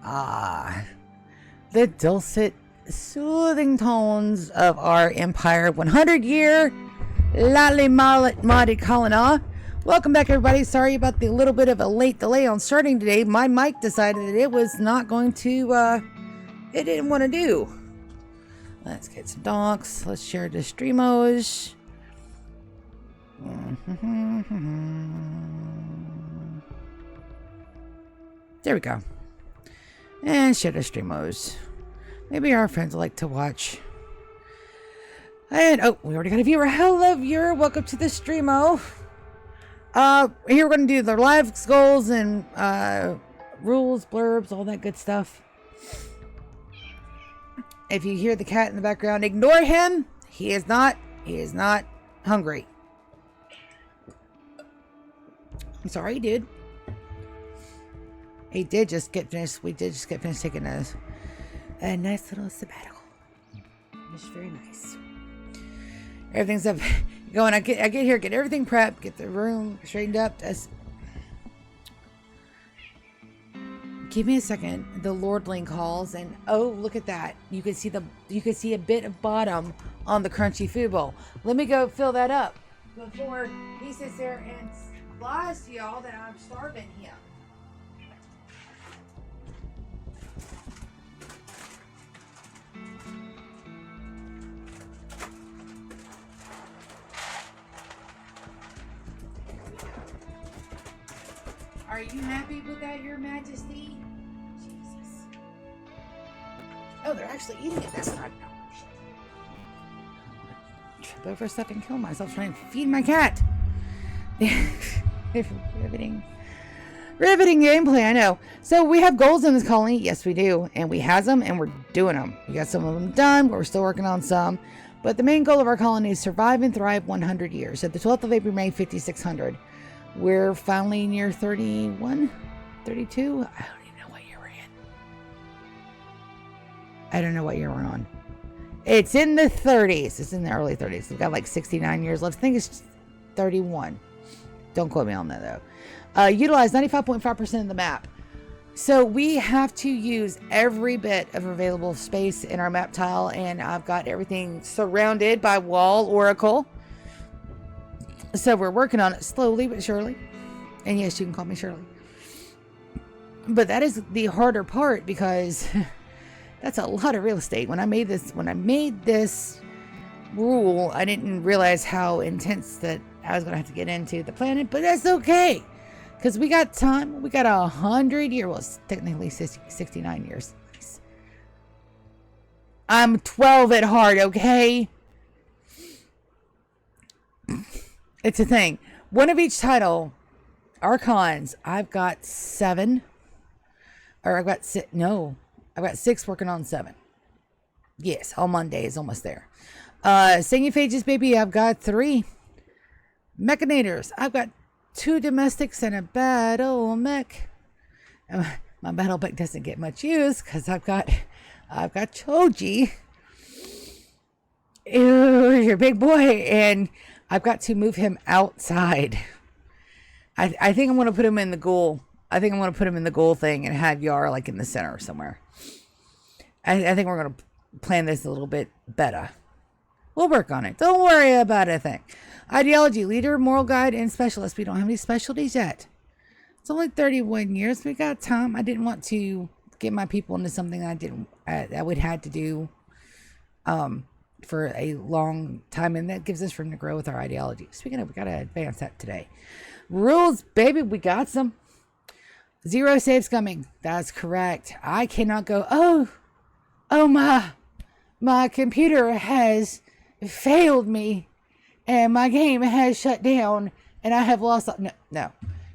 Ah, the dulcet, soothing tones of our Empire 100-year Lali Madi Kalina. Welcome back, everybody. Sorry about the little bit of a late delay on starting today. My mic decided that it was not going to, it didn't want to do. Let's get some docs. Let's share the streamos. There we go. And share the streamos. Maybe our friends would like to watch. And, oh, we already got a viewer. Hello, viewer. Welcome to the streamo. Here we're going to do the live goals and rules, blurbs, all that good stuff. If you hear the cat in the background, ignore him. He is not hungry. I'm sorry, dude. He did just get finished. We did just get finished taking a nice little sabbatical. Just very nice. Everything's up. Going. I get here, get everything prepped, get the room straightened up. Give me a second. The Lordling calls, and oh, look at that! You can see a bit of bottom on the crunchy food bowl. Let me go fill that up before he sits there and lies to y'all that I'm starving him. Are you happy with that, Your Majesty? Jesus. Oh, they're actually eating it. That's not. No. Trip over stuff and kill myself trying to feed my cat. Riveting gameplay, I know. So we have goals in this colony. Yes, we do. And we has them, and we're doing them. We got some of them done, but we're still working on some. But the main goal of our colony is survive and thrive 100 years. At the 12th of April, May 5600. We're finally near 31, 32. I don't even know what year we're in. I don't know what year we're on. It's in the 30s. It's in the early 30s. We've got like 69 years left. I think it's 31. Don't quote me on that though. Utilize 95.5% of the map. So we have to use every bit of available space in our map tile, and I've got everything surrounded by wall oracle. So we're working on it slowly but surely. And yes, you can call me Shirley. But that is the harder part because that's a lot of real estate. When I made this rule, I didn't realize how intense that I was going to have to get into the planet, but that's okay. Because we got time. We got 100 years. Well, it's technically 69 years. I'm 12 at heart, okay? It's a thing. One of each title. Archons. I've got 7. Or I've got 6. No. I've got 6 working on 7. Yes. All Monday is almost there. Singiphages, baby. I've got 3. Mechanators. I've got 2 domestics and a battle mech. My battle mech doesn't get much use because I've got Choji. Ew, your big boy. And I've got to move him outside. I think I'm going to put him in the ghoul. I think I'm going to put him in the ghoul thing and have Yar like in the center somewhere. I think we're going to plan this a little bit better. We'll work on it. Don't worry about a thing. Ideology, leader, moral guide, and specialist. We don't have any specialties yet. It's only 31 years. We got time. I didn't want to get my people into something I would have to do for a long time, and that gives us room to grow with our ideology. Speaking of, we got to advance that today. Rules, baby, we got some. 0 saves coming. That's correct. I cannot go, oh, my computer has failed me, and my game has shut down, and I have lost. No.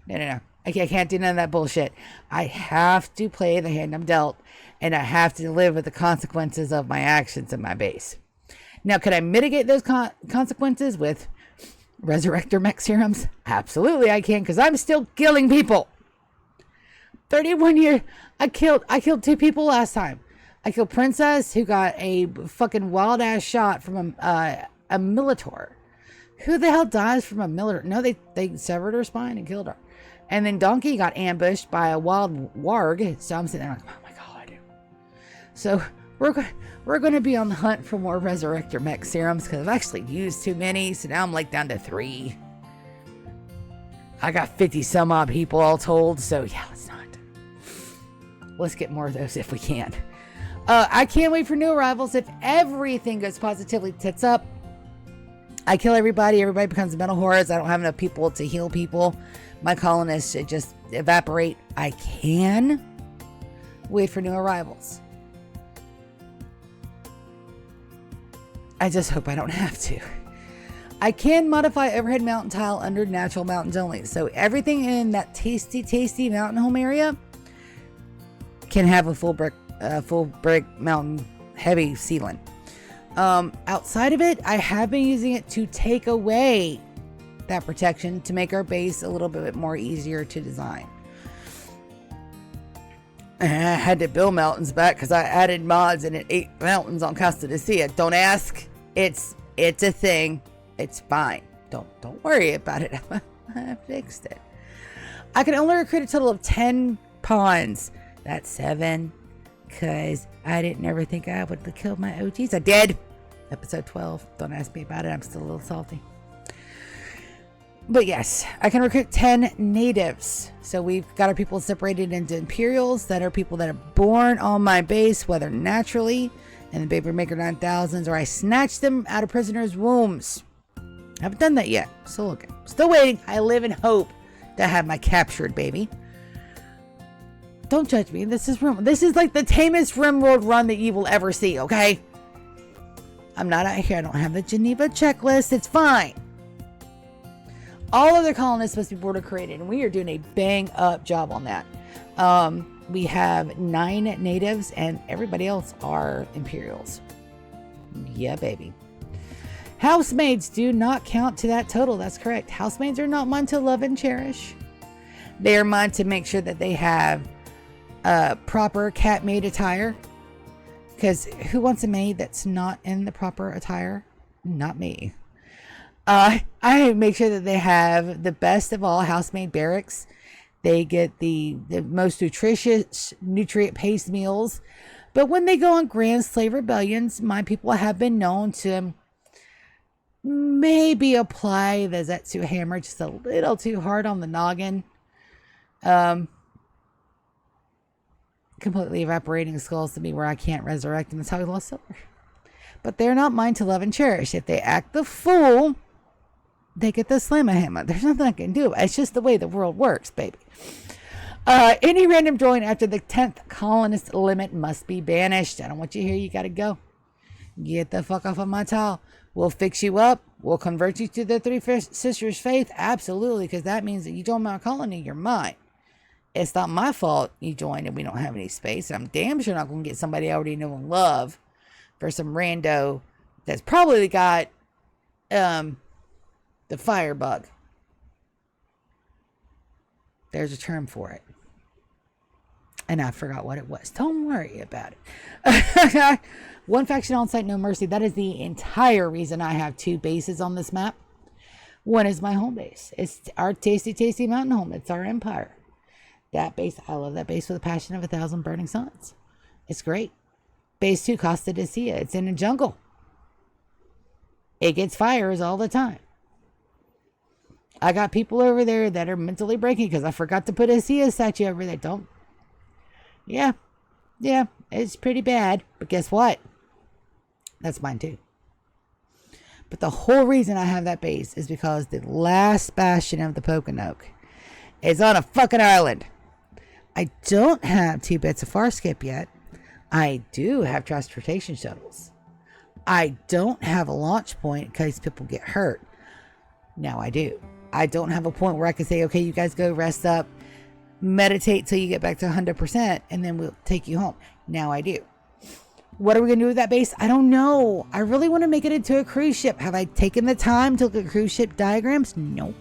I can't do none of that bullshit. I have to play the hand I'm dealt, and I have to live with the consequences of my actions in my base. Now, could I mitigate those consequences with Resurrector mech serums? Absolutely I can, because I'm still killing people. 31 years. I killed 2 people last time. I killed Princess, who got a fucking wild ass shot from a Militor. Who the hell dies from a Militor? No, they severed her spine and killed her. And then Donkey got ambushed by a wild warg. So I'm sitting there like, oh my god. So we're going to be on the hunt for more Resurrector Mech serums because I've actually used too many. So now I'm like down to 3. I got 50 some odd people all told. So yeah, let's get more of those if we can. I can't wait for new arrivals. If everything goes positively tits up, I kill everybody. Everybody becomes metal horrors. I don't have enough people to heal people. My colonists should just evaporate. I can wait for new arrivals. I just hope I don't have to. I can modify overhead mountain tile under natural mountains only. So everything in that tasty mountain home area can have a full brick mountain heavy ceiling. Outside of it, I have been using it to take away that protection to make our base a little bit more easier to design. And I had to build mountains back because I added mods and it ate mountains on Costa de Sia. Don't ask. It's a thing. It's fine. Don't worry about it. I fixed it. I can only recruit a total of 10 pawns. That's 7. Because I didn't ever think I would have killed my OGs. I did. Episode 12. Don't ask me about it. I'm still a little salty. But yes, I can recruit 10 natives. So we've got our people separated into Imperials that are people that are born on my base, whether naturally in the Baby Maker 9000s or I snatched them out of prisoners' wombs. I haven't done that yet. Still looking. Still waiting. I live in hope to have my captured baby. Don't judge me. This is like the tamest Rimworld run that you will ever see, okay? I'm not out here. I don't have the Geneva checklist. It's fine. All other colonists must be border created, and we are doing a bang up job on that. We have 9 natives, and everybody else are Imperials. Yeah, baby. Housemaids do not count to that total. That's correct. Housemaids are not mine to love and cherish. They are mine to make sure that they have proper cat maid attire. Because who wants a maid that's not in the proper attire? Not me. I make sure that they have the best of all housemaid barracks. They get the most nutritious, nutrient-paced meals. But when they go on grand slave rebellions, my people have been known to maybe apply the Zetsu hammer just a little too hard on the noggin. Completely evaporating skulls to me where I can't resurrect them. That's how we lost silver. But they're not mine to love and cherish. If they act the fool, they get the slammer hammer. There's nothing I can do. It's just the way the world works, baby. Any random join after the 10th colonist limit must be banished. I don't want you here. You got to go. Get the fuck off of my tile. We'll fix you up. We'll convert you to the Three Sisters faith. Absolutely, because that means that you join my colony. You're mine. It's not my fault you joined and we don't have any space. And I'm damn sure not going to get somebody I already know and love for some rando that's probably got the firebug. There's a term for it. And I forgot what it was. Don't worry about it. One faction on site, no mercy. That is the entire reason I have 2 bases on this map. One is my home base. It's our tasty mountain home. It's our empire. That base, I love that base with a passion of 1,000 burning suns. It's great. Base 2, Costa de Sia. It's in a jungle. It gets fires all the time. I got people over there that are mentally breaking because I forgot to put a Sia statue over there. Don't. Yeah, it's pretty bad. But guess what? That's mine too. But the whole reason I have that base is because the last bastion of the Poconoke is on a fucking island. I don't have 2 bits of Farscape yet. I do have transportation shuttles. I don't have a launch point in case people get hurt. Now I do. I don't have a point where I can say, okay, you guys go rest up, meditate till you get back to 100%, and then we'll take you home. Now I do. What are we going to do with that base? I don't know. I really want to make it into a cruise ship. Have I taken the time to look at cruise ship diagrams? No.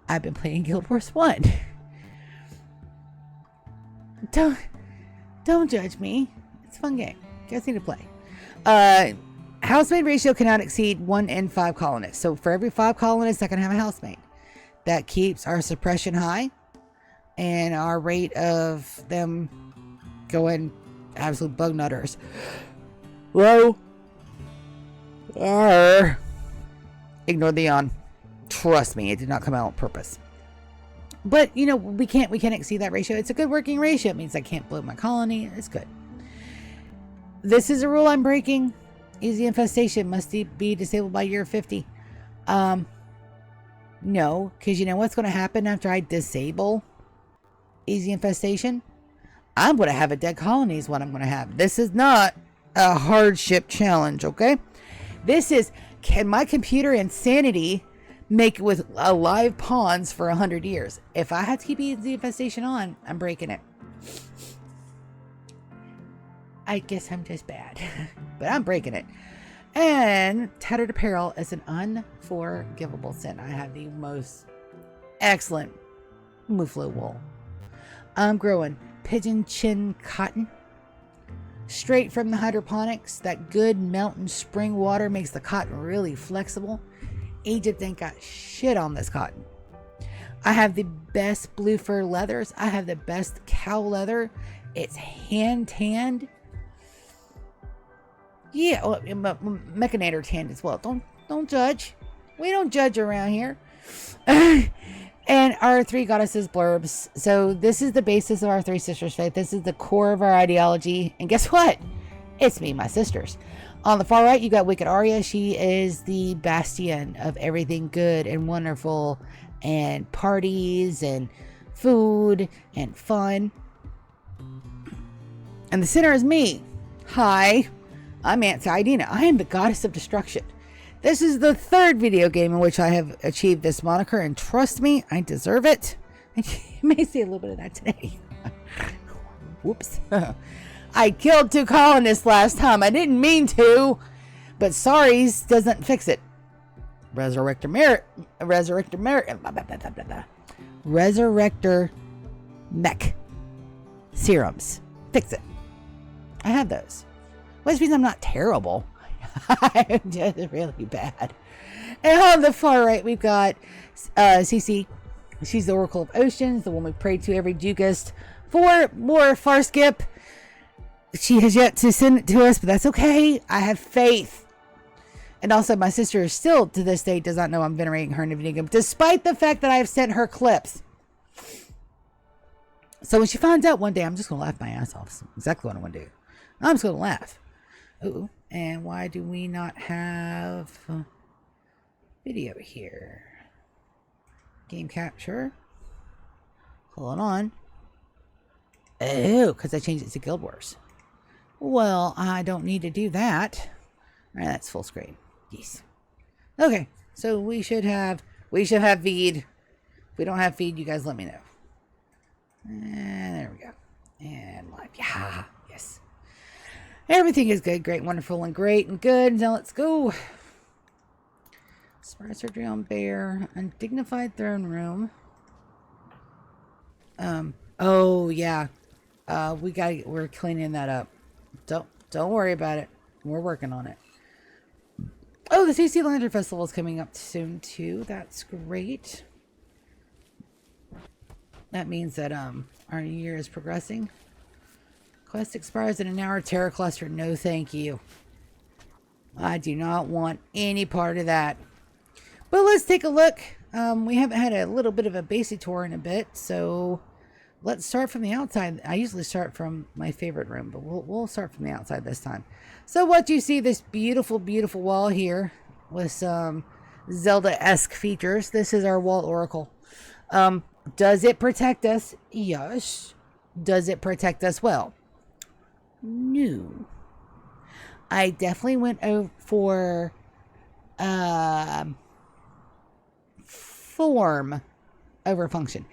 I've been playing Guild Wars 1. Don't judge me. It's a fun game. You guys need to play. Housemaid ratio cannot exceed 1 in 5 colonists. So for every 5 colonists, I can have a housemaid. That keeps our suppression high and our rate of them going Absolute bug nutters. Whoa. Arr. Ignore the yawn. Trust me, it did not come out on purpose. But, you know, we can't exceed that ratio. It's a good working ratio. It means I can't bloat my colony. It's good. This is a rule I'm breaking. Easy infestation must be disabled by year 50. No, because you know what's going to happen after I disable easy infestation? I'm going to have a dead colony is what I'm going to have. This is not a hardship challenge, okay? This is, can my computer insanity make it with alive pawns for 100 years? If I have to keep easy infestation on, I'm breaking it. I guess I'm just bad, but I'm breaking it. And tattered apparel is an unforgivable sin. I have the most excellent Muflo wool. I'm growing pigeon chin cotton straight from the hydroponics. That good mountain spring water makes the cotton really flexible. Egypt ain't got shit on this cotton. I have the best blue fur leathers. I have the best cow leather. It's hand tanned. Yeah, well, Mechanator tanned as well. Don't judge. We don't judge around here. And our three goddesses blurbs. So this is the basis of our three sisters faith. This is the core of our ideology. And guess what? It's me and my sisters. On the far right, you got Wicked Arya. She is the bastion of everything good and wonderful and parties and food and fun. And the center is me. Hi, I'm Aunt Idina. I am the goddess of destruction. This is the third video game in which I have achieved this moniker, and trust me, I deserve it. And you may see a little bit of that today. Whoops. I killed 2 colonists last time. I didn't mean to, but sorry's doesn't fix it. Resurrector mech serums. Fix it. I have those. Which means I'm not terrible. I'm just really bad. And on the far right, we've got Cece. She's the Oracle of Oceans, the one we pray to every Jugust for more far skip. She has yet to send it to us, but that's okay. I have faith. And also, my sister still, to this day, does not know I'm venerating her in a video game, despite the fact that I have sent her clips. So when she finds out one day, I'm just going to laugh my ass off. That's exactly what I want to do. I'm just going to laugh. Ooh, and why do we not have video here? Game capture. Hold on. Oh, because I changed it to Guild Wars. Well, I don't need to do that. All right, that's full screen. Yes. Okay, so we should have feed. If we don't have feed, you guys let me know. And there we go. And live. Yeah. Yes. Everything is good, great, wonderful, and great, and good. Now let's go. Spire surgery on bear. Undignified throne room. Oh yeah. We're cleaning that up. Don't worry about it. We're working on it. Oh, the CC Lantern Festival is coming up soon too. That's great. That means that our new year is progressing. Quest expires in an hour. Terror cluster. No, thank you. I do not want any part of that. But let's take a look. We haven't had a little bit of a basic tour in a bit, so let's start from the outside. I usually start from my favorite room, but we'll start from the outside this time. So what you see, this beautiful, beautiful wall here with some Zelda-esque features. This is our wall oracle. Does it protect us? Yes. Does it protect us well? No. I definitely went for form over function.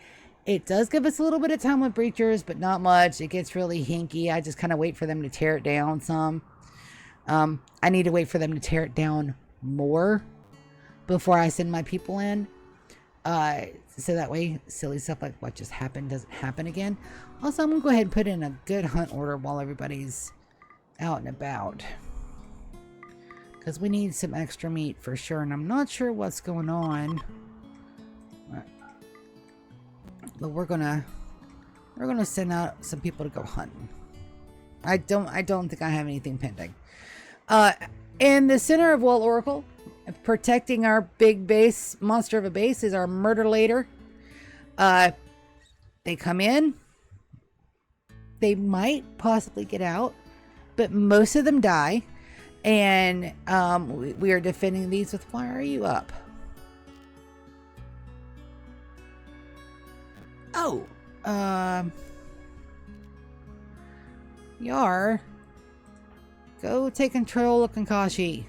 It does give us a little bit of time with breachers, but not much. It gets really hinky. I just kind of wait for them to tear it down some. I need to wait for them to tear it down more before I send my people in. So that way silly stuff like what just happened doesn't happen again. Also, I'm going to go ahead and put in a good hunt order while everybody's out and about. Because we need some extra meat for sure. And I'm not sure what's going on. But we're gonna send out some people to go hunting. I don't think I have anything pending. In the center of Wall Oracle, protecting our big base, monster of a base, is our Murderlator. They come in. They might possibly get out, but most of them die. And we are defending these with, why are you up? Oh, Yar, go take control of Kankashi.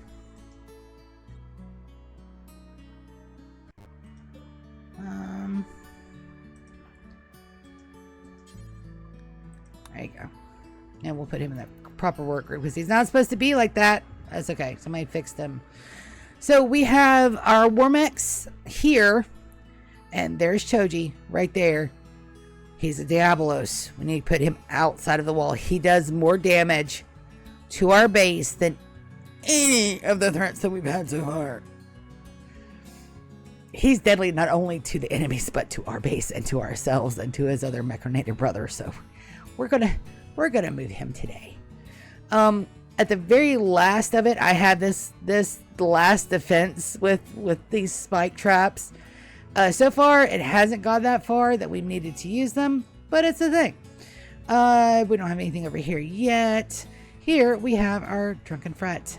There you go. And we'll put him in the proper work group because he's not supposed to be like that. That's okay. Somebody fixed him. So we have our Warmex here. And there's Choji right there. He's a Diabolos. We need to put him outside of the wall. He does more damage to our base than any of the threats that we've had so far. He's deadly not only to the enemies, but to our base and to ourselves and to his other Mechanator brother. So we're gonna move him today. At the very last of it, I had this last defense with these spike traps. So far, it hasn't got that far that we needed to use them, but it's a thing. We don't have anything over here yet. Here we have our Drunken Fret.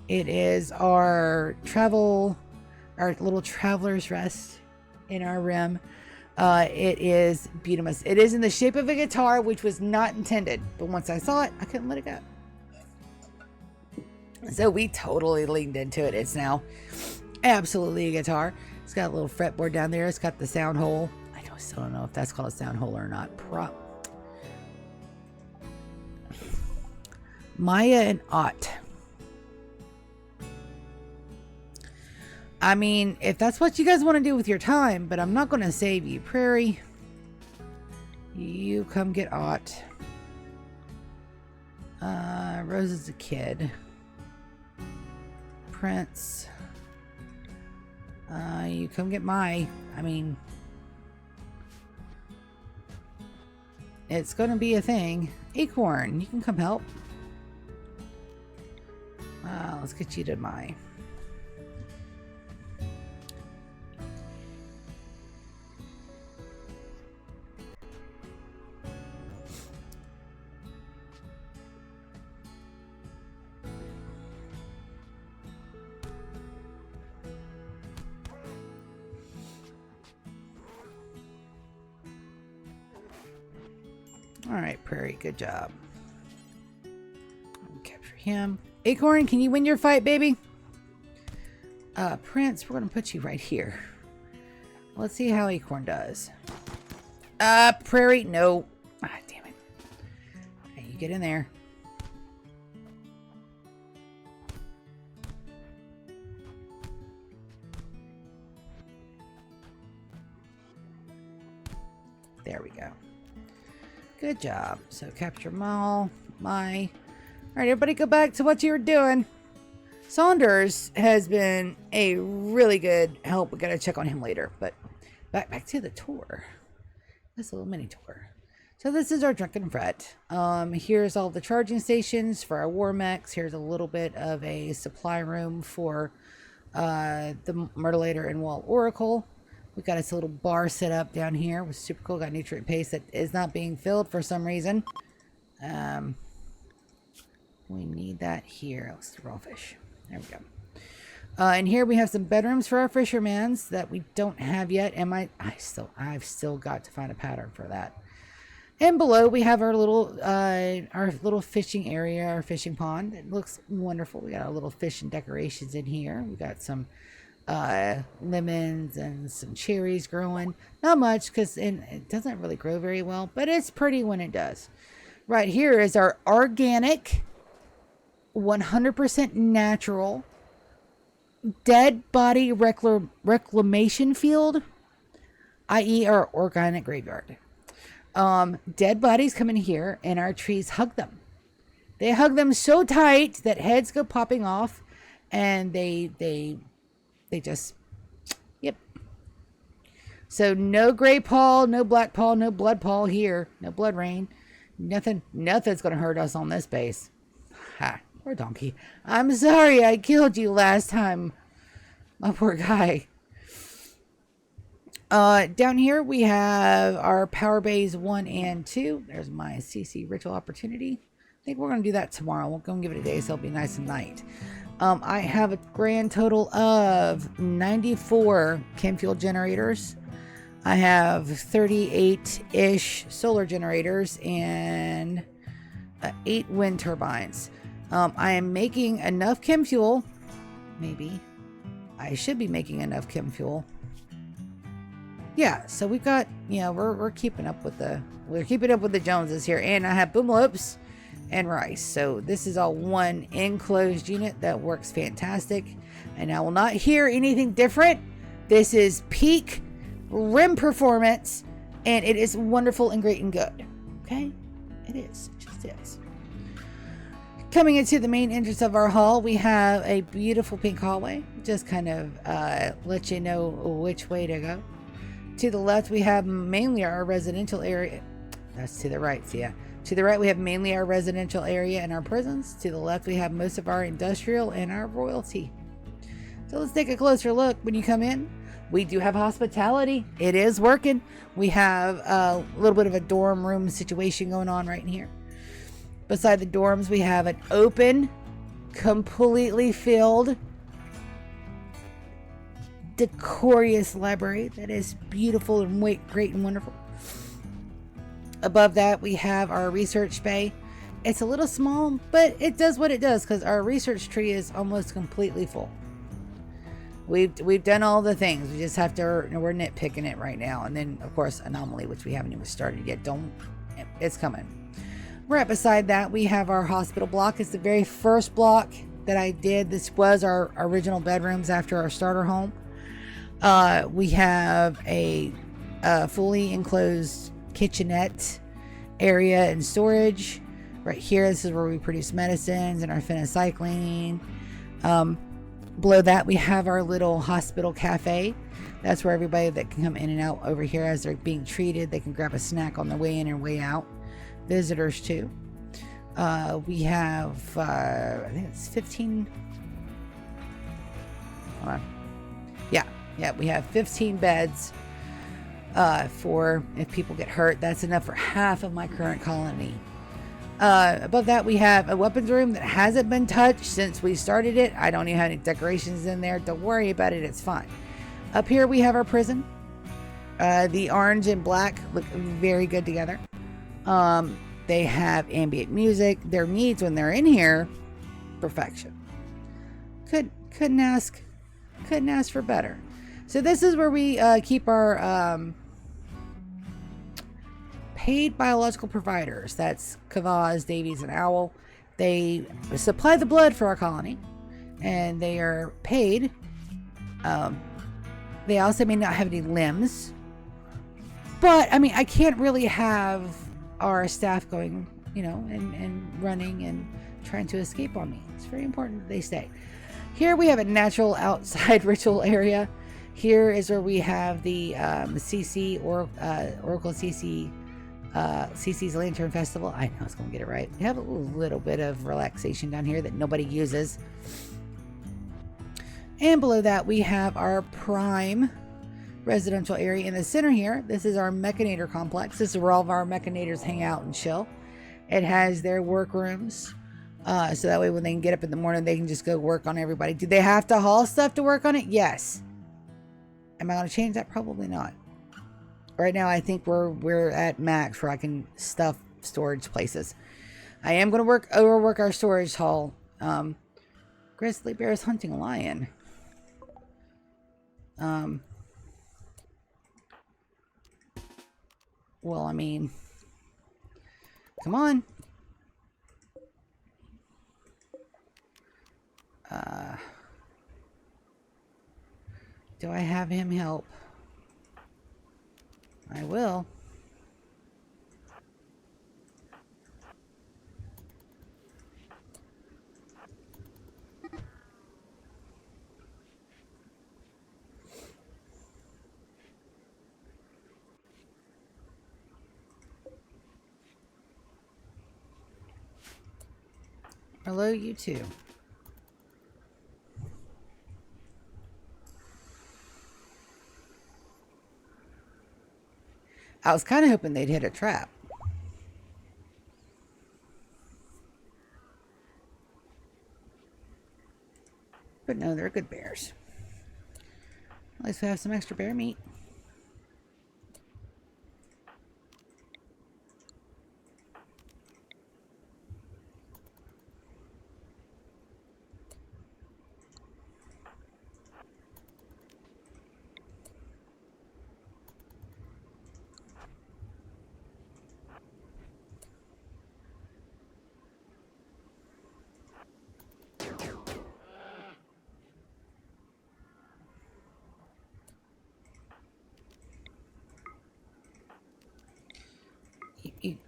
It is our little traveler's rest in our rim. It is beautiful. It is in the shape of a guitar, which was not intended, but once I saw it, I couldn't let it go. So we totally leaned into it. It's now absolutely a guitar. It's got a little fretboard down there. It's got the sound hole. I still don't know if that's called a sound hole or not. Maya and Ott. I mean, if that's what you guys want to do with your time, but I'm not going to save you. Prairie, you come get Ott. Rose is a kid. Prince, you come get I mean, it's going to be a thing. Acorn, you can come help. Let's get you to my. All right, Prairie, good job. Capture him. Acorn, can you win your fight, baby? Prince, we're going to put you right here. Let's see how Acorn does. Prairie, no. Ah, damn it. Okay, you get in there. There we go. Good job. So capture all right, everybody go back to what you were doing. Saunders has been a really good help. We gotta check on him later, but back to the tour. This little mini tour. So this is our Drunken Fret. Here's all the charging stations for our Warmex. Here's a little bit of a supply room for the Murderlator and Wall Oracle. We got this little bar set up down here with super cool. Got nutrient paste that is not being filled for some reason. We need that here. Let's do raw fish. There we go. And here we have some bedrooms for our fishermans that we don't have yet. I've still got to find a pattern for that. And below we have our little fishing area, our fishing pond. It looks wonderful. We got our little fish and decorations in here. We got some lemons and some cherries growing. Not much because it doesn't really grow very well, but it's pretty when it does. Right here is our organic, 100% natural dead body reclamation field, i.e. our organic graveyard. Dead bodies come in here and our trees hug them. They hug them so tight that heads go popping off and they just, yep. So no gray pall, no black pall, no blood pall here, no blood rain. Nothing's gonna hurt us on this base. Ha, poor donkey. I'm sorry I killed you last time. My poor guy. Down here we have our power bays 1 and 2. There's my CC ritual opportunity. I think we're going to do that tomorrow. We'll go and give it a day so it'll be nice and light. I have a grand total of 94 chem fuel generators. I have 38-ish solar generators and 8 wind turbines. I am making enough chem fuel. Maybe. I should be making enough chem fuel. Yeah, so we've got, we're keeping up with the Joneses here. And I have boomalopes and rice. So this is all one enclosed unit that works fantastic. And I will not hear anything different. This is peak rim performance. And it is wonderful and great and good. Okay? It is. It just is. Coming into the main entrance of our hall, we have a beautiful pink hallway. Just kind of let you know which way to go. To the left, we have mainly our residential area. That's to the right, so yeah. To the right, we have mainly our residential area and our prisons. To the left, we have most of our industrial and our royalty. So let's take a closer look. When you come in, we do have hospitality. It is working. We have a little bit of a dorm room situation going on right in here. Beside the dorms, we have an open, completely filled, decorous library that is beautiful and great and wonderful. Above that, we have our research bay. It's a little small, but it does what it does because our research tree is almost completely full. We've done all the things. We just have to, we're nitpicking it right now. And then, of course, anomaly, which we haven't even started yet. It's coming. Right beside that, we have our hospital block. It's the very first block that I did. This was our original bedrooms after our starter home. We have a fully enclosed kitchenette area and storage. Right here, this is where we produce medicines and our phencycline. Below that, we have our little hospital cafe. That's where everybody that can come in and out over here as they're being treated, they can grab a snack on the way in and way out. Visitors too. We have, I think it's 15. Hold on. Yeah, we have 15 beds for if people get hurt. That's enough for half of my current colony. Above that, we have a weapons room that hasn't been touched since we started it. I don't even have any decorations in there. Don't worry about it. It's fine. Up here, we have our prison. The orange and black look very good together. They have ambient music. Their needs when they're in here, perfection. Couldn't ask for better. So this is where we keep our paid biological providers. That's Kavaz, Davies, and Owl. They supply the blood for our colony, and they are paid. They also may not have any limbs, but I mean, I can't really have our staff going, and running and trying to escape on me. It's very important that they stay. Here we have a natural outside ritual area. Here is where we have the CC or Oracle CC CC's Lantern Festival. I know I was going to get it right. We have a little bit of relaxation down here that nobody uses. And below that, we have our prime residential area in the center here. This is our Mechanator complex. This is where all of our Mechanators hang out and chill. It has their workrooms. So that way when they can get up in the morning, they can just go work on everybody. Do they have to haul stuff to work on it? Yes. Am I going to change that? Probably not. Right now, I think we're at max where I can stuff storage places. I am going to overwork our storage hall. Grizzly bear is hunting a lion. Well, I mean, come on. Do I have him help? I will. Hello, you too. I was kind of hoping they'd hit a trap. But no, they're good bears. At least we have some extra bear meat.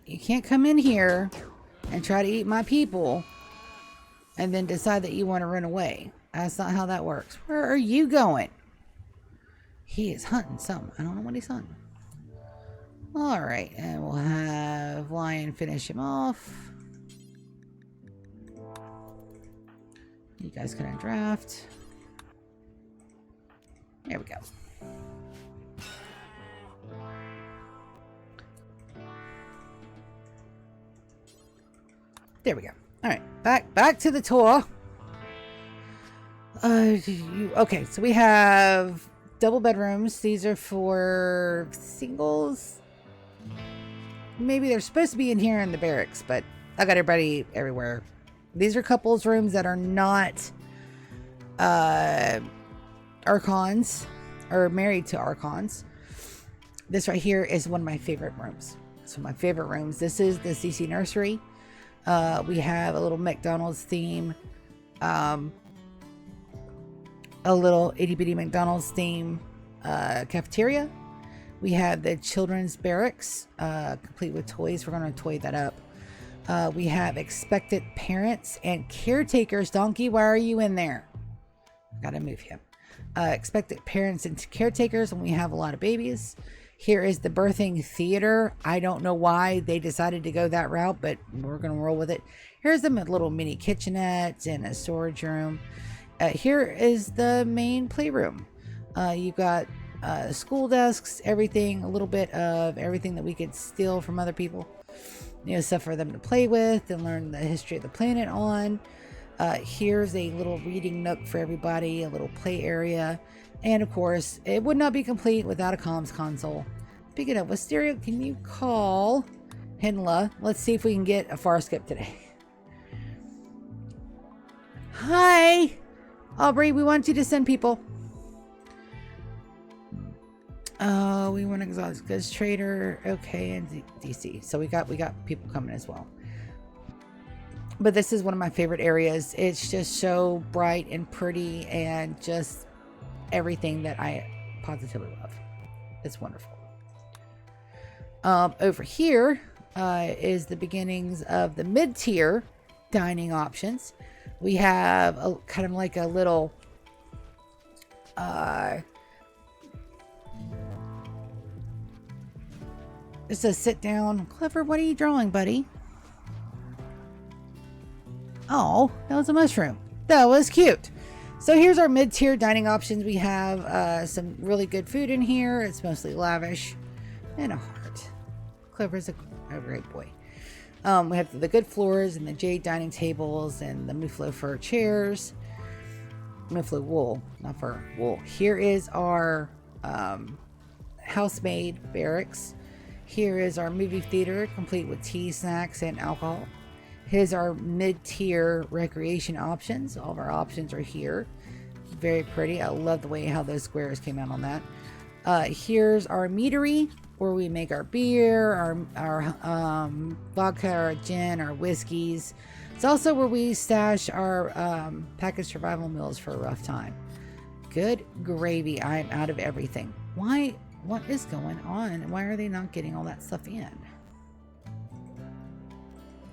You can't come in here and try to eat my people and then decide that you want to run away. That's not how that works. Where are you going? He is hunting something. I don't know what he's hunting. Alright, and we'll have Lion finish him off. You guys can draft. There we go. There we go. All right, back to the tour. Okay, so we have double bedrooms. These are for singles. Maybe they're supposed to be in here in the barracks, but I got everybody everywhere. These are couples rooms that are not archons or married to archons. This right here is one of my favorite rooms. So my favorite rooms. This is the CC nursery. We have a little McDonald's theme, a little itty bitty McDonald's theme cafeteria. We have the children's barracks, complete with toys. We're going to toy that up. We have expectant parents and caretakers. Donkey, why are you in there? Gotta move him. Expectant parents and caretakers when we have a lot of babies. Here is the birthing theater. I don't know why they decided to go that route, but we're going to roll with it. Here's the little mini kitchenette and a storage room. Here is the main playroom. You've got school desks, everything, a little bit of everything that we could steal from other people. You know, stuff for them to play with and learn the history of the planet on. Here's a little reading nook for everybody, a little play area. And of course, it would not be complete without a comms console. Speaking of Wisteria, can you call Henla? Let's see if we can get a far skip today. Hi, Aubrey, we want you to send people. We want to exhaust goods trader. Okay, and DC. So we got people coming as well. But this is one of my favorite areas. It's just so bright and pretty and just everything that I positively love. It's wonderful. Over here is the beginnings of the mid-tier dining options. We have a kind of like a little just a sit down. Clever, what are you drawing, buddy? Oh, that was a mushroom. That was cute. So here's our mid-tier dining options. We have some really good food in here. It's mostly lavish. And a heart. Clever's a great boy. We have the good floors and the jade dining tables and the Muflo fur chairs. Muflo wool, not fur, wool. Here is our housemaid barracks. Here is our movie theater, complete with tea, snacks, and alcohol. Here's our mid-tier recreation options. All of our options are here. Very pretty. I love the way how those squares came out on that. Here's our meadery, where we make our beer, our vodka, our gin, our whiskeys. It's also where we stash our packaged survival meals for a rough time. Good gravy. I'm out of everything. Why? What is going on? Why are they not getting all that stuff in?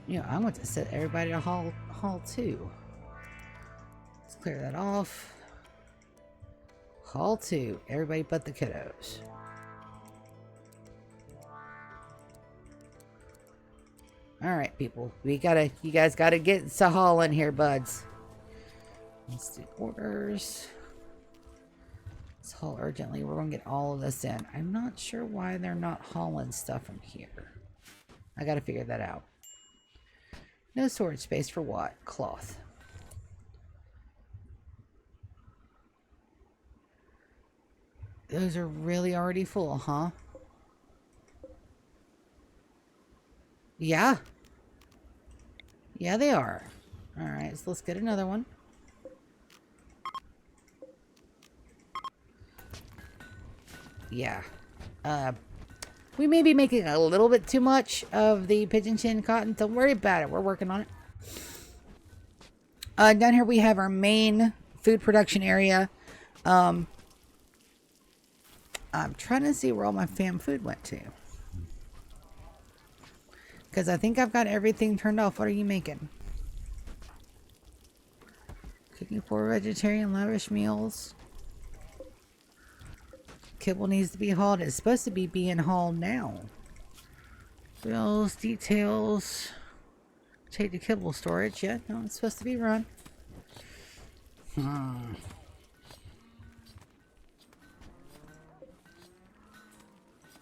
You know, I want to set everybody to hall 2. Let's clear that off. Hall 2. Everybody but the kiddos. All right, people. You guys gotta get Sahal in here, buds. Let's do orders. Let's haul urgently. We're gonna get all of this in. I'm not sure why they're not hauling stuff from here. I gotta figure that out. No storage space for what? Cloth. Those are really already full, huh? Yeah. Yeah, they are. Alright, so let's get another one. Yeah. We may be making a little bit too much of the pigeon chin cotton. Don't worry about it. We're working on it. Down here we have our main food production area. I'm trying to see where all my fam food went to. Because I think I've got everything turned off. What are you making? Cooking 4 vegetarian lavish meals. Kibble needs to be hauled. It's supposed to be being hauled now. Bills, details. Take the kibble storage. Yeah, no, it's supposed to be run.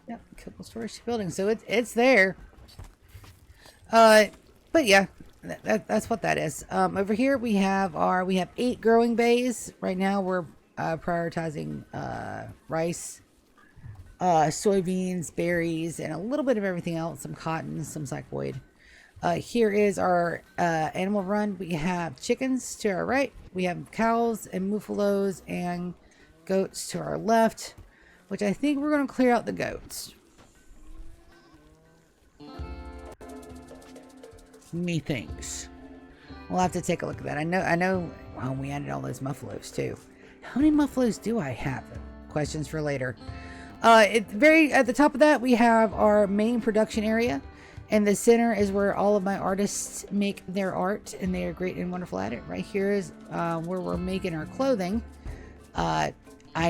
Yep, kibble storage building. So it's there. But yeah, that's what that is. Over here we have 8 growing bays. Right now we're prioritizing rice, soybeans, berries, and a little bit of everything else. Some cotton, some cycloid. Here is our animal run. We have chickens to our right. We have cows and muffalos and goats to our left, which I think we're going to clear out the goats. Methinks. We'll have to take a look at that. I know. Well, we added all those muffalos too. How many muffalos do I have? Questions for later. At the top of that, we have our main production area. And the center is where all of my artists make their art, and they are great and wonderful at it. Right here is where we're making our clothing. I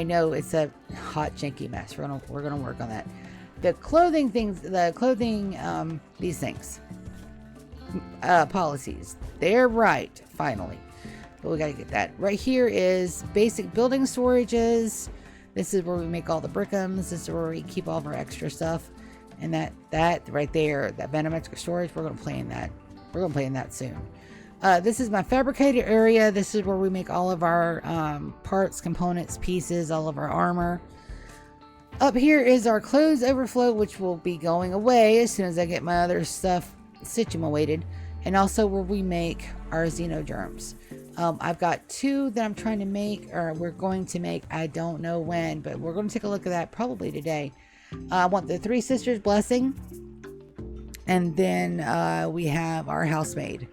know it's a hot, janky mess. We're gonna work on that. The clothing things, these things, policies. They're right, finally. But we gotta get that. Right here is basic building storages. This is where we make all the brickums. This is where we keep all of our extra stuff. And that right there, that volumetric storage, we're gonna play in that. We're gonna play in that soon. This is my fabricated area. This is where we make all of our parts, components, pieces, all of our armor. Up here is our clothes overflow, which will be going away as soon as I get my other stuff situated. And also where we make our xenogerms. I've got 2 that I'm trying to make, or we're going to make. I don't know when, but we're going to take a look at that probably today. I want the 3 sisters blessing, and then we have our housemaid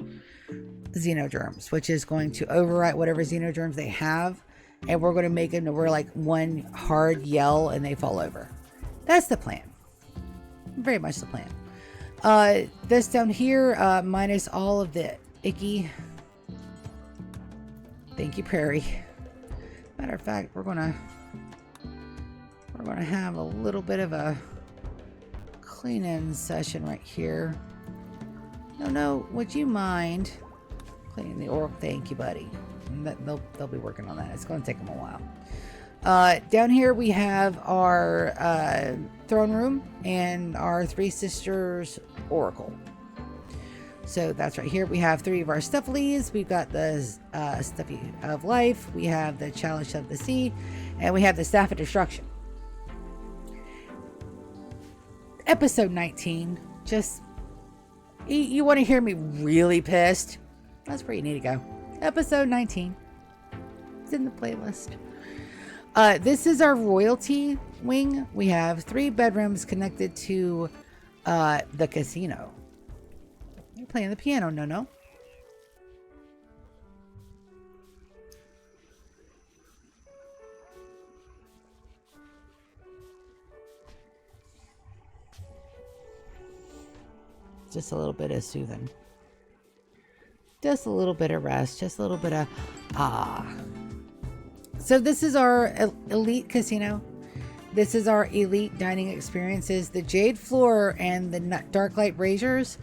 xenogerms, which is going to overwrite whatever xenogerms they have, and we're going to make them to where like one hard yell and they fall over. That's the plan. Very much the plan. This down here, minus all of the icky. Thank you, Prairie. Matter of fact, we're gonna have a little bit of a cleaning session right here. No, would you mind cleaning the oracle? Thank you, buddy. They'll be working on that. It's going to take them a while. Down here we have our throne room and our 3 sisters oracle. So that's right here. We have 3 of our Stufflies. We've got the Stuffy of Life. We have the Chalice of the Sea. And we have the Staff of Destruction. Episode 19. Just, you want to hear me really pissed? That's where you need to go. Episode 19. It's in the playlist. This is our royalty wing. We have 3 bedrooms connected to the casino. You're playing the piano, no. Just a little bit of soothing. Just a little bit of rest. Just a little bit of So this is our elite casino. This is our elite dining experiences. The Jade Floor and the Dark Light Braziers.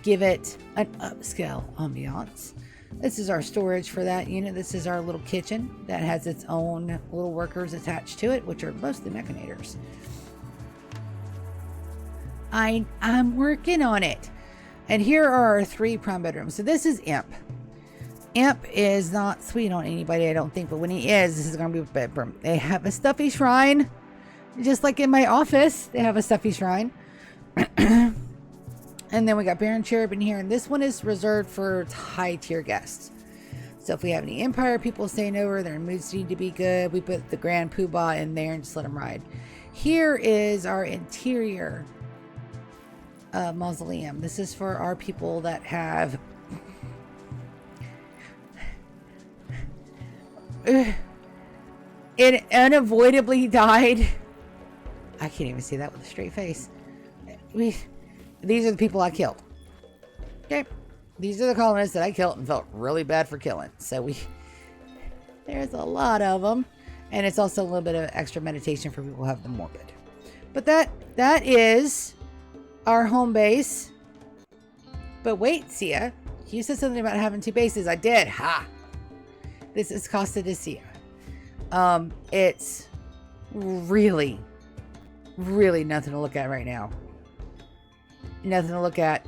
give it an upscale ambiance. This is our storage for that unit. This is our little kitchen that has its own little workers attached to it, which are mostly mechanators. I'm working on it. And here are our 3 prime bedrooms. So this is Imp. Imp is not sweet on anybody, I don't think, but when he is, this is going to be a bedroom. They have a stuffy shrine, just like in my office. They have a stuffy shrine. And then we got Baron Cherub in here, and this one is reserved for high tier guests. So if we have any Empire people staying over, their moods need to be good, we put the Grand Poobah in there and just let them ride. Here is our interior mausoleum. This is for our people that have it unavoidably died. I can't even see that with a straight face. These are the people I killed. Okay. These are the colonists that I killed and felt really bad for killing. So there's a lot of them. And it's also a little bit of extra meditation for people who have the morbid. But that is our home base. But wait, Sia. You said something about having 2 bases. I did. Ha! This is Costa de Sia. It's really, really nothing to look at right now. Nothing to look at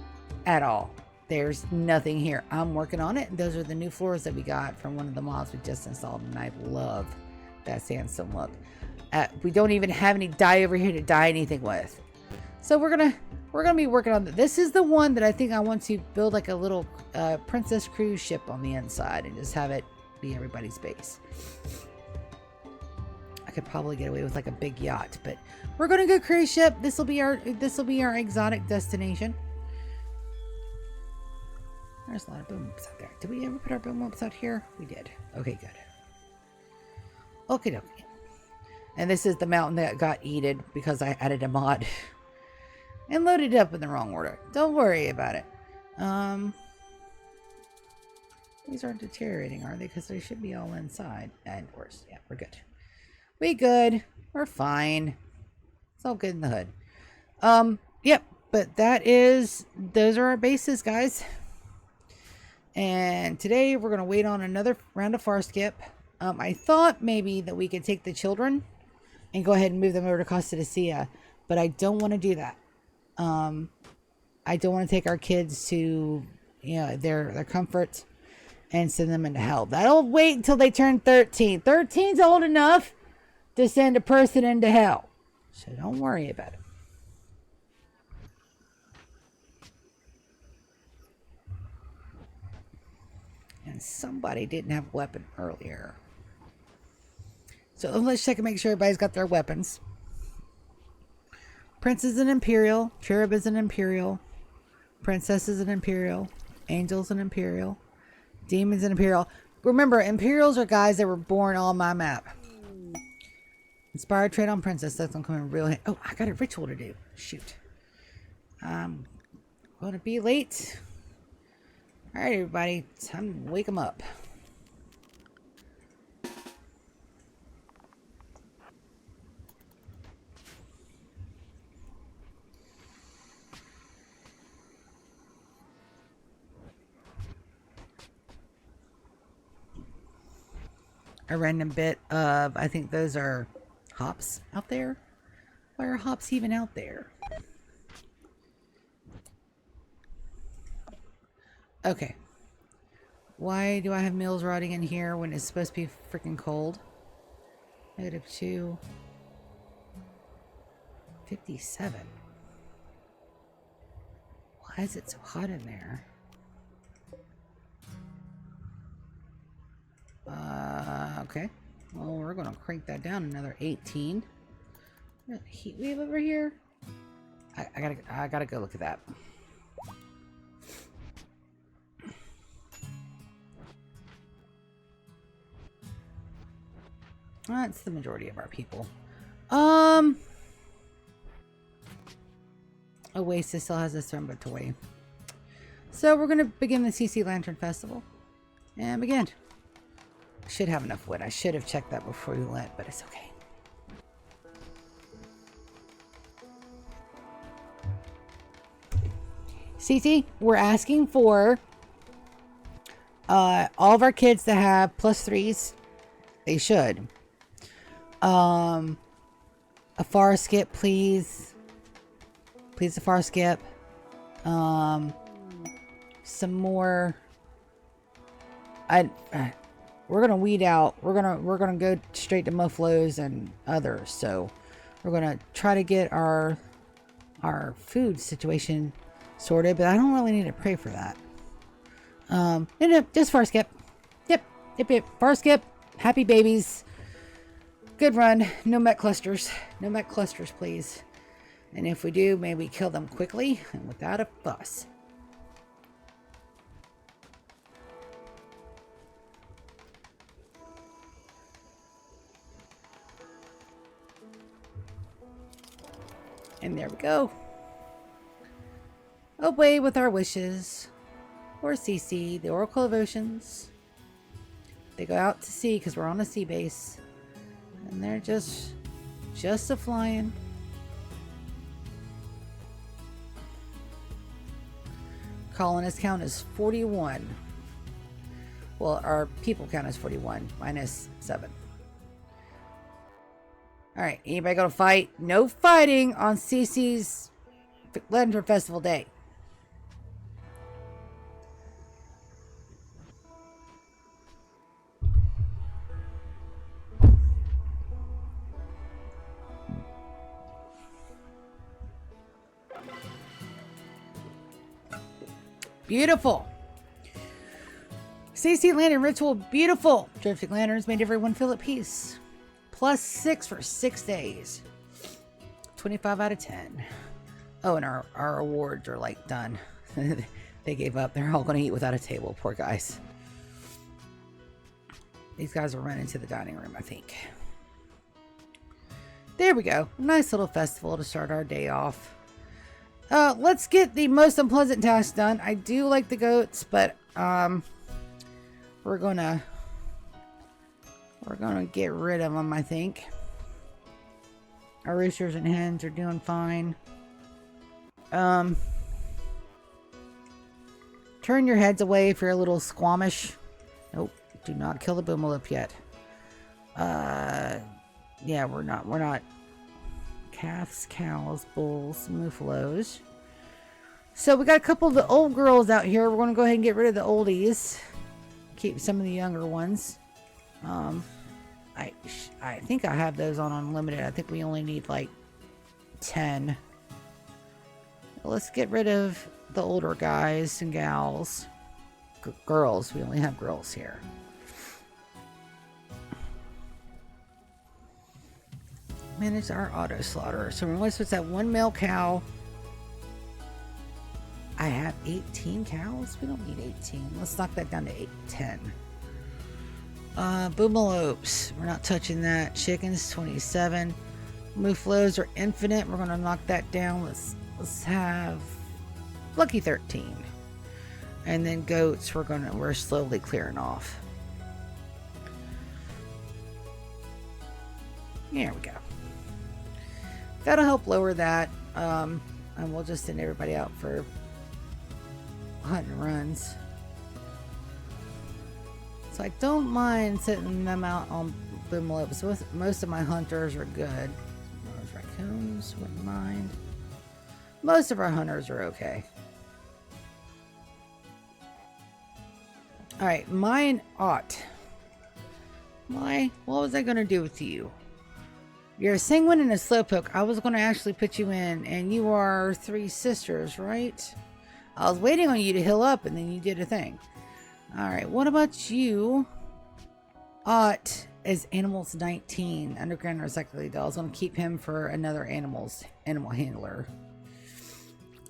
all. There's nothing here. I'm working on it. Those are the new floors that we got from one of the mods we just installed, and I love that sandstone look. We don't even have any dye over here to dye anything with. So we're gonna be working on this is the one that I think I want to build like a little princess cruise ship on the inside and just have it be everybody's base. I could probably get away with like a big yacht, but we're gonna go cruise ship. This will be our exotic destination. There's a lot of boom whoops out there. Did we ever put our boom whoops out here? We did. Okay, good. Okay, dokie. And this is the mountain that got eaten because I added a mod and loaded it up in the wrong order. Don't worry about it. These aren't deteriorating, are they? Because they should be all inside. And worse. Yeah, we're good. We good. We're fine. It's all good in the hood. Yep. But those are our bases, guys. And today we're going to wait on another round of far skip. I thought maybe that we could take the children and go ahead and move them over to Costa de Sia, but I don't want to do that. I don't want to take our kids to, their comfort and send them into hell. That'll wait until they turn 13. 13's old enough to send a person into hell. So don't worry about it. And somebody didn't have a weapon earlier. So let's check and make sure everybody's got their weapons. Prince is an Imperial. Cherub is an Imperial. Princess is an Imperial. Angel's an Imperial. Demon's an Imperial. Remember, Imperials are guys that were born on my map. Inspired trade on Princess. That's gonna come in real handy. Oh, I got a ritual to do. Shoot. I'm gonna be late. Alright, everybody. Time to wake them up. A random bit of, I think those are hops out there. Why are hops even out there? Okay. Why do I have meals rotting in here when it's supposed to be freaking cold? -2. 57. Why is it so hot in there? Okay. Well, we're gonna crank that down another 18. Heat wave over here. I gotta go look at that. That's the majority of our people. Oasis still has this run toy. So we're gonna begin the CC Lantern Festival. And begin. Should have enough wood. I should have checked that before we went, but it's okay. Cece, we're asking for all of our kids to have +3s. They should. A far skip, please. Please, a far skip. Some more. We're gonna weed out. We're gonna go straight to Mufflos and others. So we're gonna try to get our food situation sorted. But I don't really need to pray for that. No, just far skip. Yep. Far skip. Happy babies. Good run. No mech clusters. No mech clusters, please. And if we do, may we kill them quickly and without a fuss. And there we go. Away with our wishes. Or CC, the Oracle of Oceans. They go out to sea because we're on a sea base. And they're just a-flying. Colonist count is 41. Well, our people count is 41, minus 7. Alright, anybody gonna fight? No fighting on CC's Lantern Festival Day. Beautiful. CC Lantern Ritual, beautiful. Terrific lanterns made everyone feel at peace. +6 for 6 days. 25 out of 10. Oh, and our awards are like done. They gave up. They're all going to eat without a table. Poor guys. These guys are running to the dining room, I think. There we go. Nice little festival to start our day off. Let's get the most unpleasant task done. I do like the goats, but we're gonna get rid of them, I think. Our roosters and hens are doing fine. Turn your heads away if you're a little squamish. Nope, do not kill the boomalip yet. Yeah, we're not. Calves, cows, bulls, muffaloes. So we got a couple of the old girls out here. We're going to go ahead and get rid of the oldies. Keep some of the younger ones. I think I have those on unlimited. I think we only need like 10. Let's get rid of the older guys and gals. Girls. We only have girls here. Manage our auto slaughter. So we're going to switch that one male cow. I have 18 cows. We don't need 18. Let's knock that down to 10. Boomalopes. We're not touching that. Chickens, 27. Muffaloes are infinite. We're going to knock that down. Let's have lucky 13. And then goats, we're slowly clearing off. There we go. That'll help lower that. And we'll just send everybody out for hunting runs. So I don't mind sending them out on boomalopes. Most of my hunters are good. Those raccoons, wouldn't mind. Most of our hunters are okay. Alright, mine ought. What was I going to do with you? You're a sanguine and a slowpoke. I was going to actually put you in, and you are 3 sisters, right? I was waiting on you to heal up, and then you did a thing. Alright, what about you? Ott is Animals 19, Underground Recycling Doll. I was going to keep him for another animal handler.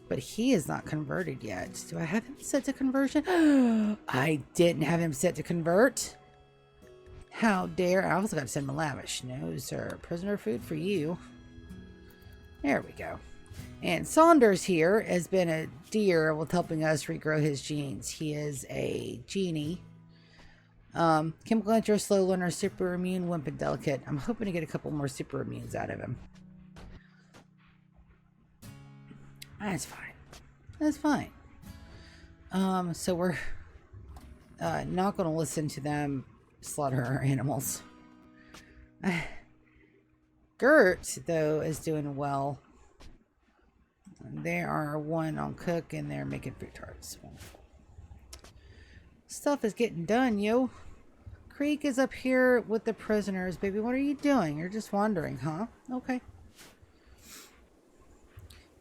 But he is not converted yet. Do I have him set to conversion? I didn't have him set to convert. How dare. I also got to send him a lavish. No, sir. Prisoner food for you. There we go. And Saunders here has been a deer with helping us regrow his genes. He is a genie. Chemical interest, slow learner, super immune, wimp, and delicate. I'm hoping to get a couple more super immunes out of him. That's fine. That's fine. So we're not going to listen to them slaughter our animals. Gert, though, is doing well. They are one on cook and they're making fruit tarts. Wonderful. Stuff is getting done, yo. Creek is up here with the prisoners. Baby, what are you doing? You're just wandering, huh? Okay.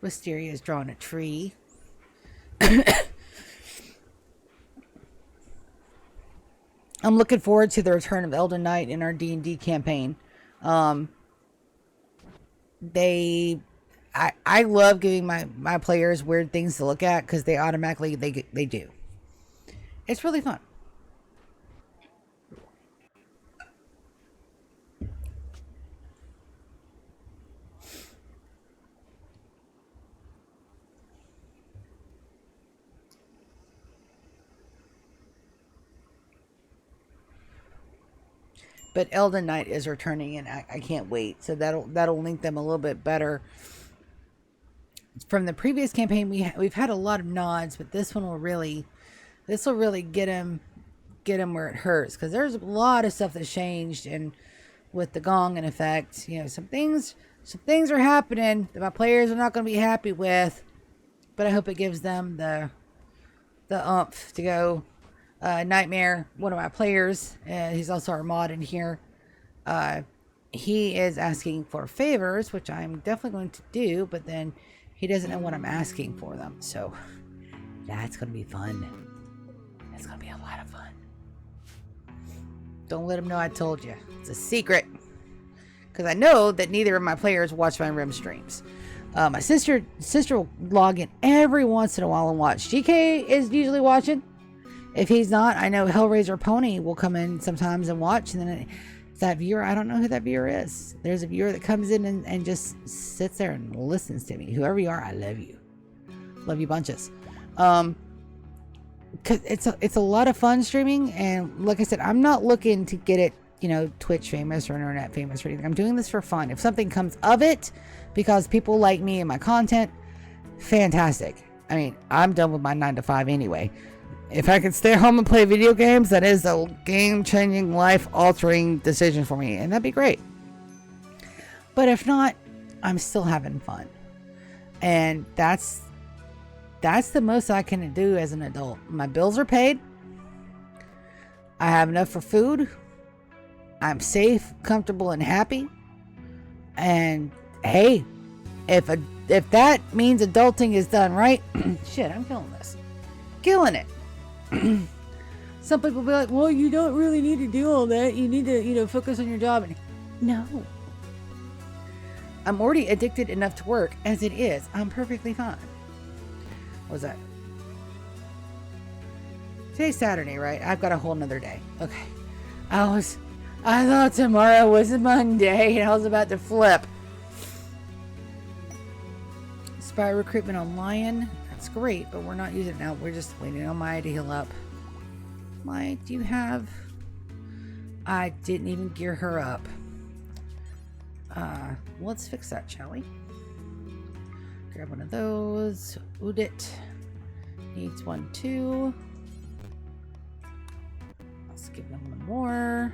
Wisteria is drawing a tree. I'm looking forward to the return of Elden Knight in our D&D campaign. I love giving my players weird things to look at because they automatically they do. It's really fun. But Elden Knight is returning, and I can't wait. So that'll link them a little bit better. From the previous campaign, we've had a lot of nods, but this will really get him where it hurts, because there's a lot of stuff that's changed, and with the gong in effect, you know, some things are happening that my players are not going to be happy with. But I hope it gives them the oomph to go. Nightmare, one of my players, he's also our mod in here. He is asking for favors, which I'm definitely going to do, but then he doesn't know what I'm asking for them. So that's going to be fun. That's going to be a lot of fun. Don't let him know I told you. It's a secret. Because I know that neither of my players watch my Rim streams. My sister will log in every once in a while and watch. GK is usually watching. If he's not, I know Hellraiser Pony will come in sometimes and watch. And then that viewer, I don't know who that viewer is. There's a viewer that comes in and just sits there and listens to me. Whoever you are, I love you. Love you bunches. Cause it's a lot of fun streaming. And like I said, I'm not looking to get it, you know, Twitch famous or internet famous or anything. I'm doing this for fun. If something comes of it because people like me and my content, fantastic. I mean, I'm done with my 9 to 5 anyway. If I could stay home and play video games, that is a game-changing, life-altering decision for me, and that'd be great. But if not, I'm still having fun. And that's the most I can do as an adult. My bills are paid. I have enough for food. I'm safe, comfortable, and happy. And hey, if that means adulting is done right, shit, I'm killing this. Killing it. Some people be like, well, you don't really need to do all that. You need to, you know, focus on your job. And no. I'm already addicted enough to work as it is. I'm perfectly fine. What was that? Today's Saturday, right? I've got a whole nother day. Okay. I thought tomorrow was Monday and I was about to flip. Spy recruitment on Lion. That's great, but we're not using it now. We're just waiting on Maya to heal up. Maya, do you have... I didn't even gear her up. Let's fix that, shall we? Grab one of those. Udit needs one too. Let's give them one more.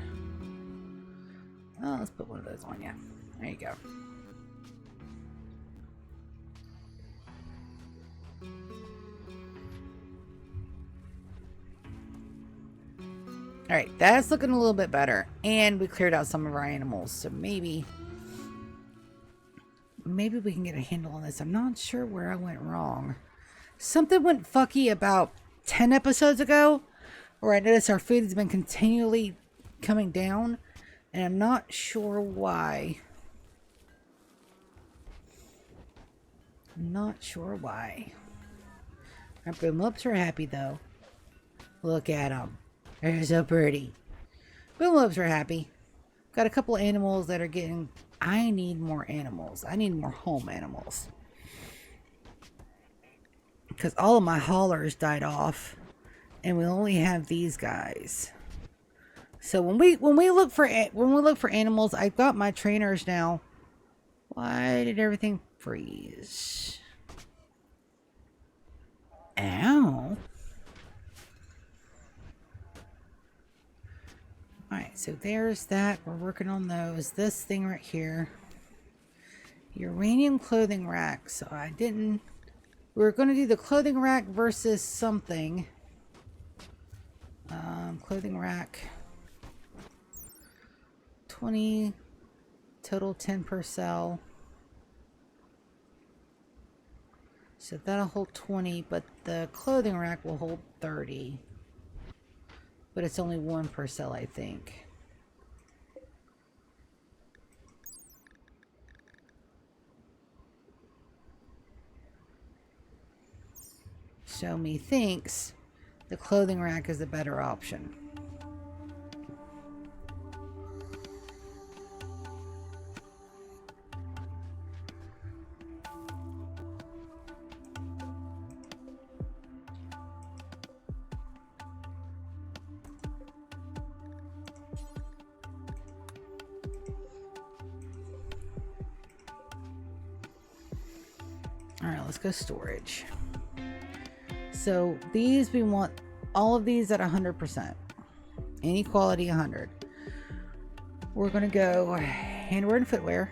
Oh, let's put one of those on, yeah. There you go. Alright, that's looking a little bit better. And we cleared out some of our animals. So maybe we can get a handle on this. I'm not sure where I went wrong. Something went fucky about 10 episodes ago, where I noticed our food has been continually coming down. And I'm not sure why. Our boomlips are happy though. Look at them. They're so pretty. Boomlips are happy. Got a couple animals that are getting... I need more animals. I need more home animals. Because all of my haulers died off. And we only have these guys. So when we look for animals, I've got my trainers now. Why did everything freeze? Ow. so there's that. We're working on those. This thing right here. Uranium clothing rack. So I didn't... We were going to do the clothing rack versus something. Clothing rack. 20. Total 10 per cell. So that'll hold 20, but the clothing rack will hold 30. But it's only 1 per cell, I think. So methinks the clothing rack is the better option. All right, let's go storage. So these, we want all of these at 100%. Any quality 100. We're going to go handwear and footwear.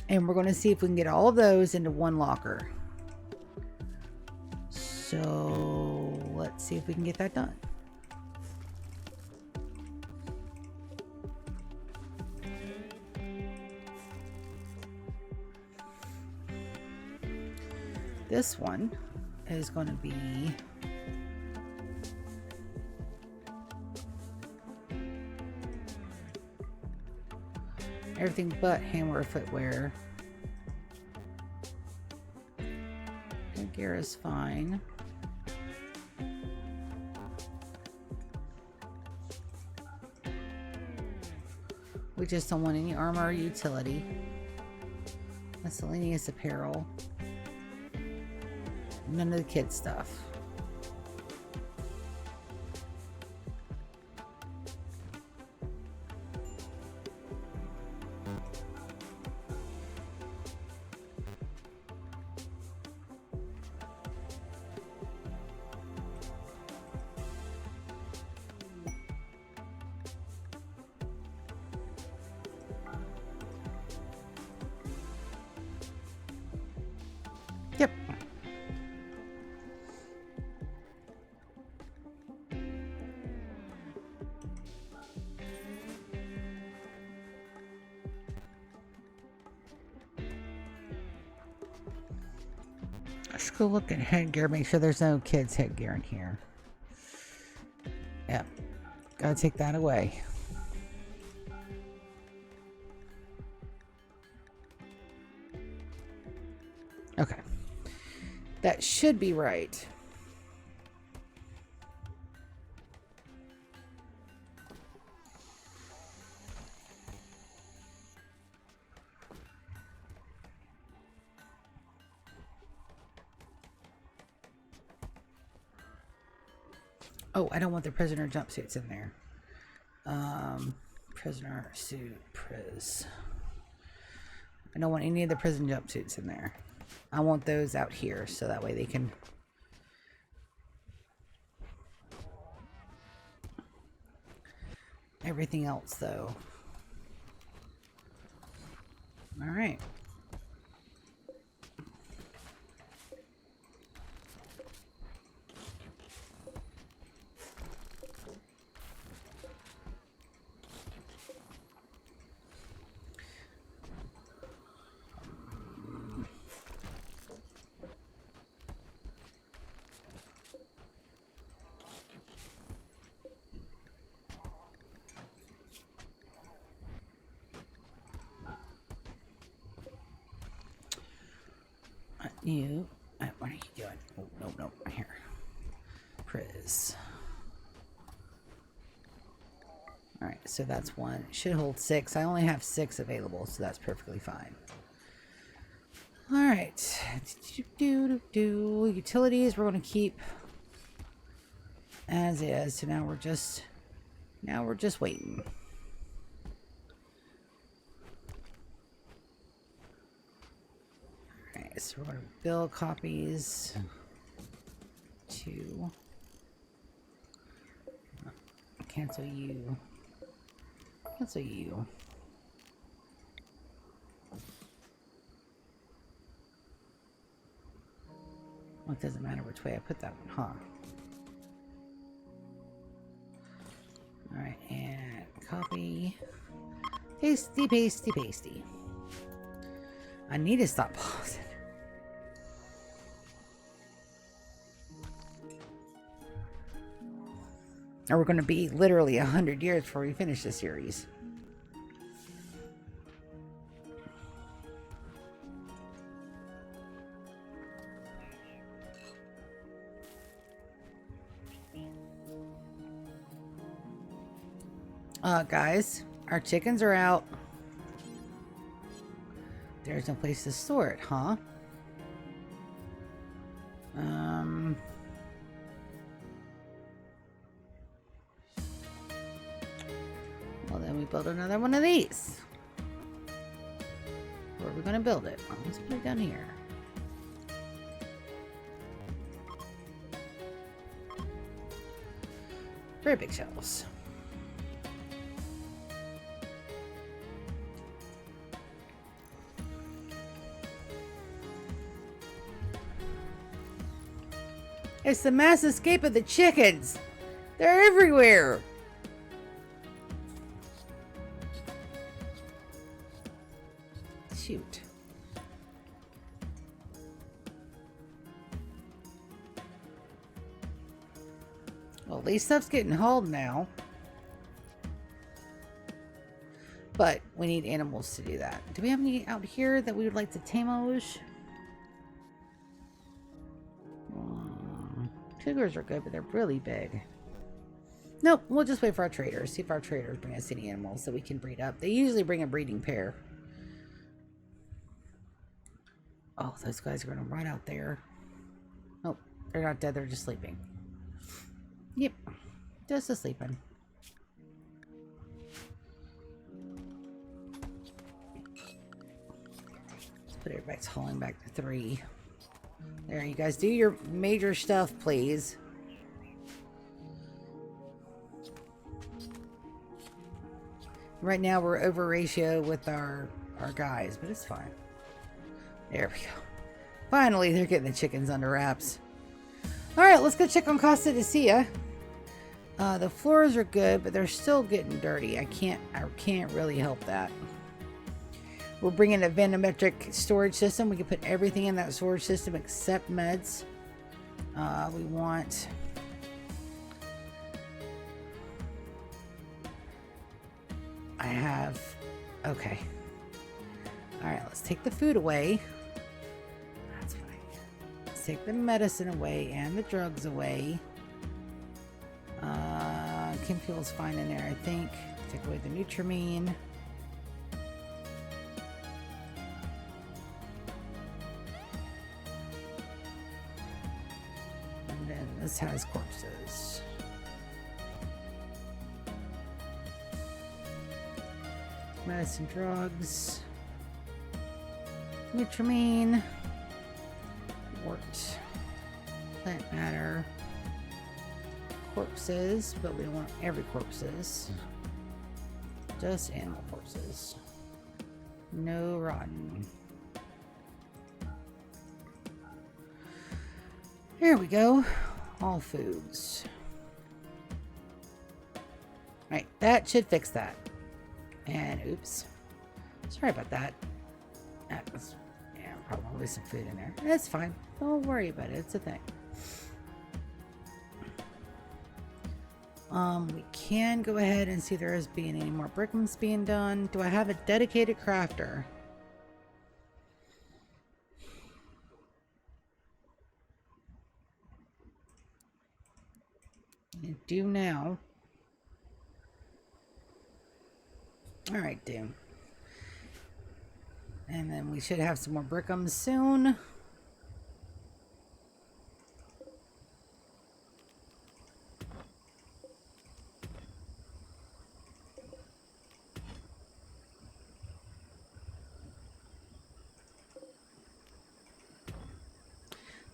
And we're going to see if we can get all of those into one locker. So let's see if we can get that done. This one is going to be everything but handwear, footwear. Gear is fine. We just don't want any armor or utility. Miscellaneous apparel. None of the kids' stuff. Yep. Let's go look at headgear. Make sure there's no kids' headgear in here. Yep. Gotta take that away. Okay. That should be right. Oh, I don't want the prisoner jumpsuits in there. Prisoner suit, priz. I don't want any of the prison jumpsuits in there. I want those out here so that way they can... Everything else, though. All right. You, what are you doing? Oh, no, here. Priz. Alright, so that's one. It should hold 6. I only have 6 available, so that's perfectly fine. Alright. Utilities, we're going to keep as is. So now we're just waiting. So we're going to build copies to cancel you. That's a you. Well, it doesn't matter which way I put that one, huh? Alright, and copy. Pasty, pasty, pasty. I need to stop pausing. Or we're going to be literally 100 years before we finish the series. Guys, our chickens are out. There's no place to store it, huh? Well, then we build another one of these. Where are we going to build it? Oh, let's put it down here. Very big shelves. It's the mass escape of the chickens. They're everywhere. Shoot. Well, at least stuff's getting hauled now. But we need animals to do that. Do we have any out here that we would like to tame-osh? Cougars are good, but they're really big. Nope, we'll just wait for our traders. See if our traders bring us any animals that we can breed up. They usually bring a breeding pair. Oh, those guys are going to run out there. Nope, they're not dead. They're just sleeping. Yep, just sleeping. Let's put everybody's hauling back to 3. There, you guys do your major stuff, please. Right now we're over ratio with our guys, but it's fine. There we go. Finally, they're getting the chickens under wraps. Alright, let's go check on Costa de Sia. The floors are good, but they're still getting dirty. I can't really help that. We're bringing a vanometric storage system. We can put everything in that storage system except meds. We want... I have... Okay. Alright, let's take the food away. That's fine. Let's take the medicine away and the drugs away. Chem fuel's fine in there, I think. Take away the Nutramine. This has corpses. Medicine, drugs, Nutramine, wort, plant matter, corpses, but we don't want every corpses. Just animal corpses. No rotten. There we go. All foods. Right, that should fix that. And oops. Sorry about that. That was, yeah, probably some food in there. That's fine. Don't worry about it. It's a thing. We can go ahead and see if there is being any more brickmans being done. Do I have a dedicated crafter? I do now. Alright, do. And then we should have some more brickums soon.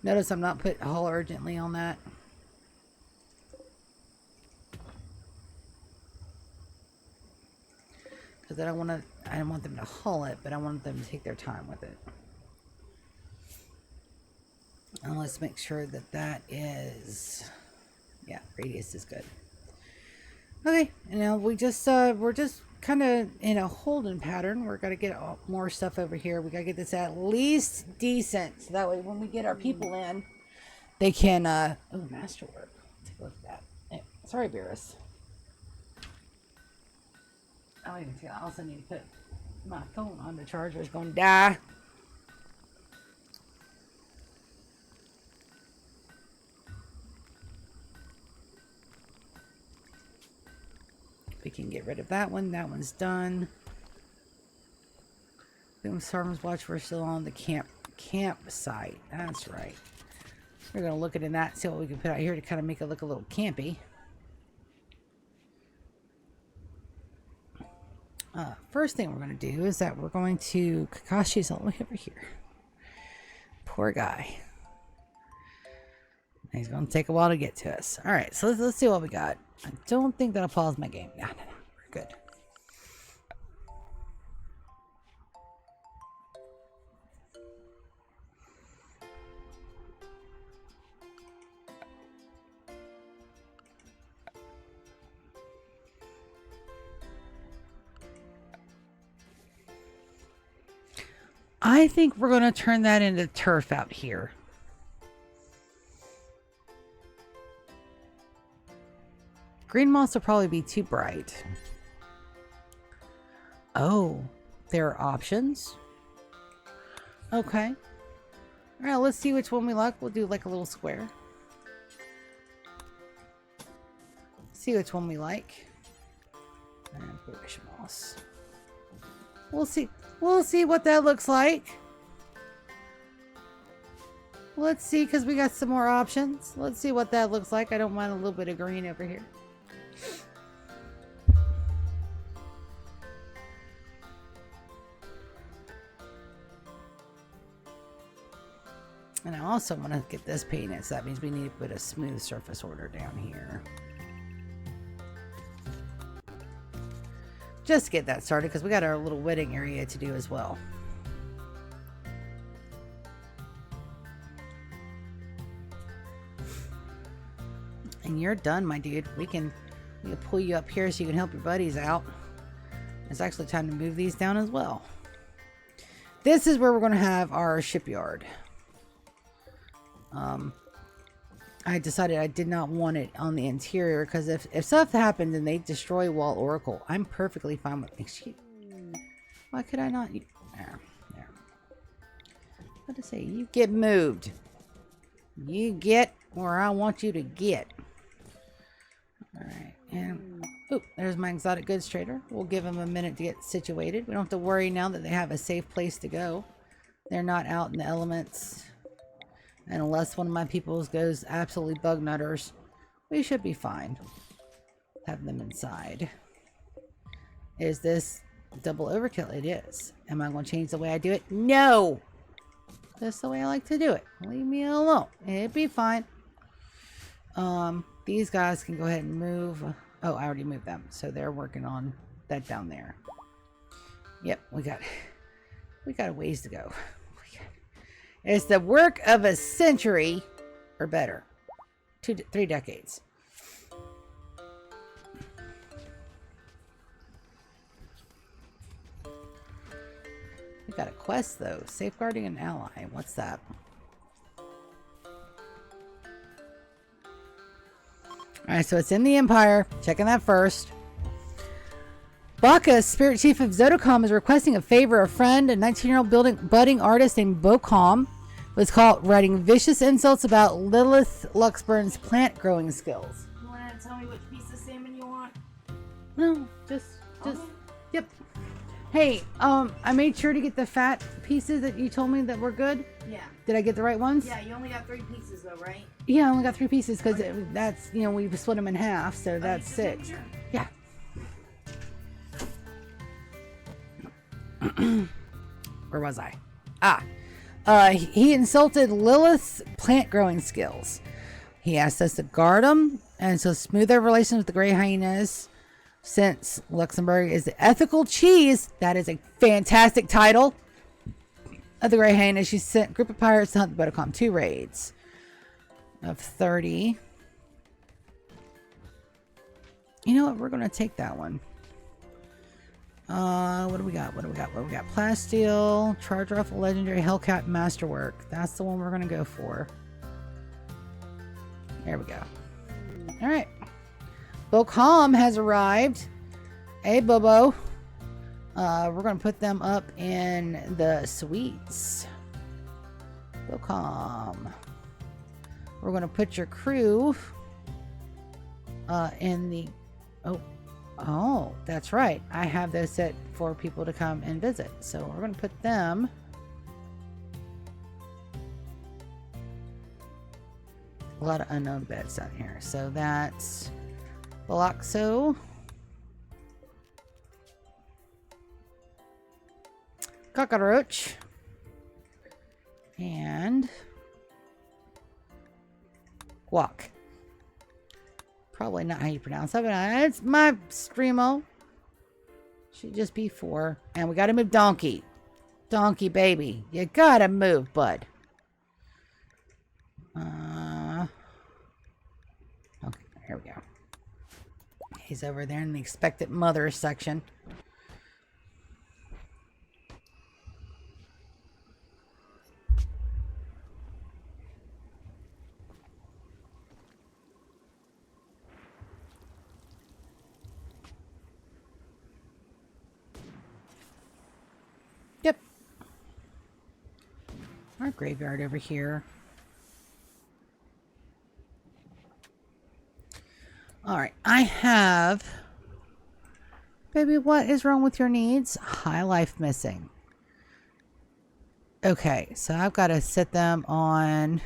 Notice I'm not put haul urgently on that. because I don't want them to haul it, but I want them to take their time with it. And let's make sure that that is, yeah, radius is good. Okay, and now we're just kind of in a holding pattern. We're gonna get more stuff over here. We gotta get this at least decent, so that way when we get our people in, they can. Oh, masterwork. Take a look at that. Hey, sorry, Beerus. I don't even feel. I also need to put my phone on the charger. It's gonna die. We can get rid of that one. That one's done. Boom, Servants Watch. We're still on the campsite. That's right. We're gonna look into that. See what we can put out here to kind of make it look a little campy. First thing we're going to do is that we're going to... Kakashi's all the way over here. Poor guy. He's going to take a while to get to us. Alright, so let's see what we got. I don't think that'll pause my game. No. We're good. I think we're going to turn that into turf out here. Green moss will probably be too bright. Oh, there are options. Okay. All right, let's see which one we like. We'll do like a little square. See which one we like. And bluish moss. We'll see. We'll see what that looks like. Let's see, because we got some more options. Let's see what that looks like. I don't mind a little bit of green over here. And I also want to get this painted, so that means we need to put a smooth surface order down here. Just to get that started, because we got our little wedding area to do as well. And you're done, my dude. We can pull you up here so you can help your buddies out. It's actually time to move these down as well. This is where we're going to have our shipyard. I decided I did not want it on the interior because if stuff happened and they destroy Wall Oracle, I'm perfectly fine with. Excuse. Why could I not? There. What to say? You get moved. You get where I want you to get. All right, and there's my exotic goods trader. We'll give him a minute to get situated. We don't have to worry now that they have a safe place to go. They're not out in the elements. And unless one of my peoples goes absolutely bug nutters, we should be fine. Have them inside. Is this double overkill? It is. Am I going to change the way I do it? No! That's the way I like to do it. Leave me alone. It'd be fine. These guys can go ahead and move. Oh, I already moved them. So they're working on that down there. Yep, we got a ways to go. It's the work of a century or better. 3 decades. We got a quest though. Safeguarding an ally. What's that? Alright, so it's in the Empire. Checking that first. Baka, spirit chief of Zodocom, is requesting a favor. A friend, a 19-year-old budding artist named Bocom, was caught writing vicious insults about Lilith Luxburn's plant growing skills. You want to tell me which piece of salmon you want? No, just, yep. Hey, I made sure to get the fat pieces that you told me that were good. Yeah. Did I get the right ones? Yeah, you only got 3 pieces though, right? Yeah, I only got 3 pieces because that's, we split them in half, so that's 6. Yeah. Where was I? He insulted Lilith's plant growing skills. He asked us to guard him and so smooth our relations with the gray hyenas. since Luxembourg is the ethical cheese. That is a fantastic title of the Grey Hyenas. She sent a group of pirates to hunt the Bodacom 2 raids of 30. You know what? We're going to take that one. What do we got? Plasteel, Charge Rifle, Legendary, Hellcat, Masterwork. That's the one we're going to go for. There we go. All right. Bocom has arrived. Hey, Bobo. We're going to put them up in the suites. Bocom. We're going to put your crew in the... Oh, that's right. I have those set for people to come and visit. So we're going to put them... A lot of unknown beds down here. So that's Balaxo, Cockroach, and Guac. Probably not how you pronounce it, but it's my streamo. Should just be 4. And we gotta move Donkey. Donkey, baby. You gotta move, bud. Okay, here we go. He's over there in the expectant mother section. Yep. Our graveyard over here. Alright, I have... Baby, what is wrong with your needs? High life missing. Okay, so I've got to set them on...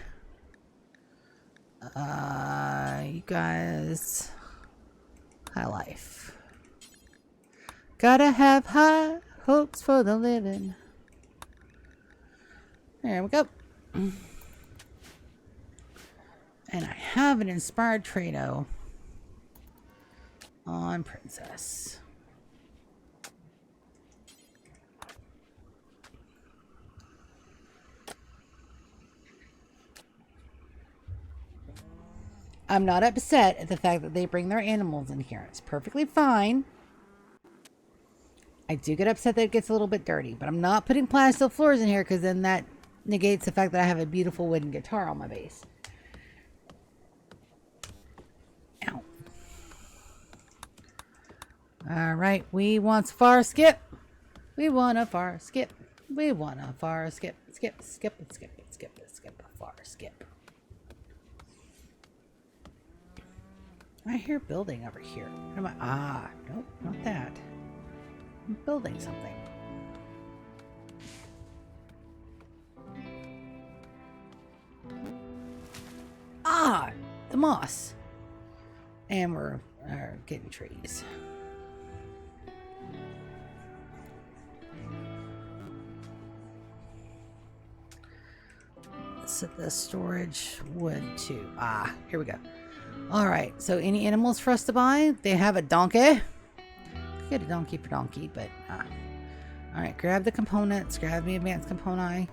you guys... High life. Gotta have high hopes for the living. There we go. And I have an inspired Trado on Princess. I'm not upset at the fact that they bring their animals in here. It's perfectly fine. I do get upset that it gets a little bit dirty, but I'm not putting plastic floors in here because then that negates the fact that I have a beautiful wooden guitar on my base. Ow. Alright, we want far skip. We want a far skip. We want a far skip. Skip, skip, skip, skip, skip, a far skip. I hear building over here. What am I? Ah, nope, not that. I'm building something. Ah, the moss. And we're getting trees. Let's set the storage wood to... Ah, here we go. Alright, so any animals for us to buy? They have a donkey. Get a donkey for donkey, but... Alright, grab the components. Grab the advanced component.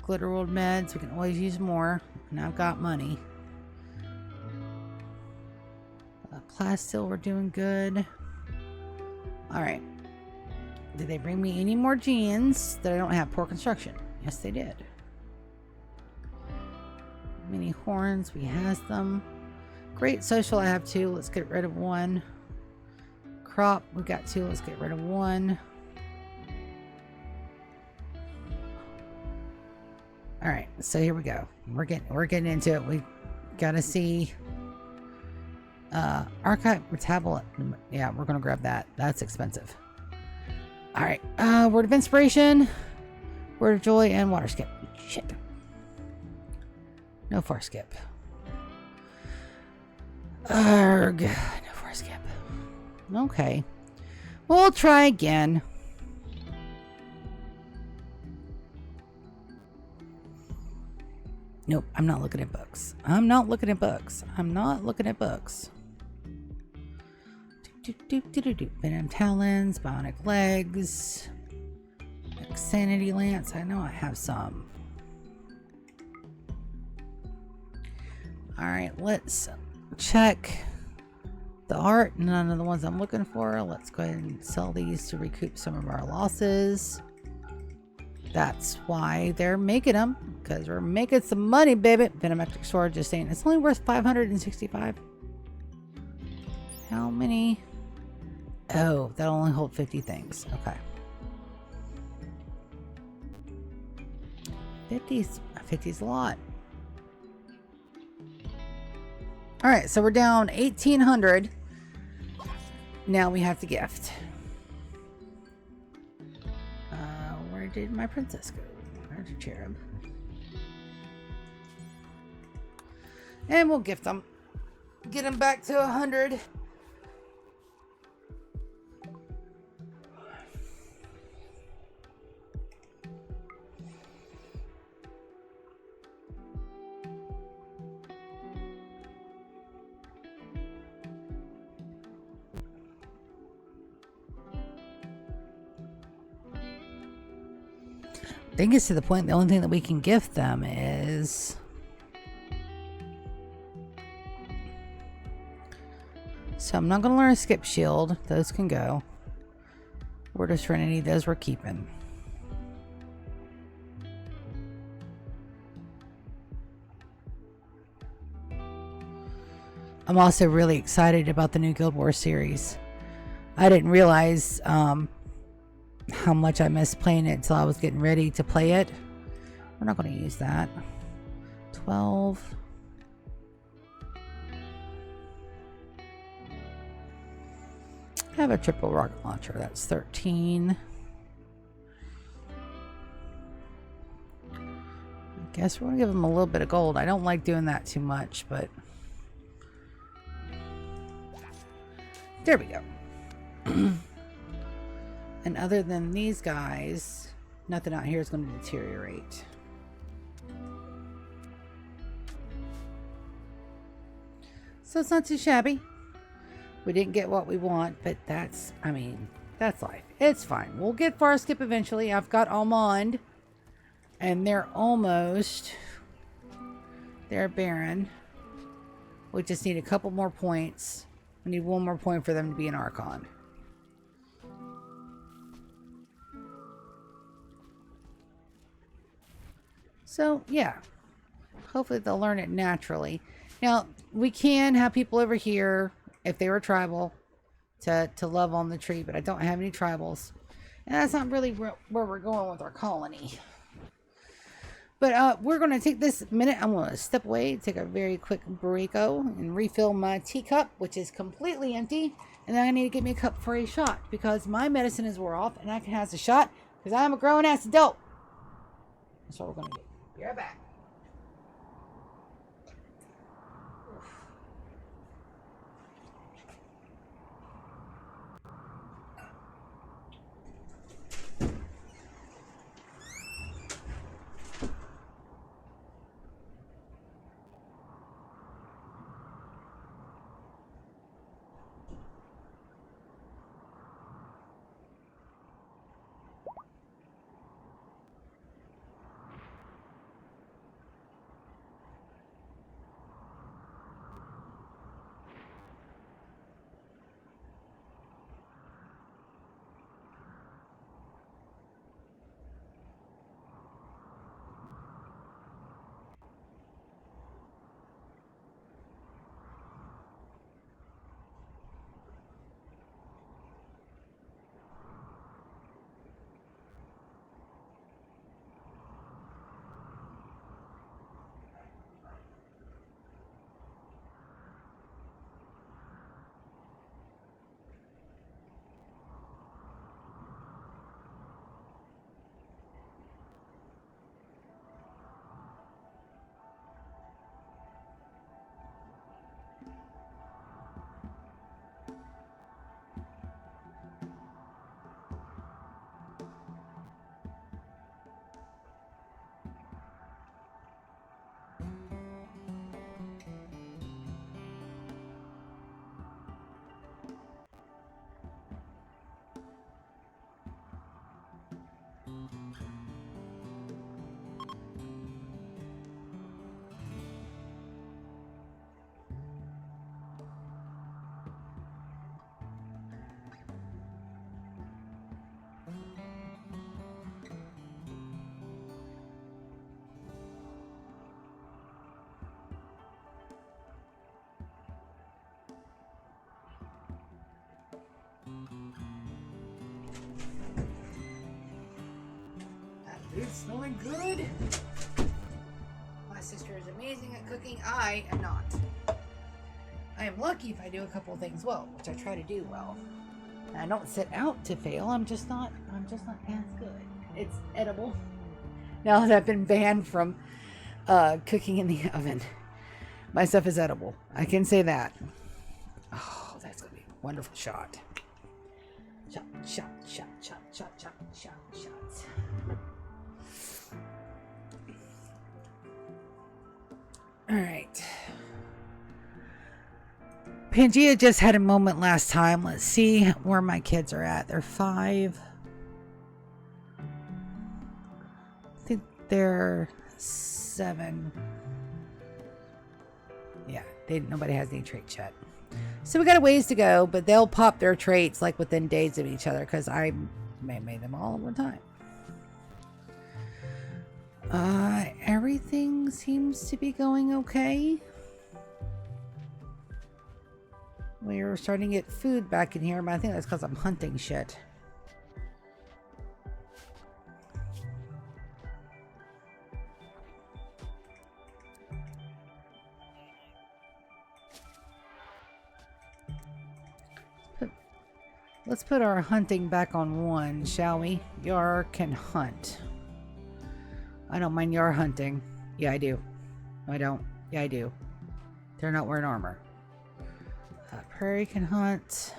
Glitter World meds. We can always use more. And I've got money. Plasteel, we're doing good. Alright. Did they bring me any more genes that I don't have? Poor construction. Yes, they did. Mini horns, we has them. Great social, I have 2. Let's get rid of 1. Crop, we got 2. Let's get rid of 1. All right, so here we go. We're getting into it. We gotta see archive tablet. Yeah, we're gonna grab that. That's expensive. All right, word of inspiration, word of joy, and water skip. Shit. No far skip. Arg. No far skip. Okay. We'll try again. Nope, I'm not looking at books. I'm not looking at books. I'm not looking at books. Venom talons, bionic legs, sanity lance. I know I have some. All right, let's check the art. None of the ones I'm looking for. Let's go ahead and sell these to recoup some of our losses. That's why they're making them, because we're making some money, baby. Venometric sword, just saying, it's only worth 565. How many? Oh, that'll only hold 50 things. Okay. 50's a lot. All right, so we're down 1,800. Now we have to gift. Where did my princess go? There's your cherub. And we'll gift them. Get them back to 100. I think it's to the point the only thing that we can gift them is so I'm not going to learn a skip shield. Those can go. Word of Serenity, those we're keeping. I'm also really excited about the new Guild Wars series. I didn't realize how much I missed playing it until I was getting ready to play it. We're not going to use that. 12. I have a triple rocket launcher. That's 13. I guess we're going to give them a little bit of gold. I don't like doing that too much, but there we go. And other than these guys, nothing out here is going to deteriorate. So it's not too shabby. We didn't get what we want, but that's, I mean, that's life. It's fine. We'll get far skip eventually. I've got Almond, and they're Baron. We just need a couple more points. We need one more point for them to be an Archon. So, yeah. Hopefully they'll learn it naturally. Now, we can have people over here, if they were tribal, to love on the tree, but I don't have any tribals. And that's not really where we're going with our colony. But we're going to take this minute. I'm going to step away, take a very quick breako, and refill my teacup, which is completely empty. And then I need to get me a cup for a shot, because my medicine is wore off, and I can have a shot, because I'm a grown-ass adult. That's what we're going to do. Be right back. It's smelling good. My sister is amazing at cooking. I am not. I am lucky if I do a couple of things well, which I try to do well. And I don't set out to fail. I'm just not as good. It's edible. Now that I've been banned from cooking in the oven, my stuff is edible. I can say that. Oh, that's gonna be a wonderful shot. Shot, shot, shot, shot, shot, shot, shot, shots. All right. Pangea just had a moment last time. Let's see where my kids are at. They're 5. I think they're 7. Yeah, nobody has any traits yet. So we got a ways to go, but they'll pop their traits like within days of each other because I made them all at one time. Everything seems to be going okay. We're starting to get food back in here, but I think that's because I'm hunting shit. Let's put our hunting back on 1, shall we? Yar can hunt. I don't mind Yar hunting. Yeah, I do. No, I don't. Yeah, I do. They're not wearing armor. Prairie can hunt.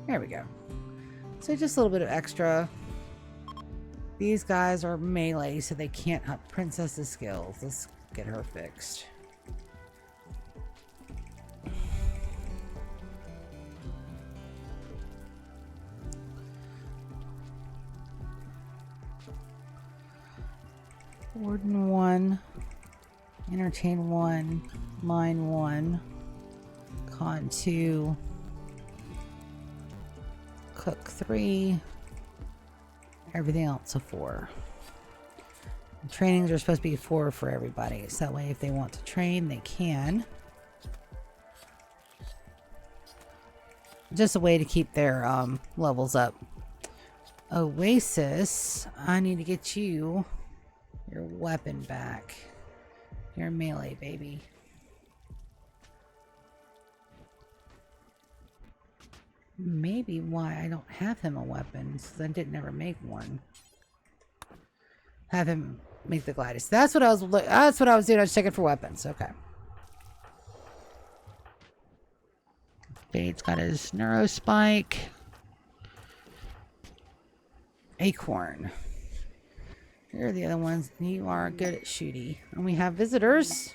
There we go. So just a little bit of extra. These guys are melee, so they can't hunt Princess's skills. Let's get her fixed. Warden 1, Entertain 1, Mine 1, Con 2, Cook 3, everything else a 4. The trainings are supposed to be 4 for everybody, so that way if they want to train, they can. Just a way to keep their levels up. Oasis, I need to get you your weapon back. You're melee, baby. Maybe why I don't have him a weapon, since I didn't ever make one. Have him make the Gladius. That's what I was doing. I was checking for weapons. Okay. Bade's got his Neurospike. Acorn. Here are the other ones. You are good at shooty. And we have visitors.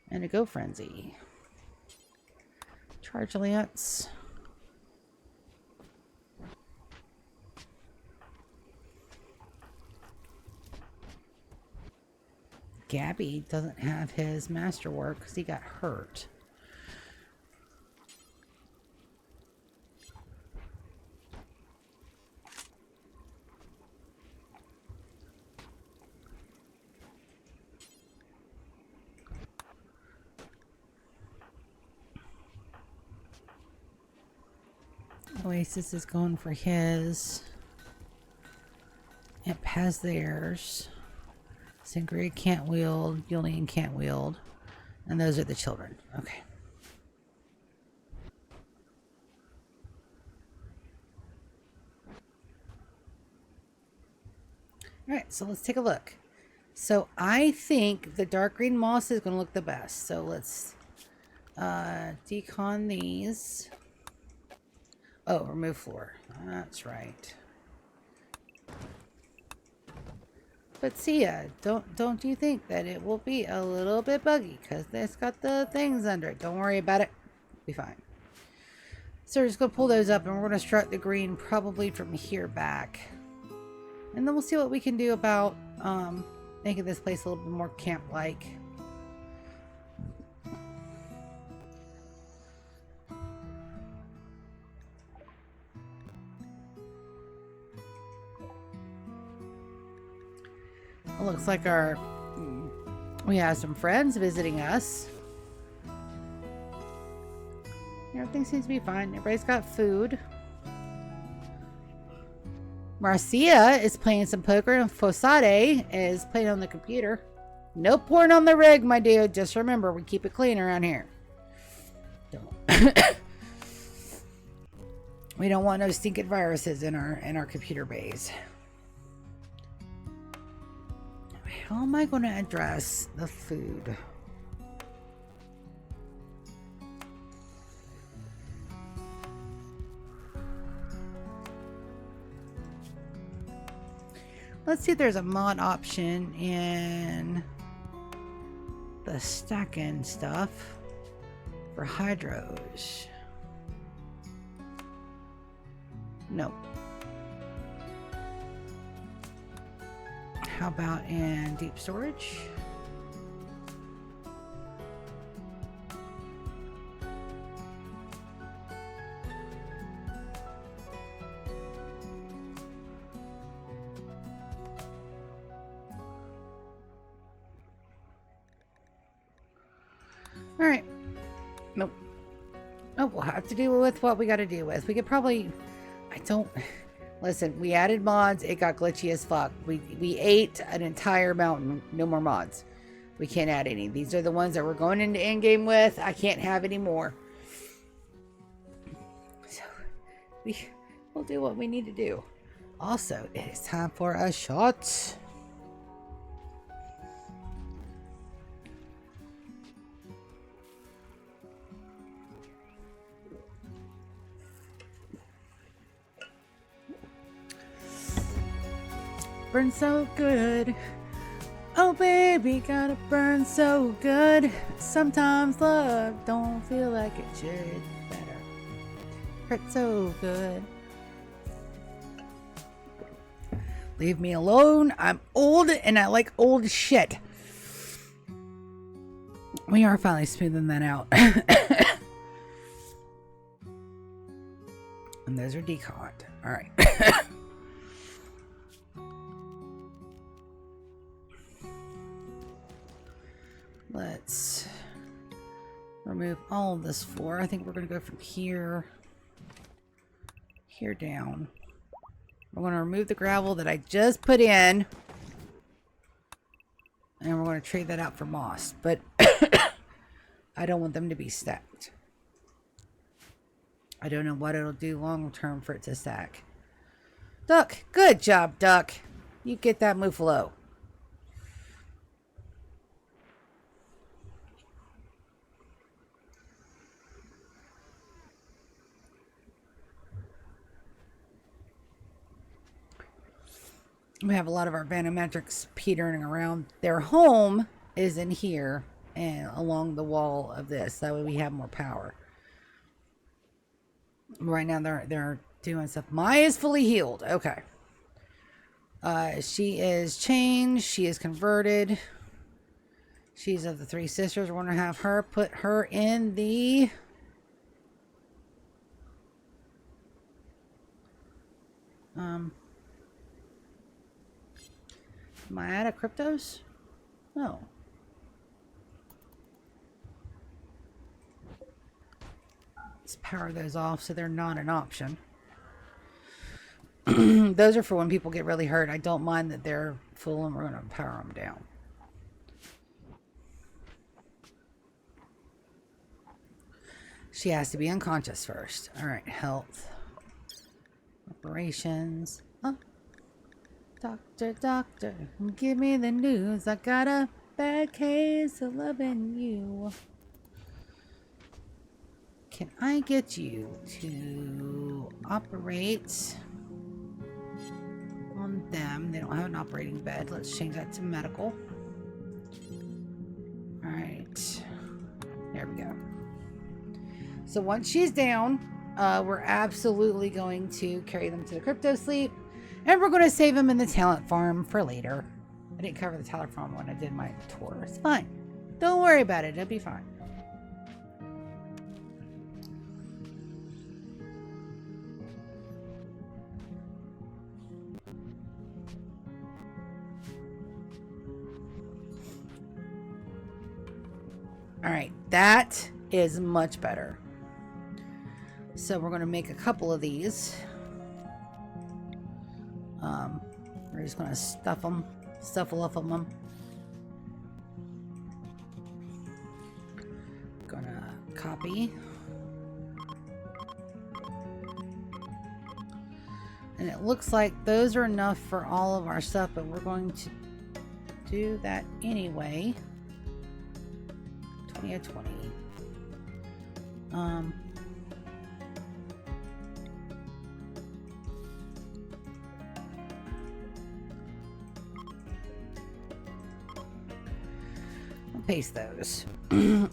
And a Go Frenzy. Charge Lance. Gabby doesn't have his masterwork because he got hurt. Oasis is going for his. Imp has theirs. Sangria can't wield. Yulian can't wield. And those are the children. Okay. Alright, so let's take a look. So I think the dark green moss is going to look the best. So let's decon these. Oh, remove floor. That's right. But see ya, don't you think that it will be a little bit buggy because it's got the things under it. Don't worry about it. Be fine. So we're just going to pull those up and we're going to strut the green probably from here back. And then we'll see what we can do about making this place a little bit more camp-like. It looks like we have some friends visiting us. Everything seems to be fine. Everybody's got food. Marcia is playing some poker, and Fosade is playing on the computer. No porn on the rig, my dude. Just remember, we keep it clean around here. We don't want no stinking viruses in our computer bays. How am I going to address the food? Let's see if there's a mod option in the stacking stuff for hydros. Nope. How about in deep storage? All right. Nope. Oh, we'll have to deal with what we got to deal with. We could probably... I don't... Listen, we added mods. It got glitchy as fuck. We ate an entire mountain. No more mods. We can't add any. These are the ones that we're going into endgame with. I can't have any more. So, we'll do what we need to do. Also, it is time for a shot. Burn so good. Oh baby, gotta burn so good. Sometimes love don't feel like it should. Better hurt so good. Leave me alone. I'm old and I like old shit. We are finally smoothing that out. And those are decont. Alright. Let's remove all of this floor. I think we're going to go from here down. We're going to remove the gravel that I just put in. And we're going to trade that out for moss. But I don't want them to be stacked. I don't know what it'll do long term for it to stack. Duck. Good job, Duck. You get that Muffalo. We have a lot of our Vanometrics petering around. Their home is in here and along the wall of this. That way we have more power. Right now they're doing stuff. Maya is fully healed. Okay. She is changed. She is converted. She's of the three sisters. We're going to have her put her in the... Am I out of cryptos? No. Let's power those off so they're not an option. Those are for when people get really hurt. I don't mind that they're full and we're going to power them down. She has to be unconscious first. Alright, health. Operations. Oh. Doctor, doctor, give me the news. I got a bad case of loving you. Can I get you to operate on them? They don't have an operating bed. Let's change that to medical. Alright. There we go. So once she's down, we're absolutely going to carry them to the crypto sleep. And we're going to save them in the talent farm for later. I didn't cover the talent farm when I did my tour. It's fine. Don't worry about it. It'll be fine. Alright, that is much better. So we're going to make a couple of these. We're just gonna stuffle them. Gonna copy. And it looks like those are enough for all of our stuff, but we're going to do that anyway. 20 of 20. I'll paste those.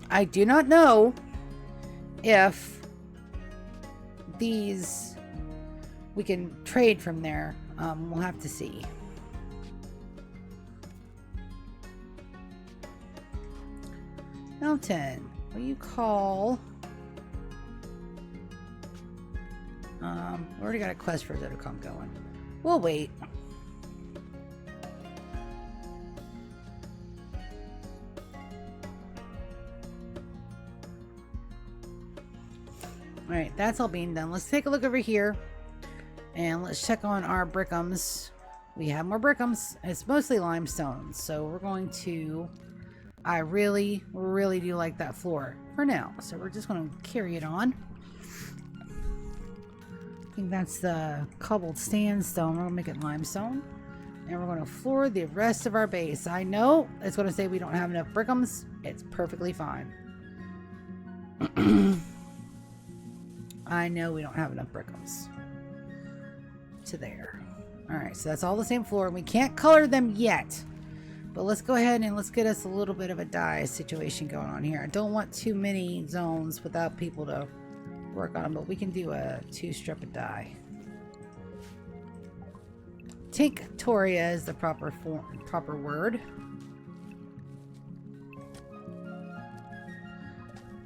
I do not know if these we can trade from there. We'll have to see. Mountain, what do you call? We already got a quest for Zotacom going. We'll wait. Alright, that's all being done. Let's take a look over here. And let's check on our brickums. We have more brickums. It's mostly limestone. So we're going to... I really, really do like that floor for now. So we're just going to carry it on. I think that's the cobbled sandstone. We're going to make it limestone. And we're going to floor the rest of our base. I know it's going to say we don't have enough brickums. It's perfectly fine. I know we don't have enough brickums. To there. Alright, so that's all the same floor. We can't color them yet. But let's go ahead and let's get us a little bit of a dye situation going on here. I don't want too many zones without people to work on them, but we can do a 2-strip of dye. Tinctoria is the proper word.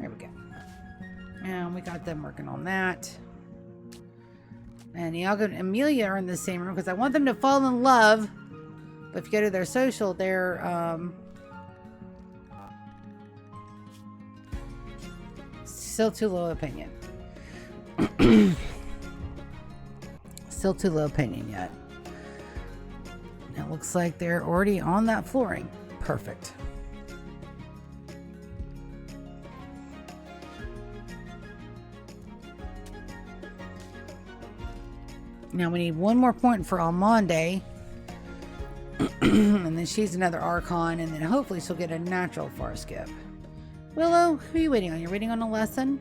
There we go. And we got them working on that. And Iago and Amelia are in the same room because I want them to fall in love. But if you go to their social, they're still too low opinion. Still too low opinion yet. It looks like they're already on that flooring. Perfect. Now we need one more point for Almonde. And then she's another Archon. And then hopefully she'll get a natural for our skip. Willow, who are you waiting on? You're waiting on a lesson?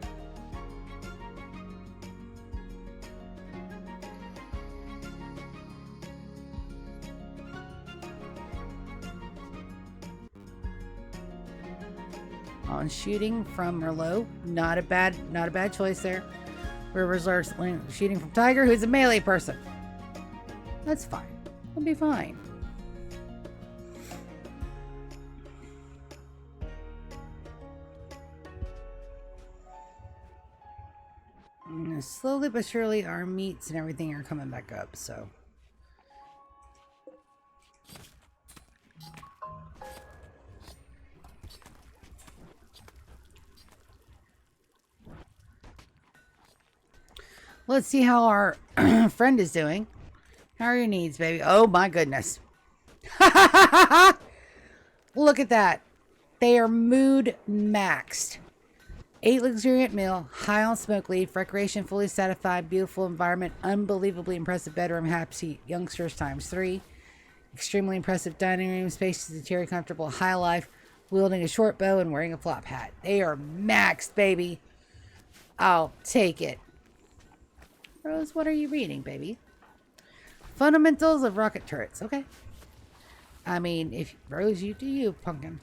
On shooting from Merlot. Not a bad choice there. Rivers are shooting from Tiger, who's a melee person. That's fine. We'll be fine. And slowly but surely, our meats and everything are coming back up, so. Let's see how our friend is doing. How are your needs, baby? Oh my goodness. Look at that. They are mood maxed. 8 luxuriant meal, high on smoke leaf, recreation fully satisfied, beautiful environment, unbelievably impressive bedroom, happy youngsters ×3. Extremely impressive dining room, spacious, interior, comfortable, high life, wielding a short bow and wearing a flop hat. They are maxed, baby. I'll take it. Rose, what are you reading, baby? Fundamentals of rocket turrets. Okay. I mean, if Rose, you do you, pumpkin.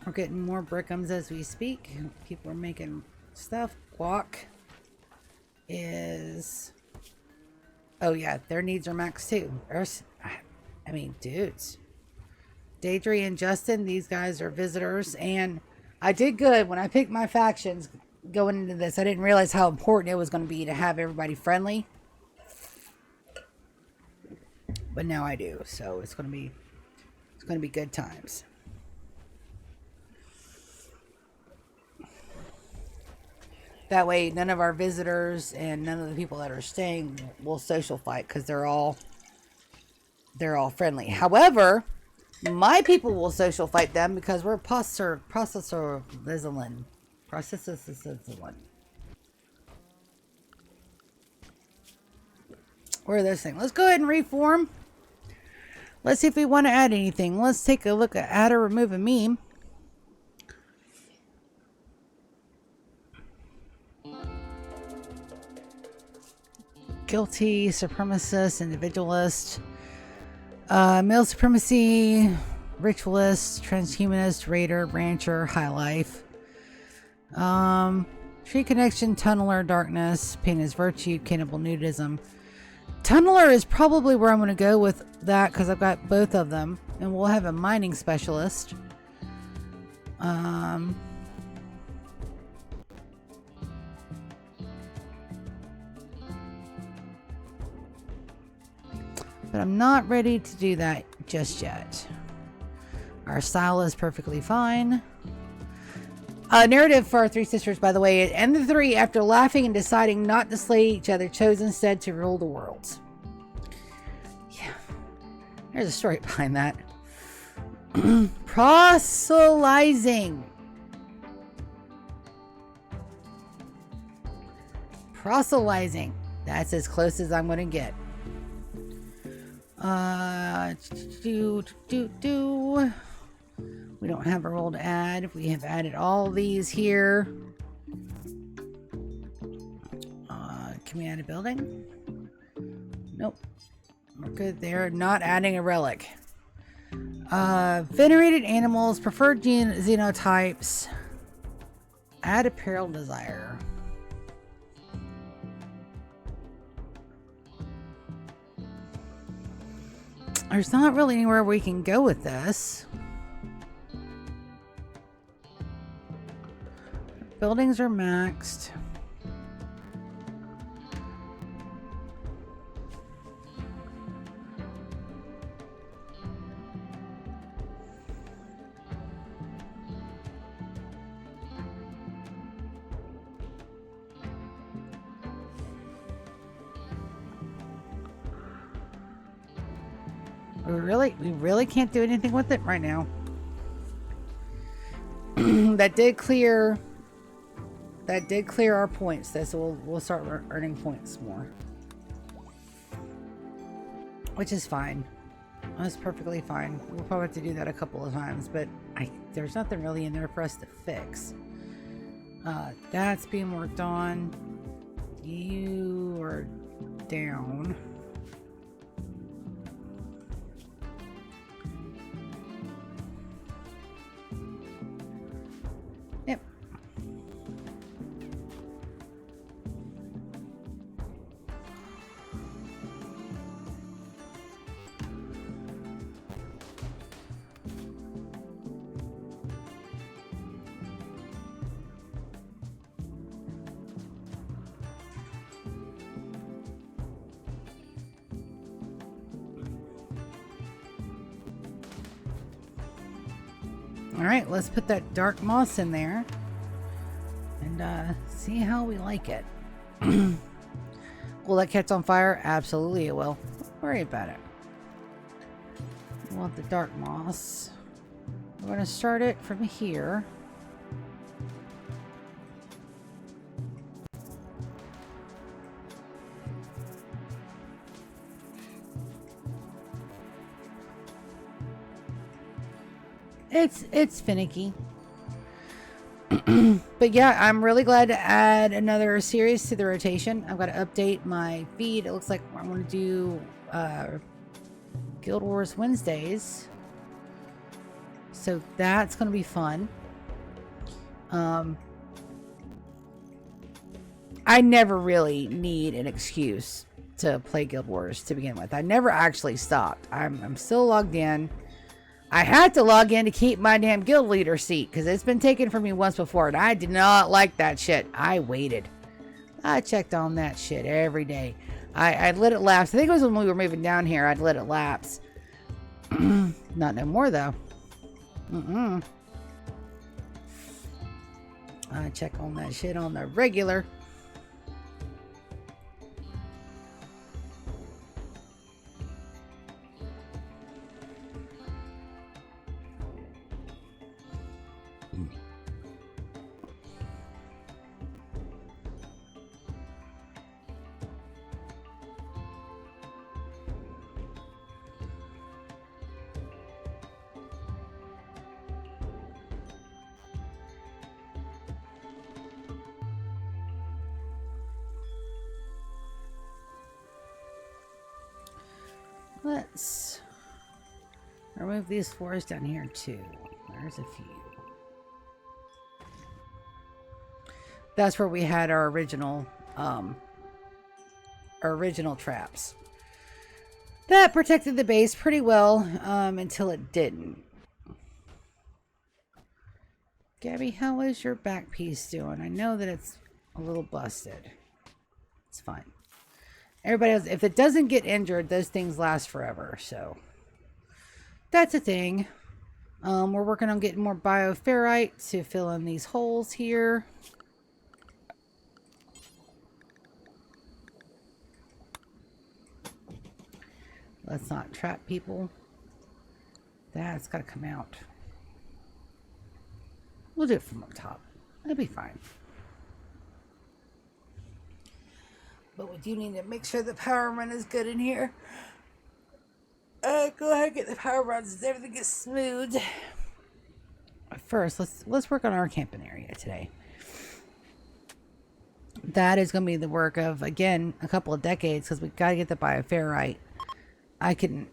We're getting more brickums as we speak. People are making stuff. Guac is... Oh, yeah. Their needs are max, too. I mean, dudes. Daedry and Justin, these guys are visitors. And I did good when I picked my factions going into this. I didn't realize how important it was going to be to have everybody friendly. But now I do. So it's going to be good times. That way, none of our visitors and none of the people that are staying will social fight because they're all friendly. However, my people will social fight them because we're processor. Where are those things? Let's go ahead and reform. Let's see if we want to add anything. Let's take a look at add or remove a meme. Guilty, supremacist, individualist, male supremacy, ritualist, transhumanist, raider, rancher, high life, tree connection, tunneler, darkness, pain is virtue, cannibal nudism. Tunneler is probably where I'm going to go with that because I've got both of them, and we'll have a mining specialist. But I'm not ready to do that just yet. Our style is perfectly fine. Narrative for our three sisters, by the way. And the three, after laughing and deciding not to slay each other, chose instead to rule the world. Yeah. There's a story behind that. Proselytizing. Proselytizing. That's as close as I'm going to get. We don't have a role to add. We have added all these here. Can we add a building? Nope. We're good there. Not adding a relic. Venerated animals, preferred xenotypes. Add apparel desire. There's not really anywhere we can go with this. Buildings are maxed. We really can't do anything with it right now. That did clear our points, so we'll start earning points more, which is fine. That's perfectly fine. We'll probably have to do that a couple of times, but there's nothing really in there for us to fix. That's being worked on. You are down. Yep. All right, let's put that dark moss in there and see how we like it. Will that catch on fire? Absolutely it will. Don't worry about it. We want the dark moss. We're going to start it from here. It's finicky. But yeah, I'm really glad to add another series to the rotation. I've got to update my feed. It looks like I'm going to do Guild Wars Wednesdays. So that's going to be fun. I never really need an excuse to play Guild Wars to begin with. I never actually stopped. I'm still logged in. I had to log in to keep my damn guild leader seat because it's been taken from me once before and I did not like that shit. I waited. I checked on that shit every day. I'd let it lapse. I think it was when we were moving down here. I'd let it lapse. Not no more though. I check on that shit on the regular. Let's remove these floors down here too. There's a few. That's where we had our original traps. That protected the base pretty well until it didn't. Gabby, how is your back piece doing? I know that it's a little busted. It's fine. Everybody else, if it doesn't get injured, those things last forever. So that's a thing. We're working on getting more bioferrite to fill in these holes here. Let's not trap people. That's got to come out. We'll do it from up top. It'll be fine. But we do need to make sure the power run is good in here. Go ahead and get the power runs so everything gets smooth. But first, let's work on our camping area today. That is going to be the work of, again, a couple of decades because we got to get the bioferrite. I can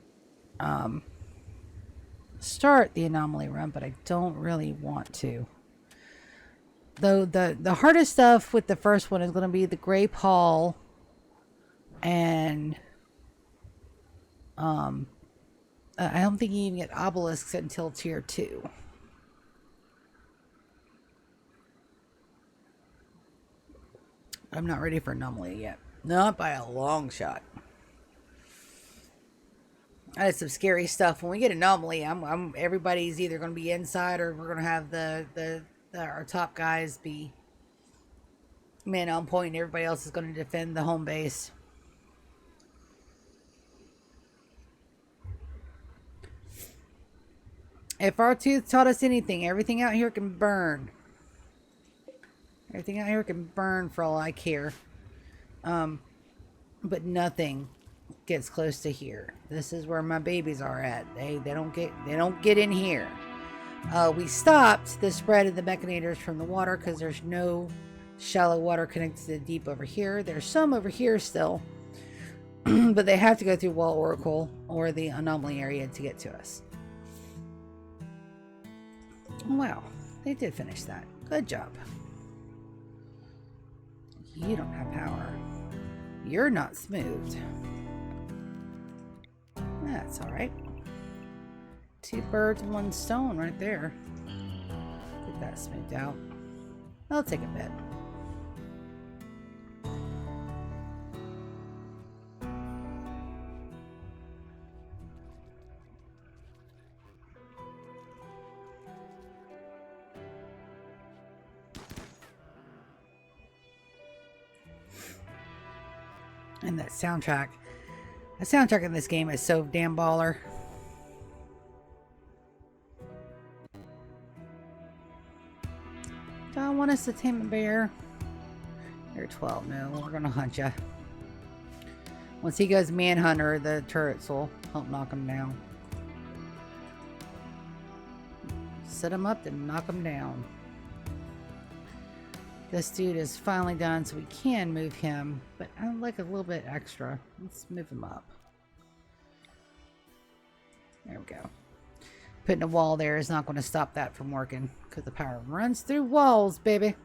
start the anomaly run, but I don't really want to. Though the hardest stuff with the first one is going to be the Grape Hall and I don't think you even get obelisks until tier 2. I'm not ready for anomaly yet. Not by a long shot. I had some scary stuff. When we get anomaly, everybody's either going to be inside or we're going to have our top guys be man on point and everybody else is going to defend the home base. If our tooth taught us anything, everything out here can burn. Everything out here can burn for all I care. But nothing gets close to here. This is where my babies are at. They don't get in here. We stopped the spread of the mechanators from the water because there's no shallow water connected to the deep over here. There's some over here still. But they have to go through Wall Oracle or the anomaly area to get to us. Wow, they did finish that. Good job. You don't have power. You're not smoothed. That's alright. 2 birds, 1 stone right there. Get that smoothed out. That'll take a bit. And that soundtrack. The soundtrack in this game is so damn baller. Do I want us to tame a bear? You're 12. No, we're gonna hunt ya. Once he goes manhunter, the turrets will help knock him down. Set him up and knock him down. This dude is finally done, so we can move him, but I'd like a little bit extra. Let's move him up. There we go. Putting a wall there is not going to stop that from working because the power runs through walls, baby.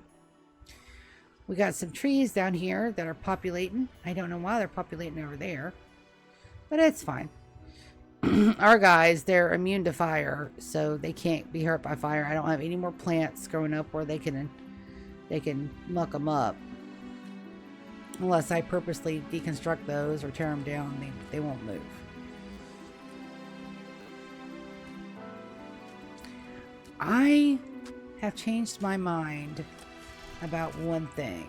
We got some trees down here that are populating. I don't know why they're populating over there, but it's fine. Our guys, they're immune to fire, so they can't be hurt by fire. I don't have any more plants growing up where they can muck them up. Unless I purposely deconstruct those or tear them down, they won't move. I have changed my mind about one thing.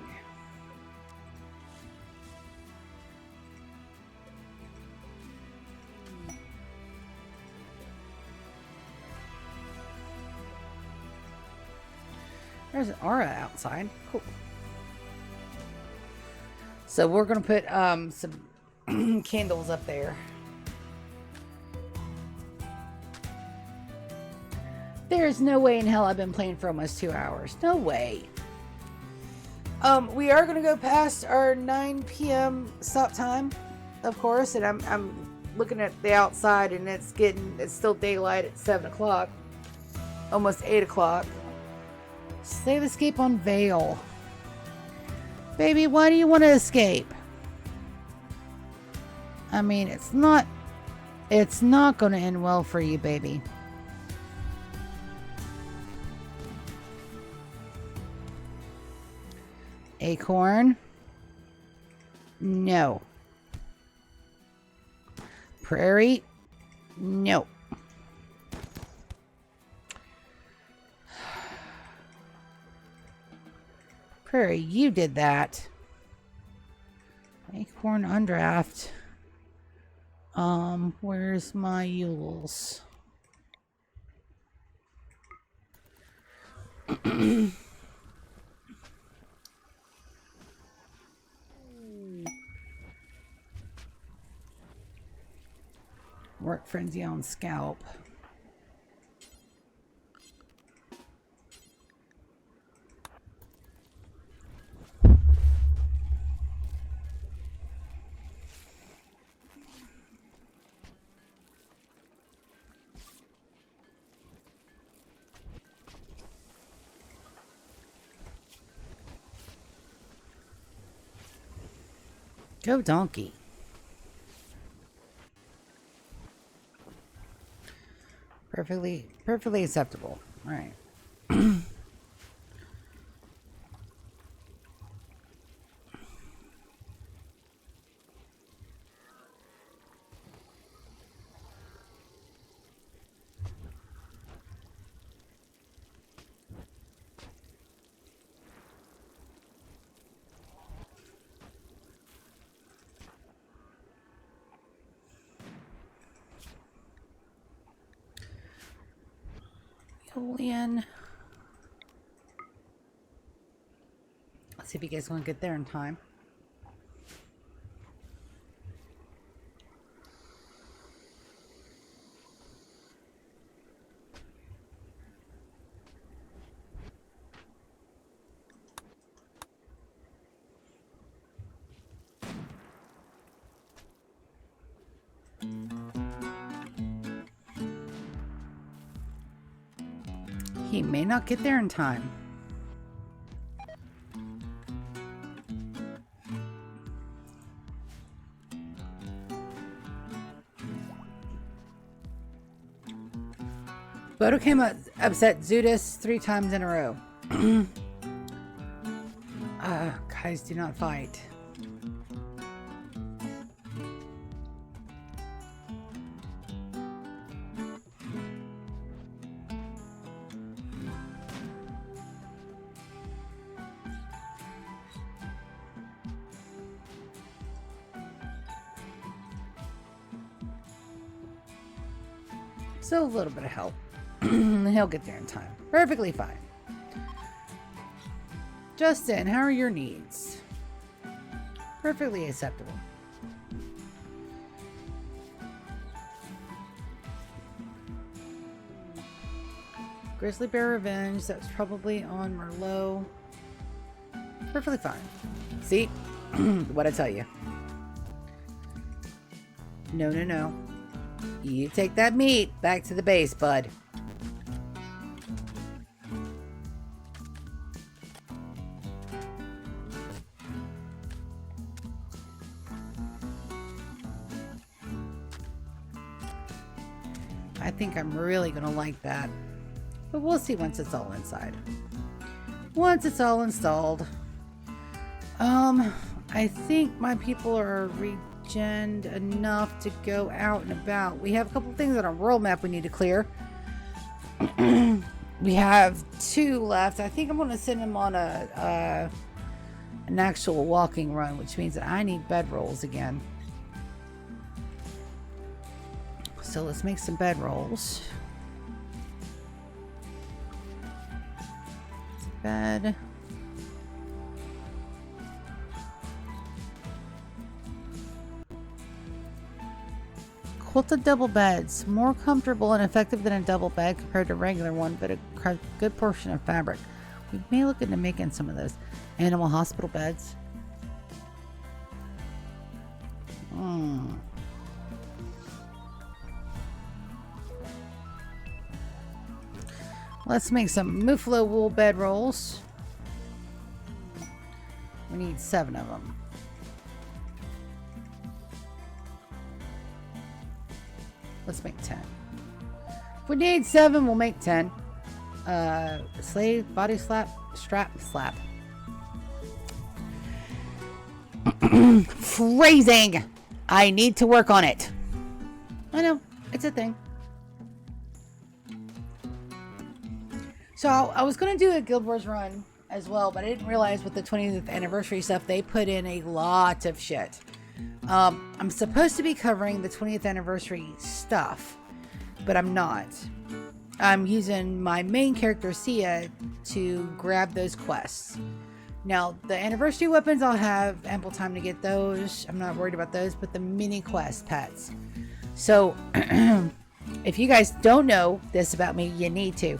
There's an aura outside. Cool. So we're going to put some candles up there. There's no way in hell I've been playing for almost 2 hours. No way. We are going to go past our 9 p.m. stop time, of course. And I'm looking at the outside and it's still daylight at 7 o'clock. Almost 8 o'clock. Save escape on Vale. Baby, why do you want to escape? I mean, it's not going to end well for you, baby. Acorn? No. Prairie? No. Prairie, you did that. Acorn undraft. Where's my Yules? Work frenzy on scalp. Go donkey. Perfectly acceptable. All right. Julian. Let's see if you guys want to get there in time. He may not get there in time. Bodo came upset Zudis 3 times in a row. Guys, do not fight. So a little bit of help. He'll get there in time. Perfectly fine. Justin, how are your needs? Perfectly acceptable. Grizzly Bear Revenge, that's probably on Merlot. Perfectly fine. See? What'd I tell you? No, no, no. You take that meat back to the base, bud. I think I'm really gonna like that. But we'll see once it's all inside. Once it's all installed. I think my people are regened enough to go out and about. We have a couple things on our world map we need to clear. We have 2 left. I think I'm going to send him on an actual walking run, which means that I need bedrolls again. So let's make some bedrolls. Bed. Quilted double beds, more comfortable and effective than a double bed compared to a regular one, but a good portion of fabric. We may look into making some of those. Animal hospital beds. Let's make some Muffalo wool bedrolls. We need 7 of them. Let's make 10. If we need 7, we'll make 10. Slave, body slap, strap, slap. Phrasing! I need to work on it. I know, it's a thing. So I was going to do a Guild Wars run as well, but I didn't realize with the 20th anniversary stuff, they put in a lot of shit. I'm supposed to be covering the 20th anniversary stuff, but I'm not. I'm using my main character, Sia, to grab those quests. Now, the anniversary weapons, I'll have ample time to get those. I'm not worried about those, but the mini quest pets. So, if you guys don't know this about me, you need to.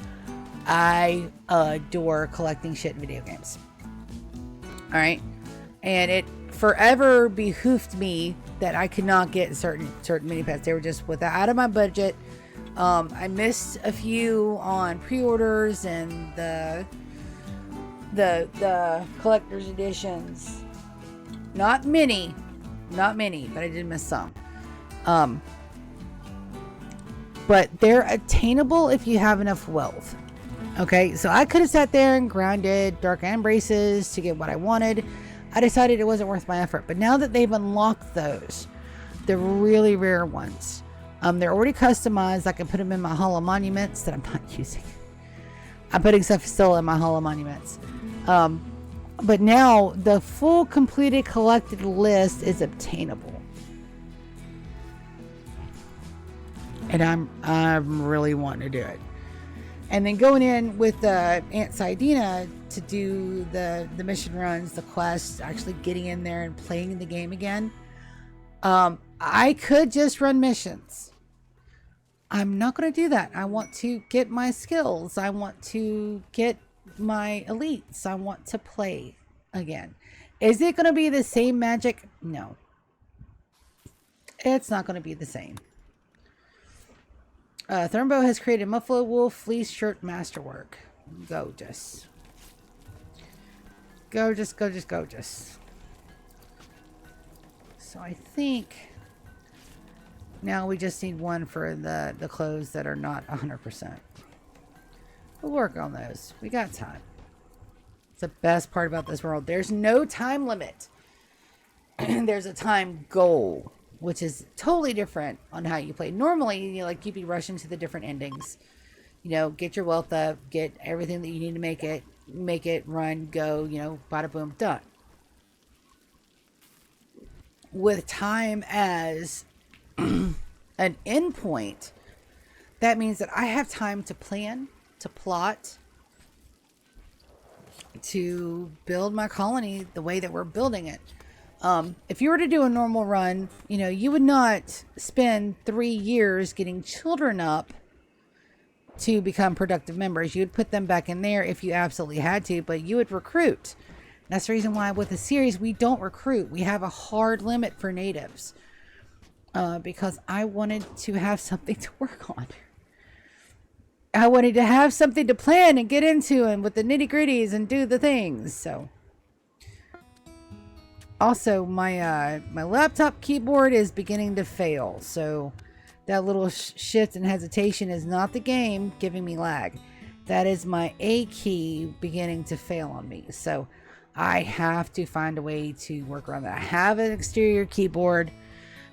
I adore collecting shit in video games. Alright? And it forever behooved me that I could not get certain mini pets. They were just out of my budget. I missed a few on pre-orders and the collector's editions. Not many, but I did miss some. But they're attainable if you have enough wealth. Okay, so I could have sat there and grounded Dark Embraces to get what I wanted. I decided it wasn't worth my effort. But now that they've unlocked those, the really rare ones, they're already customized. I can put them in my Hall of Monuments that I'm not using. I'm putting stuff still in my Hall of Monuments. But now the full completed collected list is obtainable. And I'm really wanting to do it. And then going in with Aunt Sidina to do the mission runs, the quests, actually getting in there and playing the game again. I could just run missions. I'm not going to do that. I want to get my skills. I want to get my elites. I want to play again. Is it going to be the same magic? No. It's not going to be the same. Thornbow has created Muffalo Wool Fleece Shirt Masterwork. Gorgeous. Gorgeous, gorgeous, gorgeous. So I think now we just need one for the clothes that are not 100%. We'll work on those. We got time. It's the best part about this world. There's no time limit. There's a time goal, which is totally different on how you play. Normally, you'd be rushing to the different endings. Get your wealth up, get everything that you need to make it, run, go, bada boom, done. With time as an endpoint, that means that I have time to plan, to plot, to build my colony the way that we're building it. If you were to do a normal run, you would not spend 3 years getting children up to become productive members. You would put them back in there if you absolutely had to, but you would recruit. That's the reason why with the series, we don't recruit. We have a hard limit for natives because I wanted to have something to work on. I wanted to have something to plan and get into and with the nitty gritties and do the things. So also my laptop keyboard is beginning to fail. So that little shift and hesitation is not the game giving me lag. That is my A key beginning to fail on me. So I have to find a way to work around that. I have an exterior keyboard,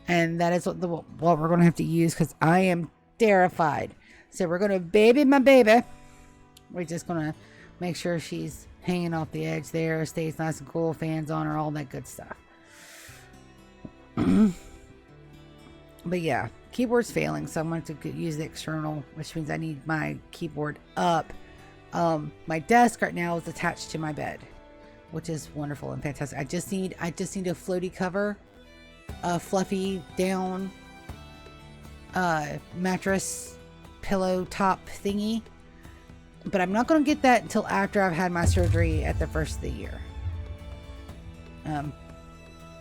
and that is what we're going to have to use because I am terrified. So we're going to baby my baby We're just gonna make sure she's hanging off the edge there, stays nice and cool, fans on her, all that good stuff. But yeah, keyboard's failing, so I'm going to use the external, which means I need my keyboard up. My desk right now is attached to my bed, which is wonderful and fantastic. I just need a floaty cover, a fluffy down mattress pillow top thingy, but I'm not going to get that until after I've had my surgery at the first of the year.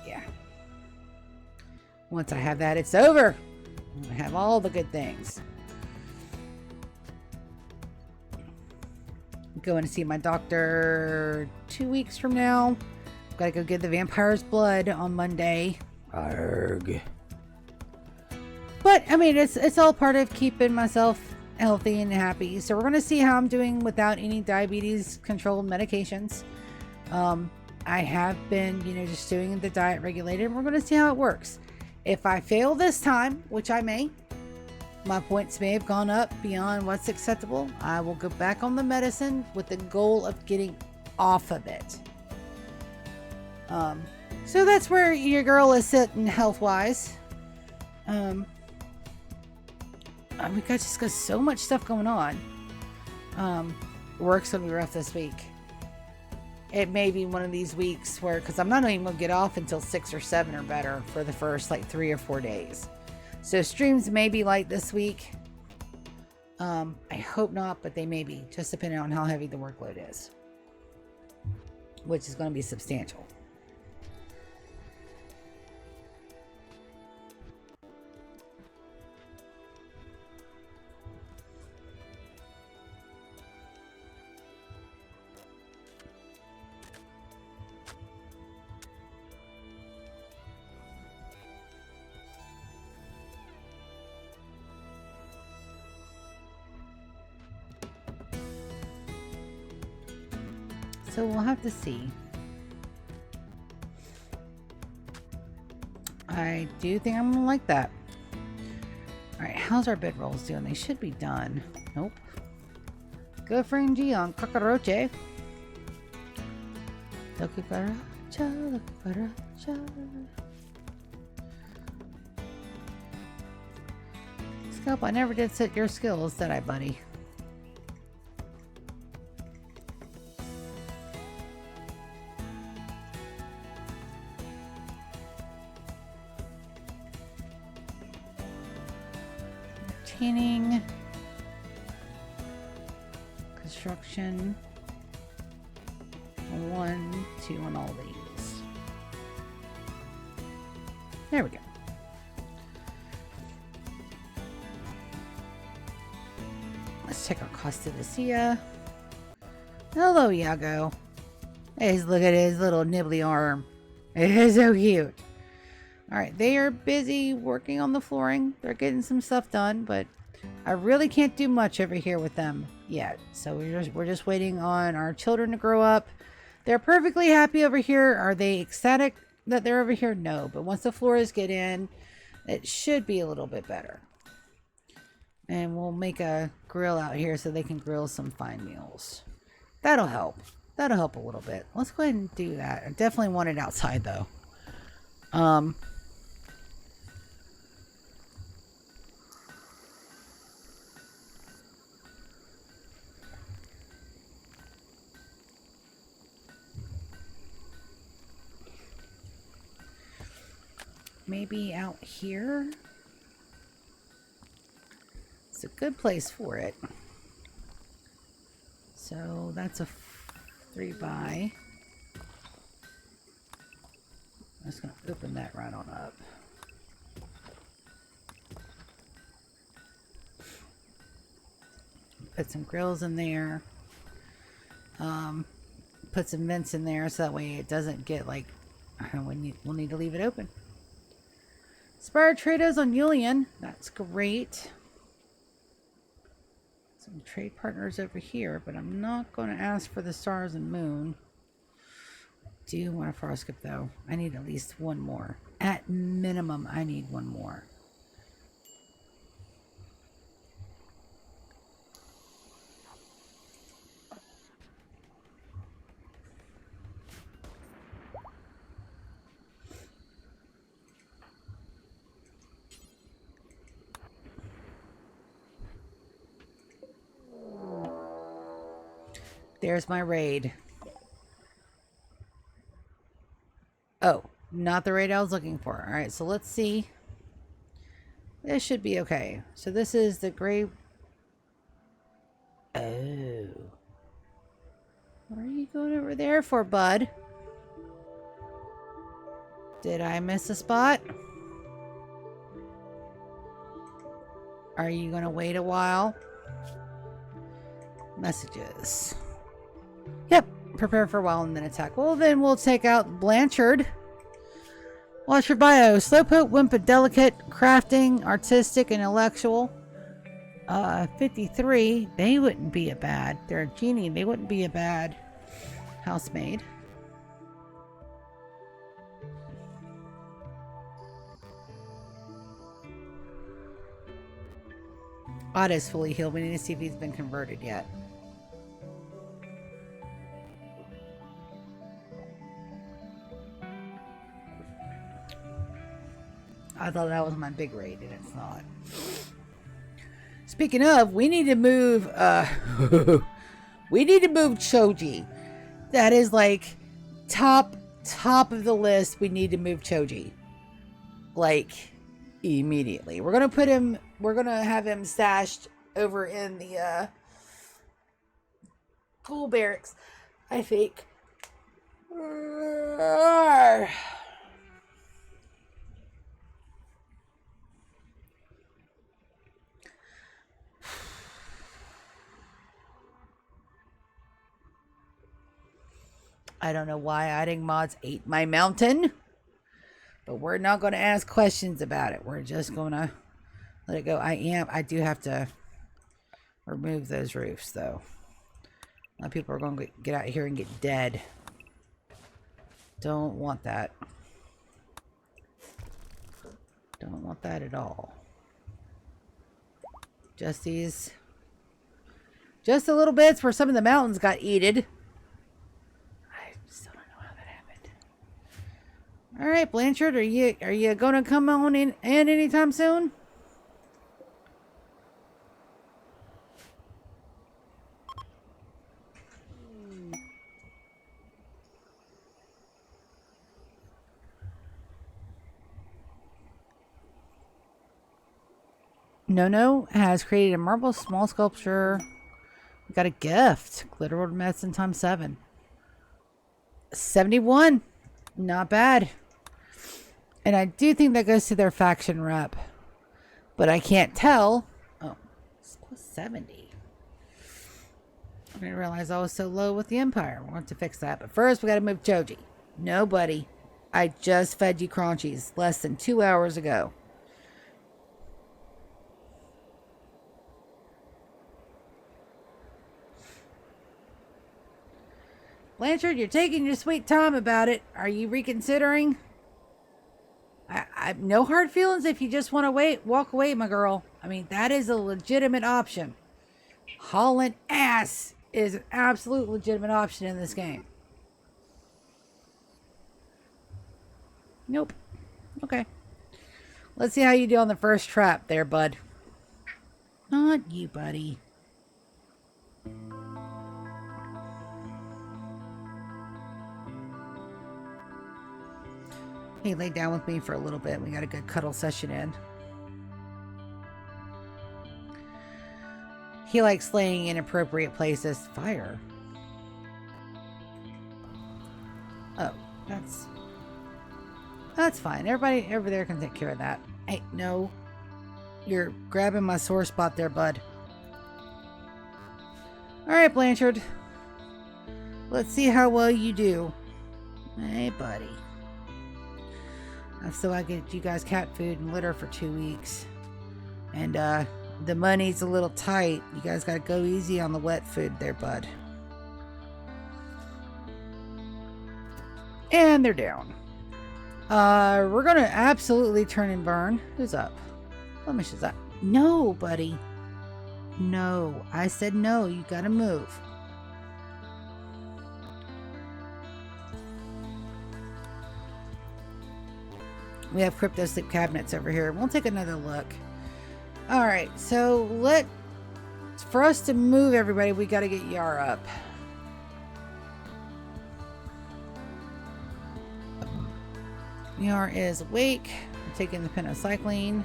Yeah. Once I have that, it's over. I have all the good things. I'm going to see my doctor 2 weeks from now. Gotta go get the vampire's blood on Monday. Arrgh. But I mean, it's all part of keeping myself healthy and happy. So we're gonna see how I'm doing without any diabetes controlled medications. I have been, just doing the diet regulated, and we're gonna see how it works. If I fail this time, which I may, my points may have gone up beyond what's acceptable, I will go back on the medicine with the goal of getting off of it. So that's where your girl is sitting health-wise. We just got so much stuff going on. Work's gonna be rough this week. It may be one of these weeks where, because I'm not even gonna get off until 6 or 7 or better for the first 3 or 4 days. So streams may be light this week. I hope not, but they may be, just depending on how heavy the workload is, which is going to be substantial. So we'll have to see. I do think I'm gonna like that. Alright, how's our bedrolls doing? They should be done. Nope. Go frame G on Cockroach. La cucaracha, la cucaracha. Scope, I never did set your skills, did I, buddy? Maintaining construction 1, 2 on all these. There we go. Let's check our Costa de Sia. Hello, Iago. Hey, look at his little nibbly arm. It is so cute. Alright, they are busy working on the flooring. They're getting some stuff done, but I really can't do much over here with them yet. So we're just waiting on our children to grow up. They're perfectly happy over here. Are they ecstatic that they're over here? No, but once the floors get in, it should be a little bit better. And we'll make a grill out here so they can grill some fine meals. That'll help. That'll help a little bit. Let's go ahead and do that. I definitely want it outside though. Maybe out here. It's a good place for it. So that's a 3x. I'm just going to open that right on up. Put some grills in there. Put some vents in there so that way it doesn't get we'll need to leave it open. Spire Trados on Yulian. That's great. Some trade partners over here, but I'm not going to ask for the stars and moon. I do want a Frostskip though. I need at least one more. At minimum, I need one more. There's my raid. Oh, not the raid I was looking for. All right, so let's see. This should be okay. So this is the grave. Oh. What are you going over there for, bud? Did I miss a spot? Are you going to wait a while? Messages. Yep. Prepare for a while and then attack. Well, then we'll take out Blanchard. Watch your bio. Slowpoke, Wimp, delicate, crafting, artistic, intellectual. 53. They wouldn't be a bad. They're a genie. They wouldn't be a bad housemaid. Otto's fully healed. We need to see if he's been converted yet. I thought that was my big raid, and it's not. Speaking of, we need to move, we need to move Choji. That is like top of the list. We need to move Choji. Like, immediately. We're gonna have him stashed over in the, cool barracks, I think. I don't know why adding mods ate my mountain, but we're not going to ask questions about it. We're just going to let it go. I do have to remove those roofs, though. A lot of people are going to get out here and get dead. Don't want that. Don't want that at all. Just these. Just the little bits where some of the mountains got eaten. All right, Blanchard, are you gonna come on in anytime soon? No has created a marble small sculpture. We got a gift. Glitterwood medicine times 7. 71. Not bad. And I do think that goes to their faction rep. But I can't tell. Oh, it's plus 70. I didn't realize I was so low with the Empire. We're going to fix that. But first, we got to move Choji. No, buddy. I just fed you crunchies less than 2 hours ago. Blanchard, you're taking your sweet time about it. Are you reconsidering? I no hard feelings if you just want to walk away, my girl. I mean, that is a legitimate option. Hauling ass is an absolute legitimate option in this game. Nope. Okay. Let's see how you do on the first trap there, bud. Not you, buddy. He laid down with me for a little bit. We got a good cuddle session in. He likes laying in appropriate places. Fire. Oh, that's fine. Everybody over there can take care of that. Hey, no. You're grabbing my sore spot there, bud. Alright, Blanchard. Let's see how well you do. Hey, buddy. So I get you guys cat food and litter for 2 weeks. And, the money's a little tight. You guys gotta go easy on the wet food there, bud. And they're down. We're gonna absolutely turn and burn. Who's up? Flemish is up. No, buddy. No. I said no. You gotta move. We have crypto sleep cabinets over here. We'll take another look. Alright, so for us to move everybody, we gotta get Yara up. Yar is awake. I'm taking the penocycline.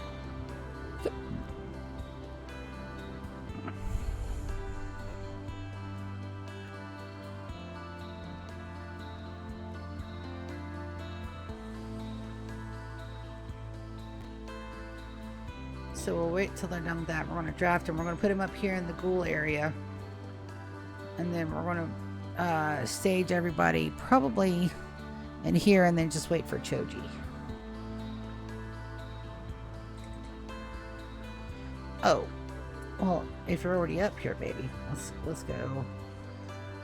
So we'll wait till they're done with that. We're going to draft him. We're going to put him up here in the ghoul area. And then we're going to stage everybody probably in here and then just wait for Choji. Oh, well, if you're already up here, baby, let's go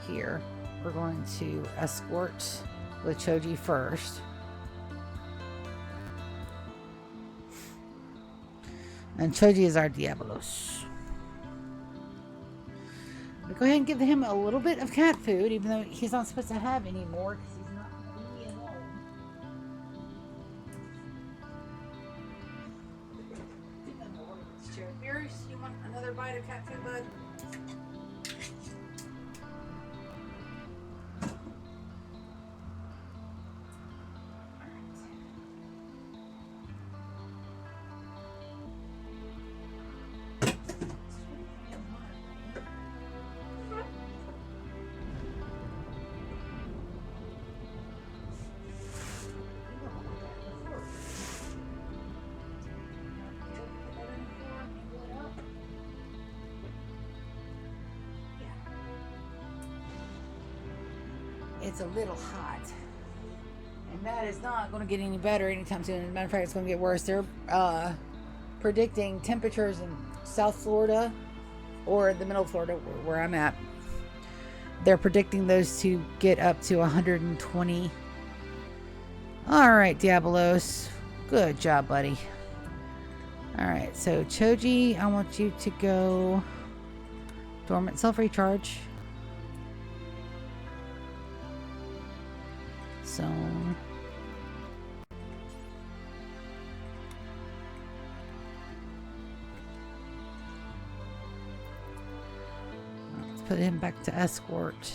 here. We're going to escort with Choji first. And Choji is our Diabolos. We'll go ahead and give him a little bit of cat food, even though he's not supposed to have any more because he's not really at home. Beers, you want another bite of cat food, bud? It's a little hot. And that is not going to get any better anytime soon. As a matter of fact, it's going to get worse. They're predicting temperatures in South Florida or the middle of Florida, where I'm at. They're predicting those to get up to 120. All right, Diabolos. Good job, buddy. All right, so Choji, I want you to go dormant self-recharge. Zone. Let's put him back to escort.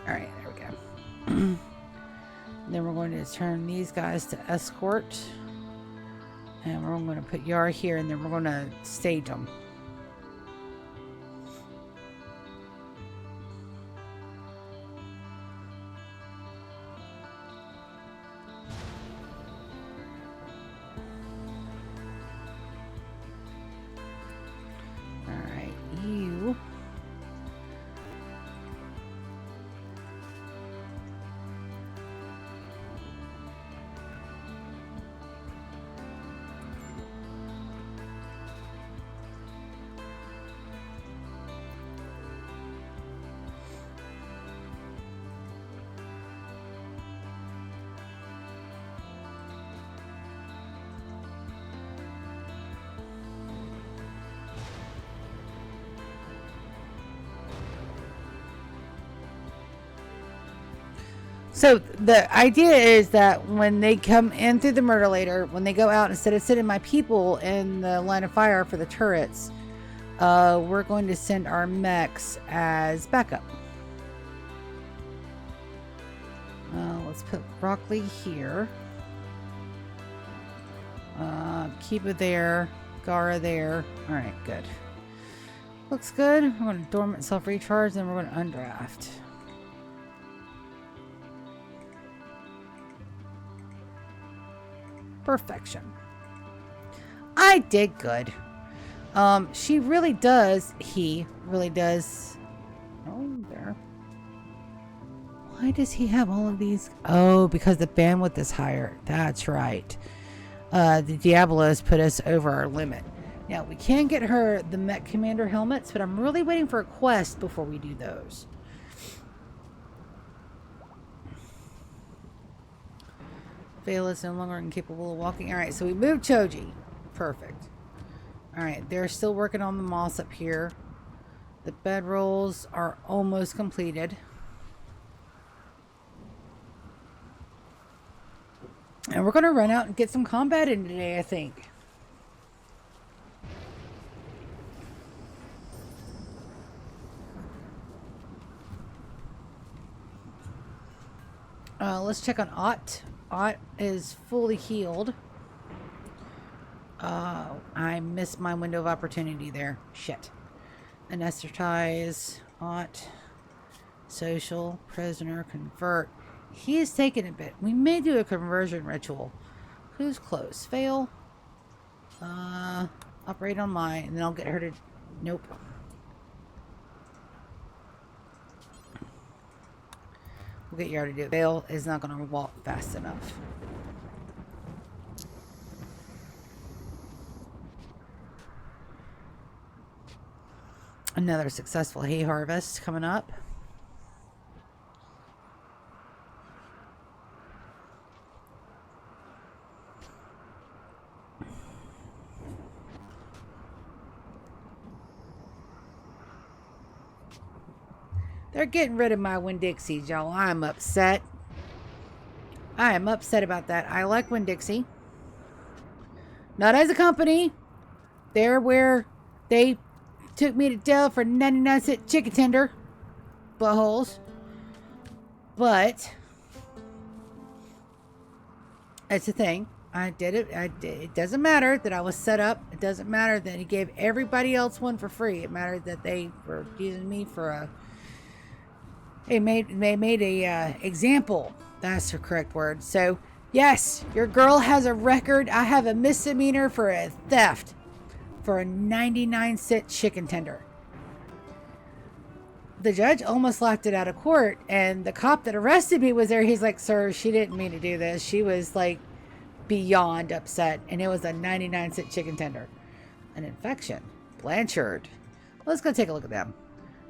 All right, there we go. Then we're going to turn these guys to escort. And we're going to put Yar here, and then we're going to stage them. All right, you. So the idea is that when they come in through the Murderlator, when they go out, instead of sending my people in the line of fire for the turrets, we're going to send our mechs as backup. Let's put Broccoli here. Keep it there. Gara there. All right, good. Looks good. We're going to dormant self-recharge, and we're going to undraft. Perfection. I did good. She really does. He really does. Oh, there. Why does he have all of these? Oh, because the bandwidth is higher. That's right. The Diabolos put us over our limit. Now, we can get her the Mech Commander helmets, but I'm really waiting for a quest before we do those. Vale is no longer incapable of walking. Alright, so we moved Choji. Perfect. Alright, they're still working on the moss up here. The bedrolls are almost completed. And we're going to run out and get some combat in today, I think. Let's check on Ott. Ott is fully healed. I missed my window of opportunity there. Shit. Anesthetize. Ott. Social. Prisoner. Convert. He is taking a bit. We may do a conversion ritual. Who's close? Fail. Operate on mine. And then I'll get her to... Nope. We'll get you to do it. Fail is not going to walk fast enough. Another successful hay harvest coming up. They're getting rid of my Winn-Dixie, y'all. I'm upset. I am upset about that. I like Winn-Dixie. Not as a company. They're where they took me to jail for 99-cent chicken tender. Buttholes. But it's a thing. I did it. It doesn't matter that I was set up. It doesn't matter that he gave everybody else one for free. It mattered that they were using me for a... They made a example. That's the correct word. So, yes, your girl has a record. I have a misdemeanor for a theft for a 99-cent chicken tender. The judge almost locked it out of court, and the cop that arrested me was there. He's like, "Sir, she didn't mean to do this." She was like beyond upset, and it was a 99-cent chicken tender. An infection. Blanchard. Let's go take a look at them.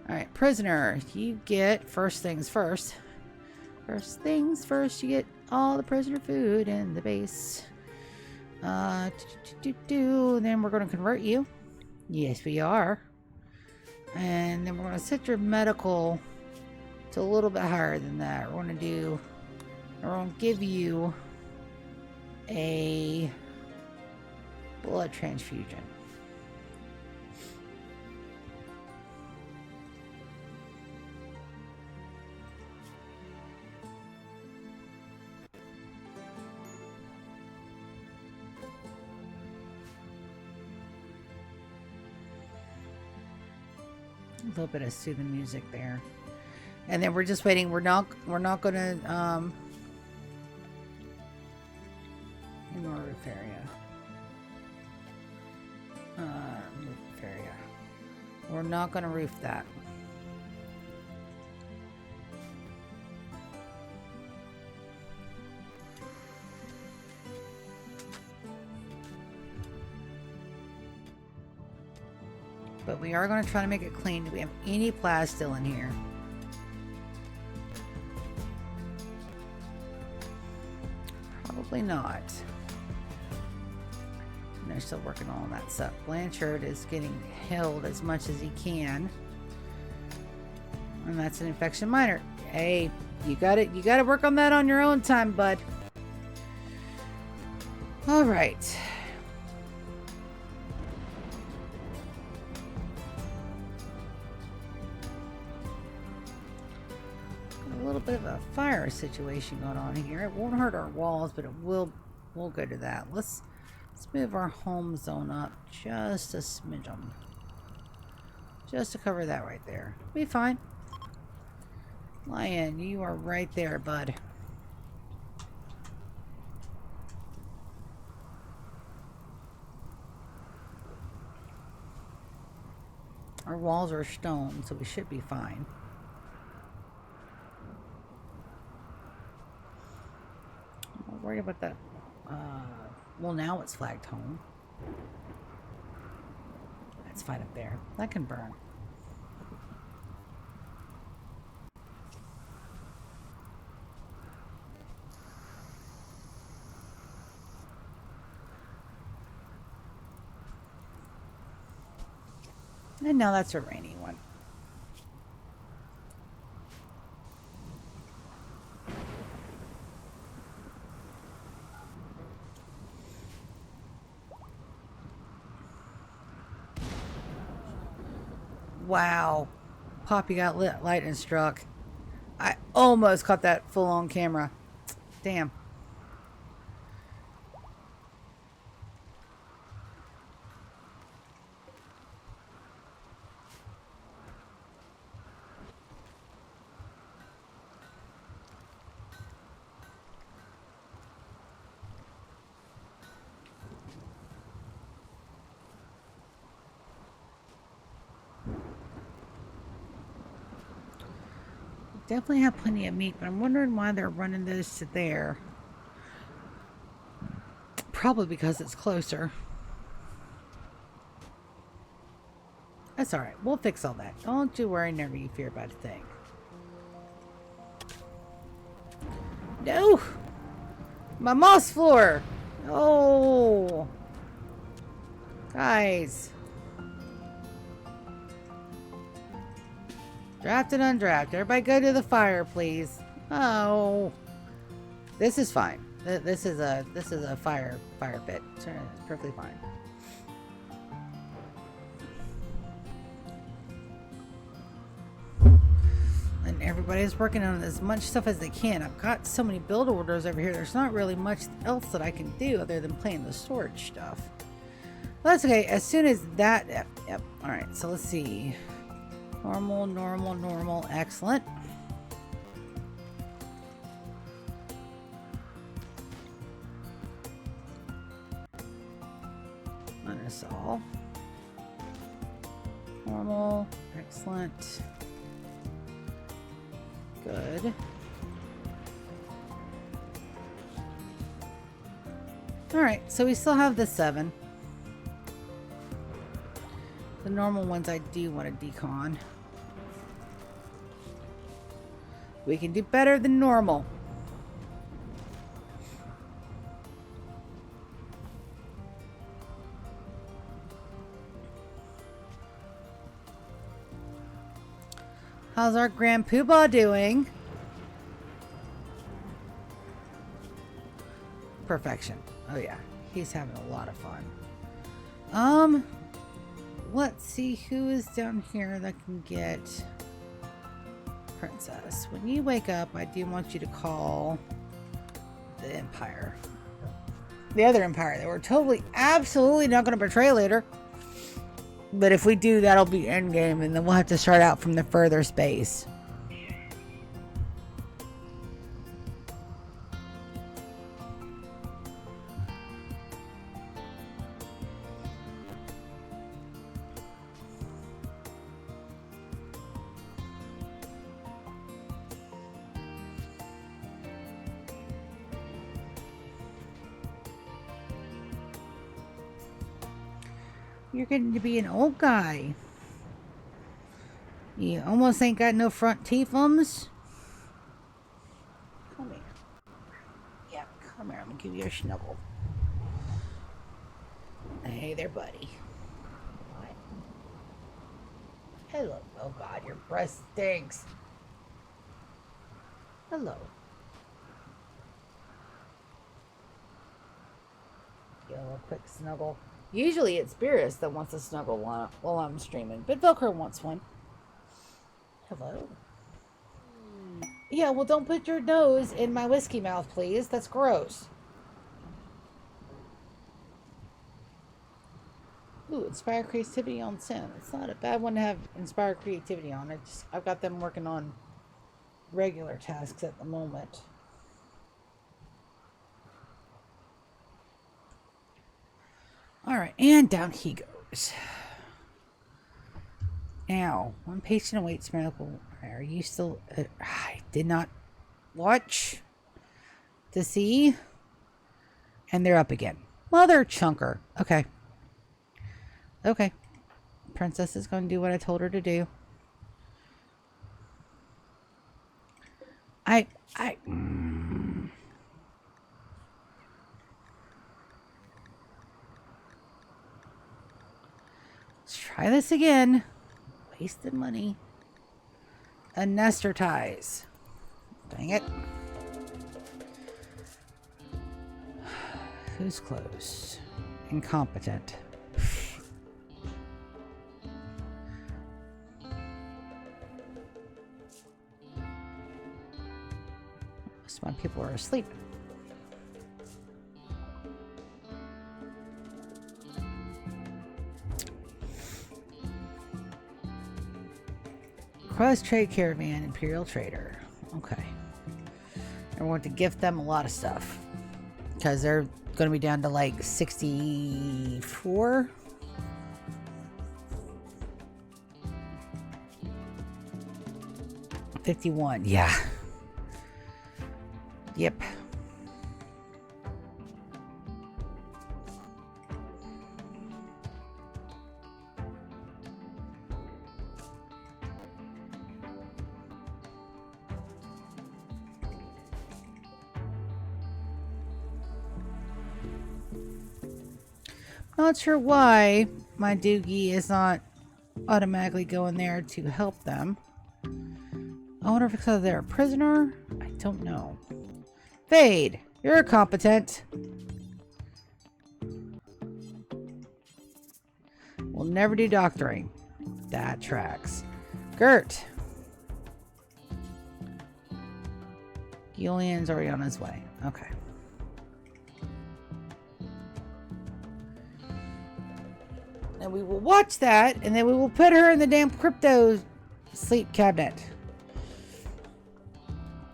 All right, prisoner, you get first things first. First things first, you get all the prisoner food and the base. Then we're going to convert you. Yes, we are. And then we're going to set your medical to a little bit higher than that. We're going to give you a blood transfusion. A little bit of soothing music there, and then we're just waiting. We're not gonna in our roof area. Roof area. We're not gonna roof that. But we are going to try to make it clean. Do we have any plas still in here? Probably not. And they're still working on all that stuff. Blanchard is getting held as much as he can. And that's an infection minor. Hey, you got it. You got to work on that on your own time, bud. All right. Bit of a fire situation going on here. It won't hurt our walls, but we'll go to that. Let's move our home zone up just a smidgen, just to cover that right there. Be fine. Lion, you are right there, bud. Our walls are stone, so we should be fine. Worried about that. Well, now it's flagged home. That's fine up there. That can burn. And now that's a rainy one. Wow. Poppy got lightning struck. I almost caught that full on camera. Damn. Definitely have plenty of meat, but I'm wondering why they're running those to there. Probably because it's closer. That's alright. We'll fix all that. Don't you worry, never you fear about a thing. No! My moss floor! Oh! Guys. Draft and undraft. Everybody go to the fire, please. Oh. This is fine. This is a fire pit. It's perfectly fine. And everybody's working on as much stuff as they can. I've got so many build orders over here. There's not really much else that I can do other than playing the storage stuff. Well, that's okay. As soon as that... Yep. Alright, so let's see. Normal, normal, normal. Excellent. Uninstall. Normal. Excellent. Good. Alright, so we still have the 7. The normal ones I do want to decon. We can do better than normal. How's our Grand Poobah doing? Perfection. Oh yeah, he's having a lot of fun. Let's see who is down here that can get Princess. When you wake up, I do want you to call the Empire. The other Empire that we're totally, absolutely not going to betray later. But if we do, that'll be endgame, and then we'll have to start out from the further space. You're getting to be an old guy. You almost ain't got no front teeth, ums. Come here. Yeah, come here. I'm gonna give you a snuggle. Hey there, buddy. What? Hello. Oh God, your breath stinks. Hello. Get a little quick snuggle. Usually it's Beerus that wants a snuggle while I'm streaming, but Velcro wants one. Hello. Yeah, well, don't put your nose in my whiskey mouth, please. That's gross. Ooh, inspire creativity on Sin. It's not a bad one to have inspire creativity on. I've got them working on regular tasks at the moment. Alright, and down he goes. Now, one patient awaits miracle. Are you still... I did not watch to see. And they're up again. Mother chunker. Okay. Okay. Princess is going to do what I told her to do. Let's try this again. Wasted money. Anesthetize. Dang it. Who's close? Incompetent. Most of my people are asleep. Request trade caravan, Imperial Trader. Okay. And we want to gift them a lot of stuff. Because they're going to be down to like 64. $51. Yeah. Yep. Not sure why my Doogie is not automatically going there to help them. I wonder if it's because they're a prisoner. I don't know. Fade, you're competent. We'll never do doctoring. That tracks. Gert. Julian's already on his way. Okay. And we will watch that, and then we will put her in the damn crypto sleep cabinet.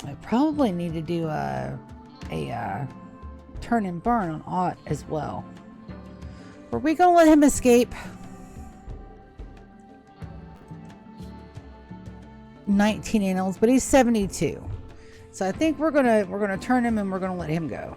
I probably need to do a turn and burn on Ott as well. Were we gonna let him escape? 19 animals, but he's 72. So I think we're gonna turn him and we're gonna let him go.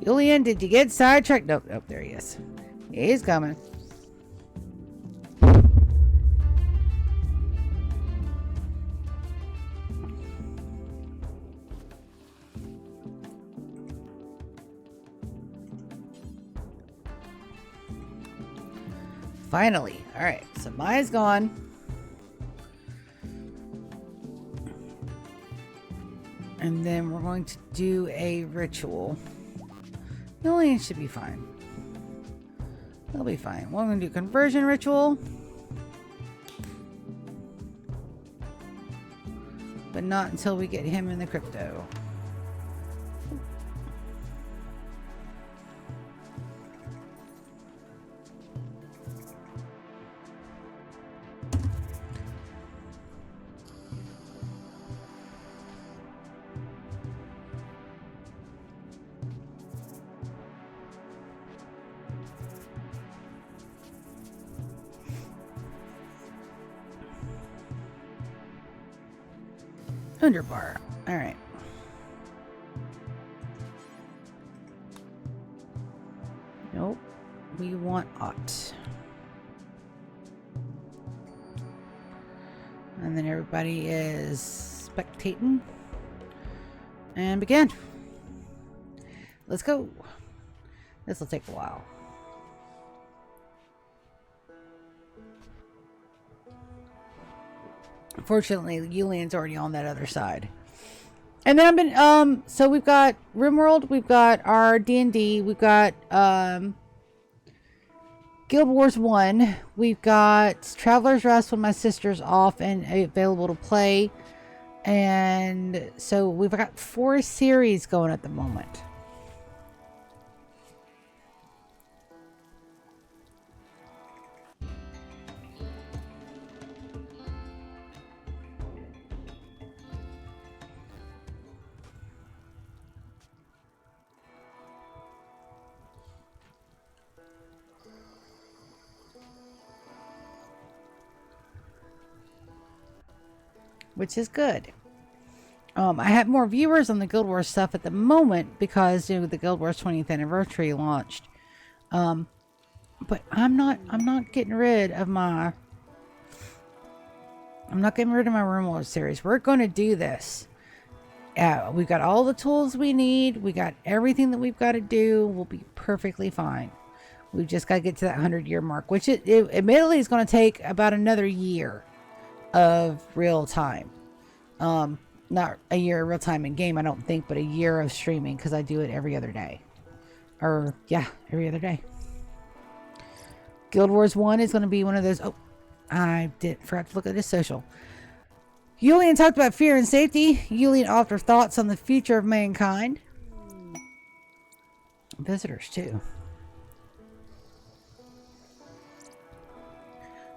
Julian, did you get sidetracked? Nope, nope, there he is. He's coming. Finally. Alright, so Maya's gone. And then we're going to do a ritual. Julian should be fine. He'll be fine. We're going to do conversion ritual. But not until we get him in the crypto. Underbar. Alright. Nope. We want Ott. And then everybody is spectating. And begin. Let's go. This will take a while. Unfortunately, Julian's already on that other side. And then I've been, so we've got Rimworld, we've got our D&D, we've got, Guild Wars 1, we've got Traveler's Rest when my sister's off and available to play. And so we've got 4 series going at the moment. Which is good. I have more viewers on the Guild Wars stuff at the moment because, you know, the Guild Wars 20th anniversary launched. But I'm not getting rid of my Rimworld series. We're going to do this. We've got all the tools we need. We got everything that we've got to do. We'll be perfectly fine. We've just got to get to that 100-year mark, which it admittedly is going to take about another year of real time. Not a year real time in game, I don't think, but a year of streaming because I do it every other day. Or, yeah, every other day. Guild Wars 1 is going to be one of those. Oh, I forgot to look at his social. Yulian talked about fear and safety. Yulian offered thoughts on the future of mankind. Visitors, too.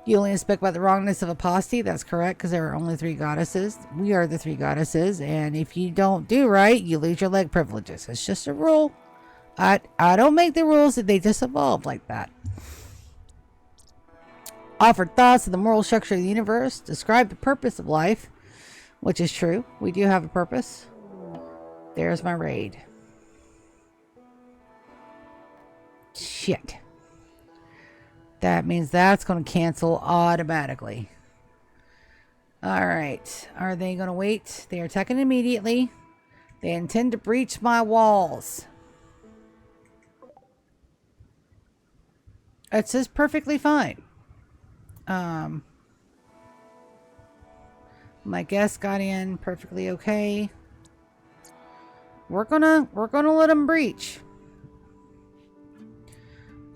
Yulian spoke about the wrongness of apostasy. That's correct, because there are only 3 goddesses. We are the 3 goddesses, and if you don't do right, you lose your leg privileges. It's just a rule. I don't make the rules, they just evolve like that. Offered thoughts on the moral structure of the universe. Described the purpose of life, which is true. We do have a purpose. There's my raid. Shit. That means that's going to cancel automatically. Alright. Are they going to wait? They are attacking immediately. They intend to breach my walls. It's just perfectly fine. My guest got in perfectly okay. We're gonna let them breach.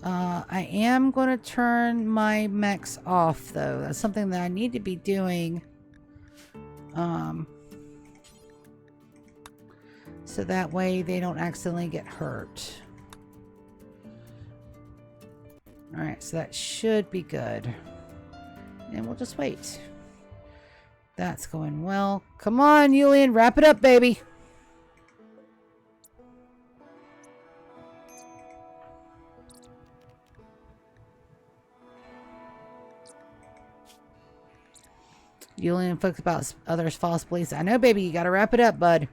I am going to turn my mechs off, though. That's something that I need to be doing. So that way they don't accidentally get hurt. Alright, so that should be good. And we'll just wait. That's going well. Come on, Yulian, wrap it up, baby. Yulian fucks about others' false beliefs. I know, baby, you gotta wrap it up, bud.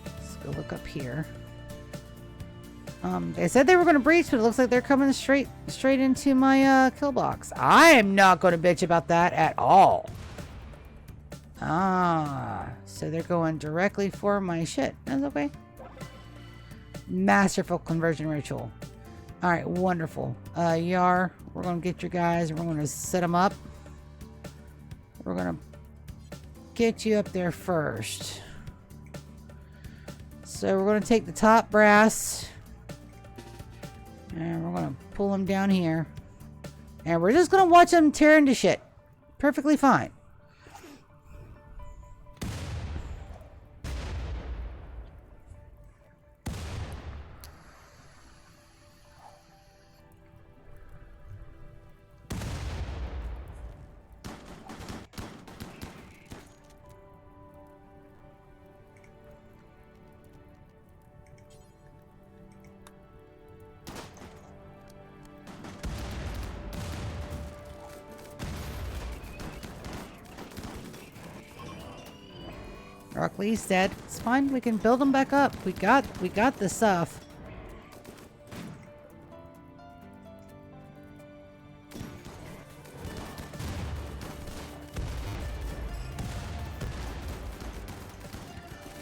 Let's go look up here. They said they were going to breach, but it looks like they're coming straight into my kill box. I am not going to bitch about that at all. So they're going directly for my shit. That's okay. Masterful conversion ritual. All right, wonderful. Yar, we're going to get your guys, and we're going to set them up. We're going to get you up there first. So we're going to take the top brass. And we're going to pull them down here. And we're just going to watch them tear into shit. Perfectly fine. Rock Lee's dead. It's fine. We can build them back up. We got the stuff.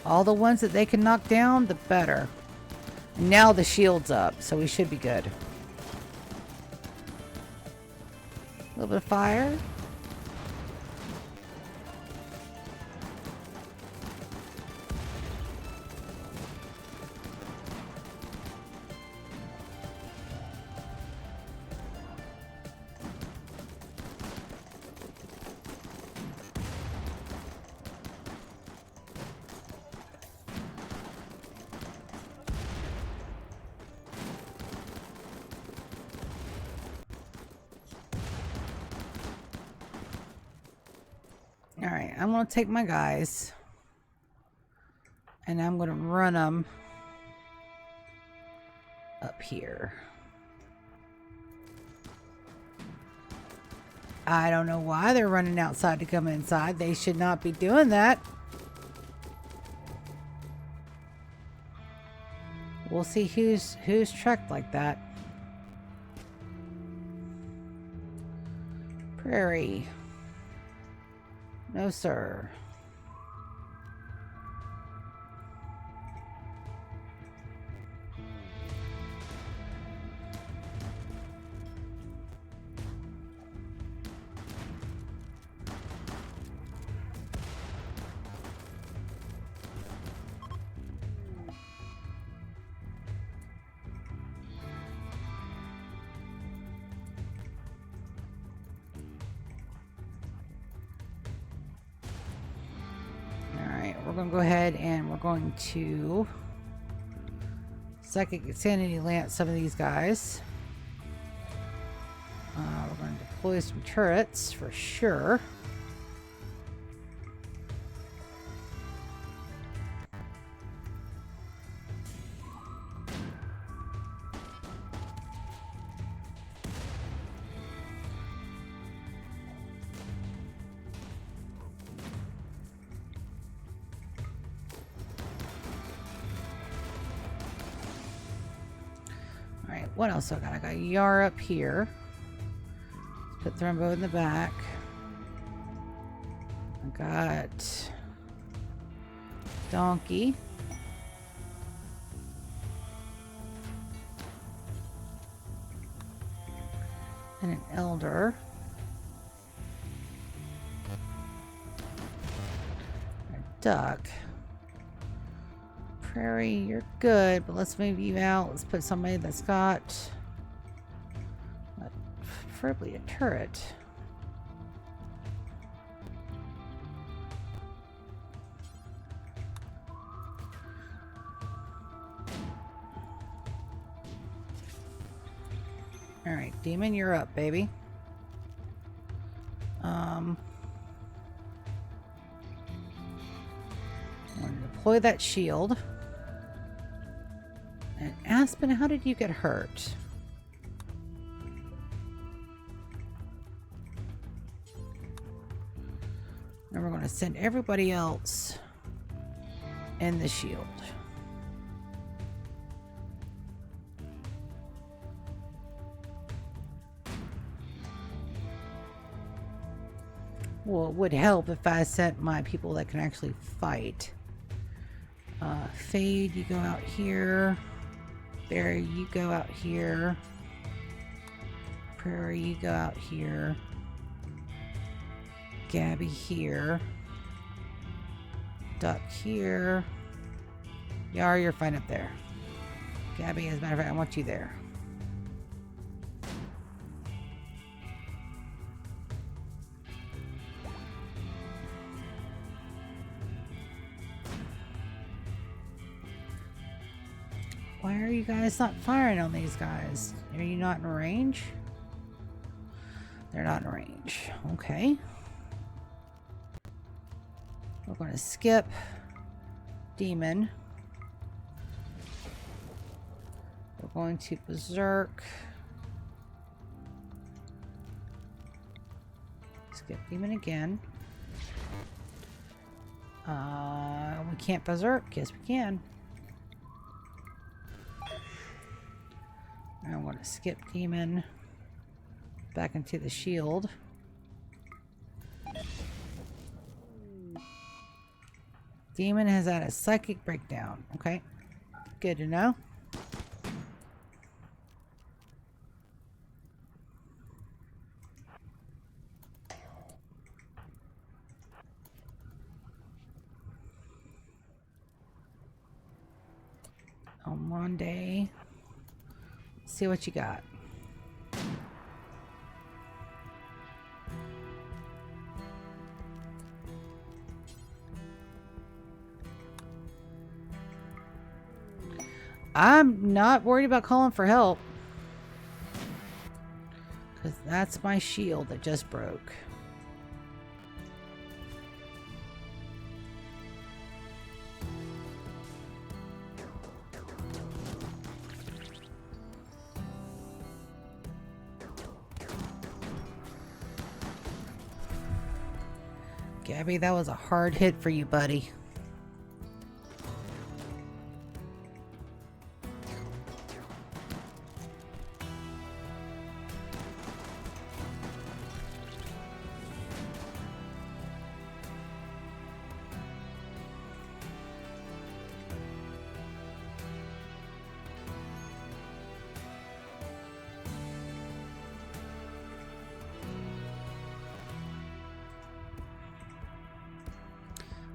All the ones that they can knock down, the better. And now the shield's up, so we should be good. A little bit of fire. Alright, I'm going to take my guys. And I'm going to run them up here. I don't know why they're running outside to come inside. They should not be doing that. We'll see who's trekked like that. Prairie. No, sir. going to go ahead and we're going to Psychic Insanity Lance some of these guys. We're going to deploy some turrets for sure. Alright, what else I got? I got Yar up here. Let's put Thrumbo in the back. I got Donkey. And an Elder. A Duck. Prairie, you're good, but let's move you out. Let's put somebody that's got preferably a turret. Alright, Demon, you're up, baby. I'm going to deploy that shield. And Aspen, how did you get hurt? And we're going to send everybody else in the shield. Well, it would help if I sent my people that can actually fight. Fade, you go out here. Barry, you go out here. Prairie, you go out here. Gabby here. Duck here. Yar, you're fine up there. Gabby, as a matter of fact, I want you there. Why are you guys not firing on these guys? Are you not in range? They're not in range. Okay. We're going to skip Demon. We're going to Berserk. Skip Demon again. We can't Berserk. Yes, we can. I want to skip Demon back into the shield. Demon has had a psychic breakdown. Okay, good to know. On Monday. See what you got. I'm not worried about calling for help, because that's my shield that just broke. Gabby, that was a hard hit for you, buddy.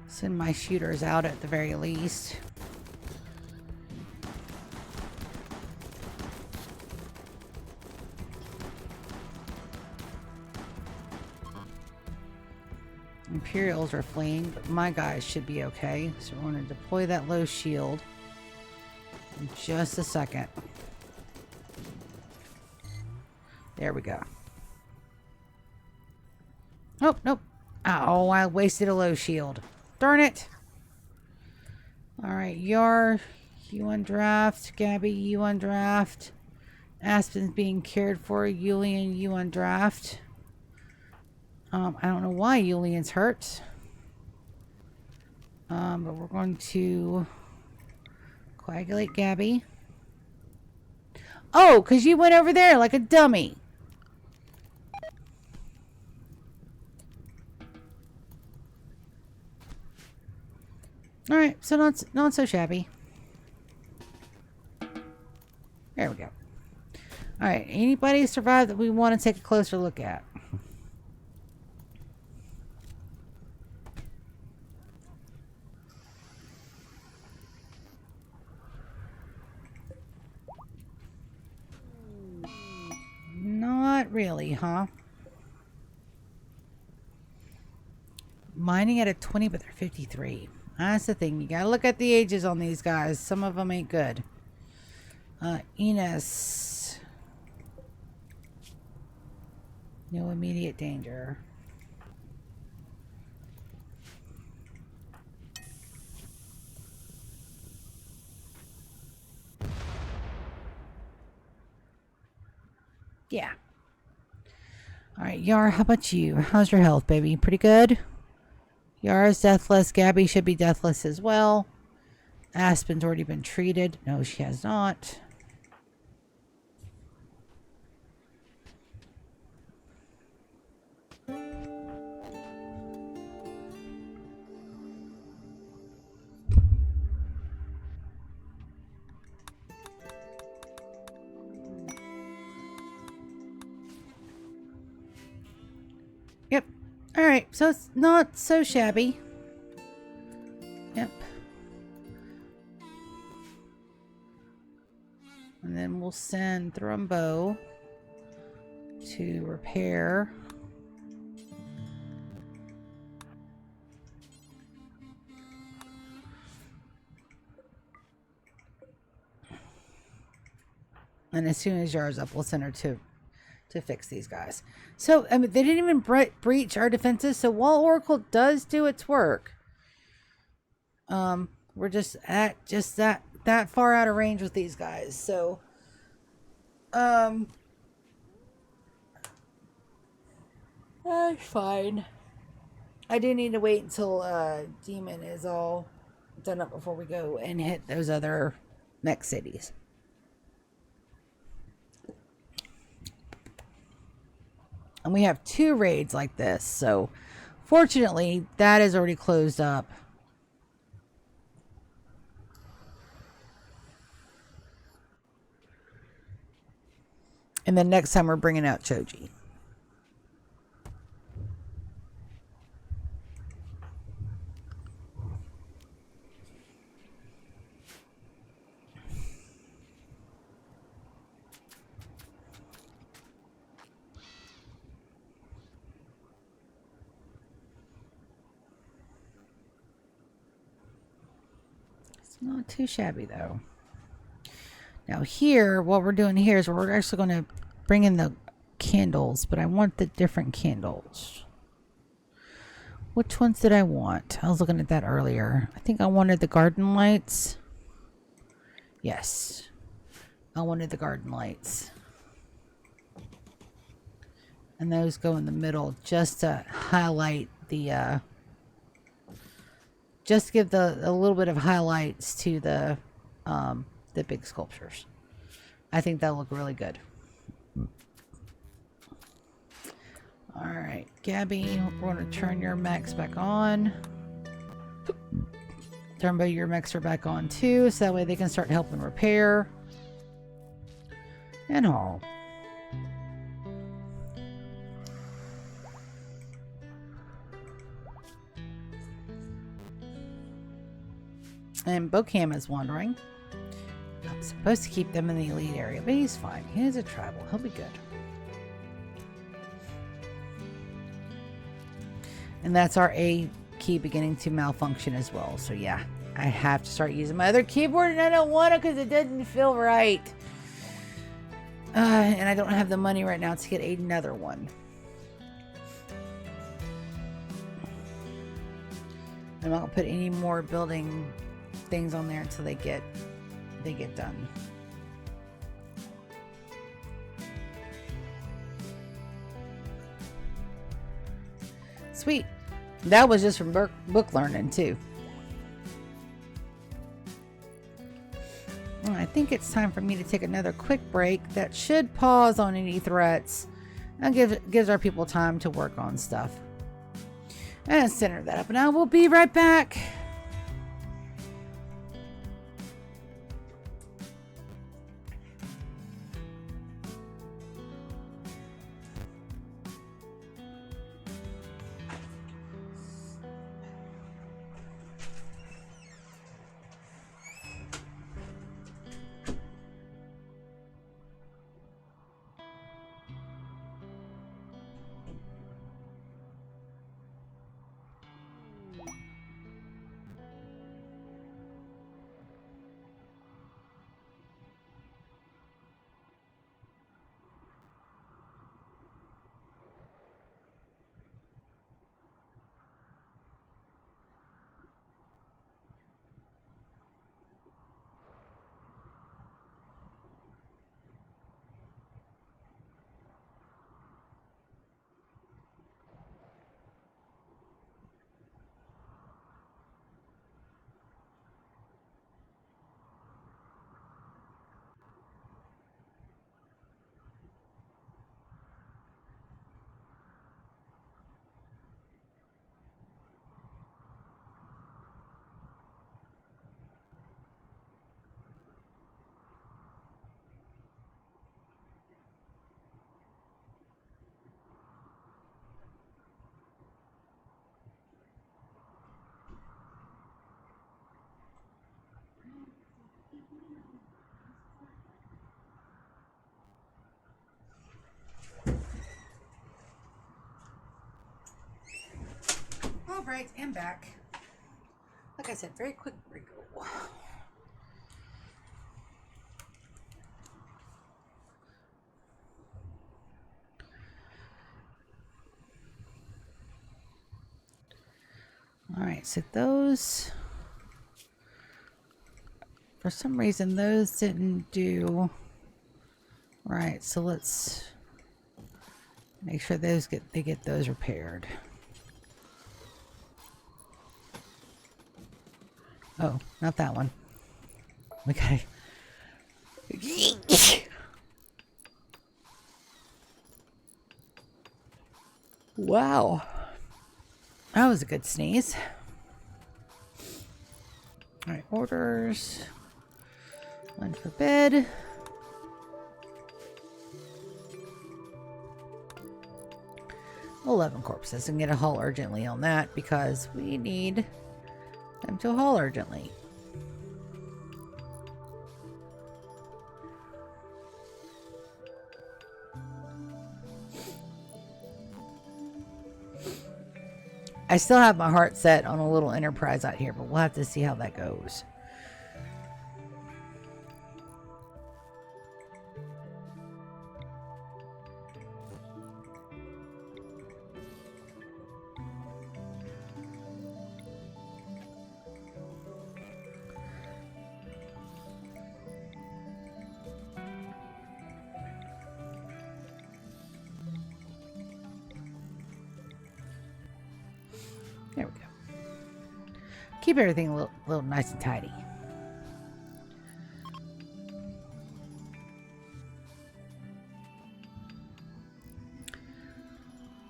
Send my shooters out at the very least. Imperials are fleeing, but my guys should be okay. So we're going to deploy that low shield in just a second. There we go. Oh, nope. Oh, I wasted a low shield. Darn it. Alright, Yar, you on draft. Gabby, you on draft. Aspen's being cared for. Yulian, you on draft. I don't know why Yulian's hurt. But we're going to coagulate Gabby. Oh, because you went over there like a dummy. Alright, so not so shabby. There we go. Alright, anybody survived that we want to take a closer look at? Not really, huh? Mining at a 20, but they're 53. That's the thing. You gotta look at the ages on these guys. Some of them ain't good. Enos. No immediate danger. Yeah. Alright, Yar, how about you? How's your health, baby? Pretty good? Yara's deathless. Gabby should be deathless as well. Aspen's already been treated. No, she has not. Yep. Alright, so it's not so shabby. Yep. And then we'll send Thrumbo to repair. And as soon as Yar's up, we'll send her to fix these guys. So, I mean, they didn't even breach our defenses. So while Oracle does do its work, we're just at that far out of range with these guys. So, that's fine. I do need to wait until Demon is all done up before we go and hit those other mech cities. And we have 2 raids like this, so fortunately that is already closed up. And then next time we're bringing out Choji. Not too shabby though. Now here, what we're doing here is we're actually going to bring in the candles, but I want the different candles. Which ones did I want? I was looking at that earlier. I think I wanted the garden lights. Yes. I wanted the garden lights. And those go in the middle just to highlight the just give a little bit of highlights to the big sculptures. I think that'll look really good. All right, Gabby, we're going to turn your mechs back on. Turnbo, your mechs are back on too, so that way they can start helping repair and haul. And Bocam is wandering. I'm supposed to keep them in the elite area, but he's fine. He's a tribal. He'll be good. And that's our A key beginning to malfunction as well. So yeah, I have to start using my other keyboard, and I don't want to because it doesn't feel right. And I don't have the money right now to get another one. I'm not gonna put any more building things on there until they get done. Sweet. That was just from book learning too. I think it's time for me to take another quick break that should pause on any threats and gives our people time to work on stuff. And center that up, and I will be right back. All right, and back. Like I said, very quick break. All right, so those, for some reason, those didn't do right. So let's make sure they get those repaired. Oh, not that one. Okay. Wow. That was a good sneeze. All right, orders. One for bed. $11 corpses, and get a haul urgently on that because we need them to haul urgently. I still have my heart set on a little enterprise out here, but we'll have to see how that goes. There we go. Keep everything a little nice and tidy.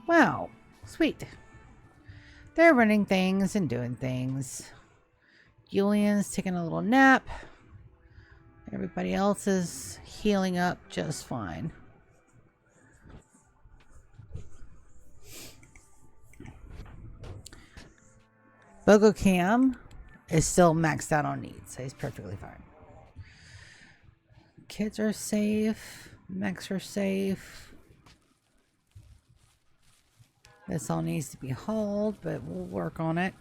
Wow, sweet. They're running things and doing things. Julian's taking a little nap. Everybody else is healing up just fine. Bogo Cam is still maxed out on needs, so he's perfectly fine. Kids are safe. Mechs are safe. This all needs to be hauled, but we'll work on it.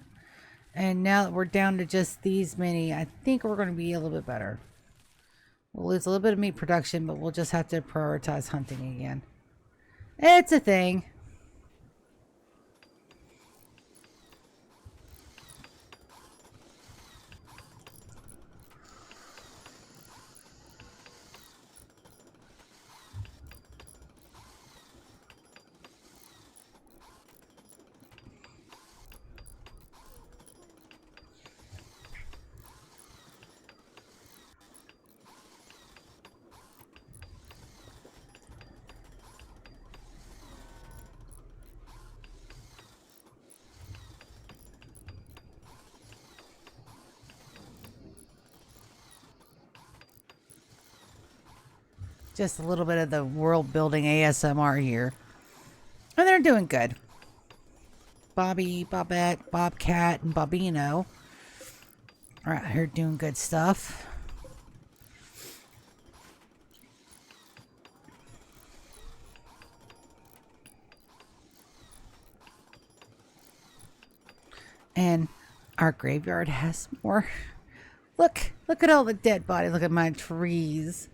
And now that we're down to just these many, I think we're going to be a little bit better. We'll lose a little bit of meat production, but we'll just have to prioritize hunting again. It's a thing. Just a little bit of the world building ASMR here. And they're doing good. Bobby, Bobette, Bobcat, and Bobino are out here doing good stuff. And our graveyard has more. Look at all the dead bodies. Look at my trees.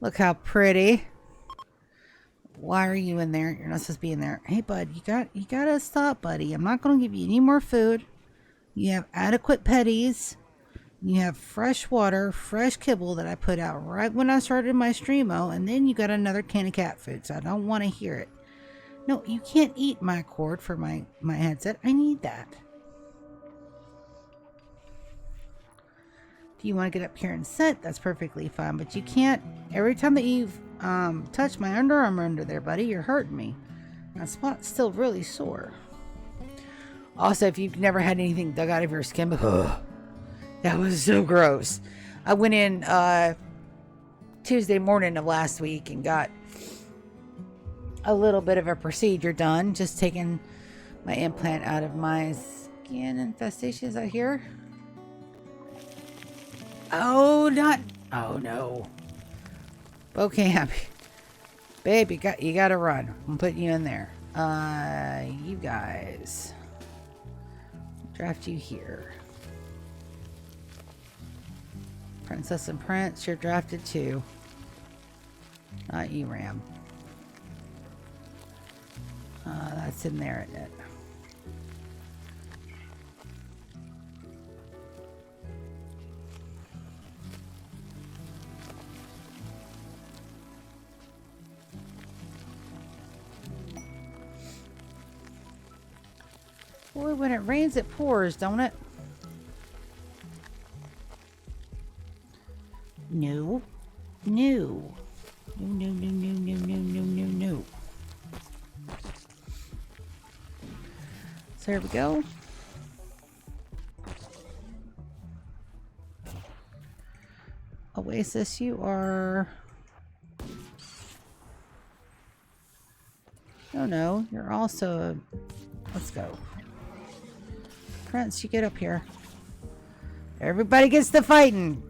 Look how pretty. Why are you in there? You're not supposed to be in there. Hey, bud, you gotta stop, buddy. I'm not gonna give you any more food. You have adequate petties. You have fresh water, fresh kibble that I put out right when I started my streamo, and then you got another can of cat food, so I don't want to hear it. No, you can't eat my cord for my headset. I need that. Do you want to get up here and sit? That's perfectly fine, but you can't. Every time that you touch my underarm under there, buddy, you're hurting me. That spot's still really sore. Also, if you've never had anything dug out of your skin, that was so gross. I went in Tuesday morning of last week and got a little bit of a procedure done. Just taking my implant out of my skin infestation. Is that here? Oh, not. Oh, no. Okay, babe, you gotta run. I'm putting you in there. You guys. Draft you here. Princess and Prince, you're drafted too. Not you, Ram. That's in there, isn't it? Boy, when it rains, it pours, don't it? No. No. No, no, no, no, no, no, no, no, no. So there we go. Oasis, you are... Oh no, you're also a... Let's go. Prince, you get up here. Everybody gets to fighting.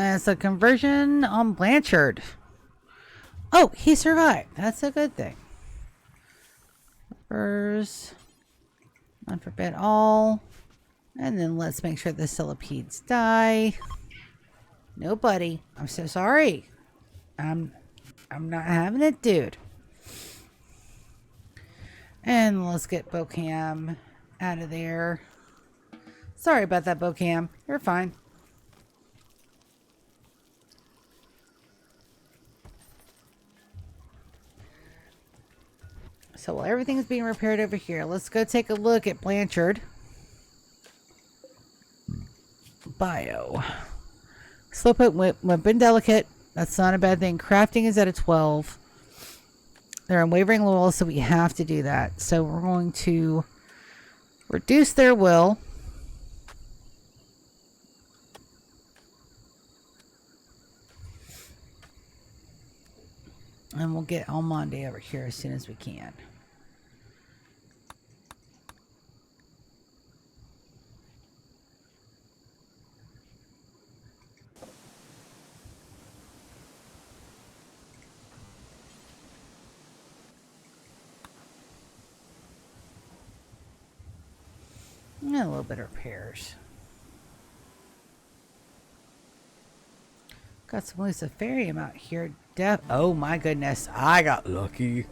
It's a conversion on Blanchard. Oh, he survived. That's a good thing. Furs. Unforbid all. And then let's make sure the centipedes die. No, buddy. I'm so sorry. I'm not having it, dude. And let's get Bocam out of there. Sorry about that, Bocam. You're fine. So while everything's being repaired over here, let's go take a look at Blanchard. Bio. Slowpoke Whip, Limp and Delicate. That's not a bad thing. Crafting is at a 12. They're unwavering loyal, so we have to do that. So we're going to reduce their will. And we'll get Almonde over here as soon as we can. And a little bit of repairs. Got some Luciferium out here. Oh my goodness, I got lucky.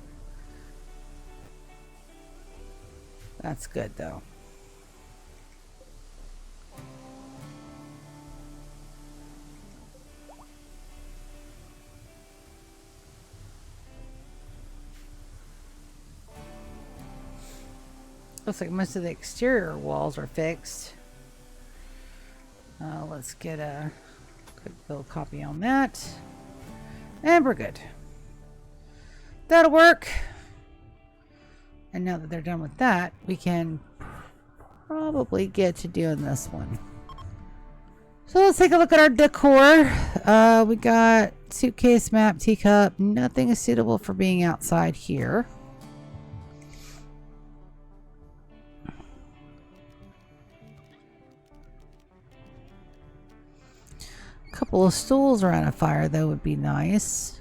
That's good though. Looks like most of the exterior walls are fixed. Let's get a quick build copy on that. And we're good. That'll work. And now that they're done with that, we can probably get to doing this one. So let's take a look at our decor. We got suitcase, map, teacup. Nothing is suitable for being outside here. A couple of stools around a fire though would be nice.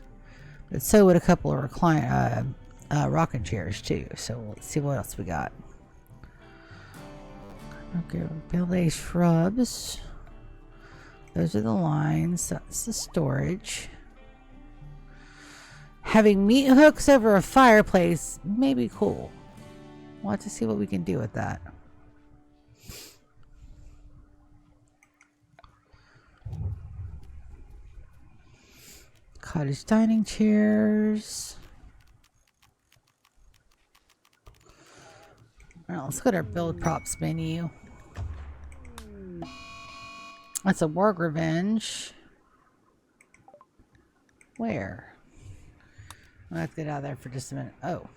But so would a couple of rocking chairs too. So let's see what else we got. Okay, build shrubs. Those are the lines. That's the storage. Having meat hooks over a fireplace may be cool. We'll have to see what we can do with that. Cottage dining chairs. Alright, let's go to our build props menu. That's a Warg Revenge. Where? I'll have to get out of there for just a minute. Oh.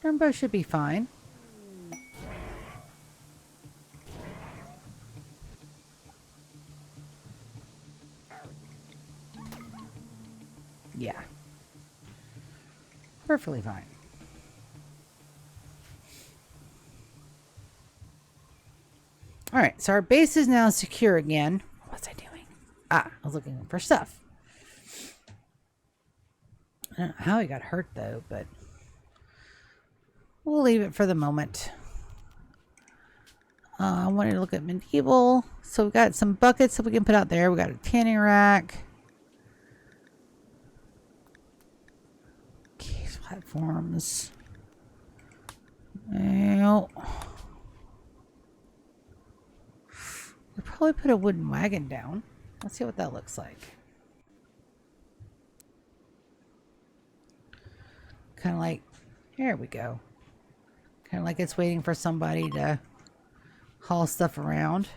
Dumbo should be fine. Yeah. Perfectly fine. Alright, so our base is now secure again. What was I doing? I was looking for stuff. I don't know how he got hurt though, but we'll leave it for the moment. I wanted to look at medieval. So we've got some buckets that we can put out there. We got a tanning rack. Case platforms. Well, we'll probably put a wooden wagon down. Let's see what that looks like. Kind of like, there we go. Kind of like it's waiting for somebody to haul stuff around.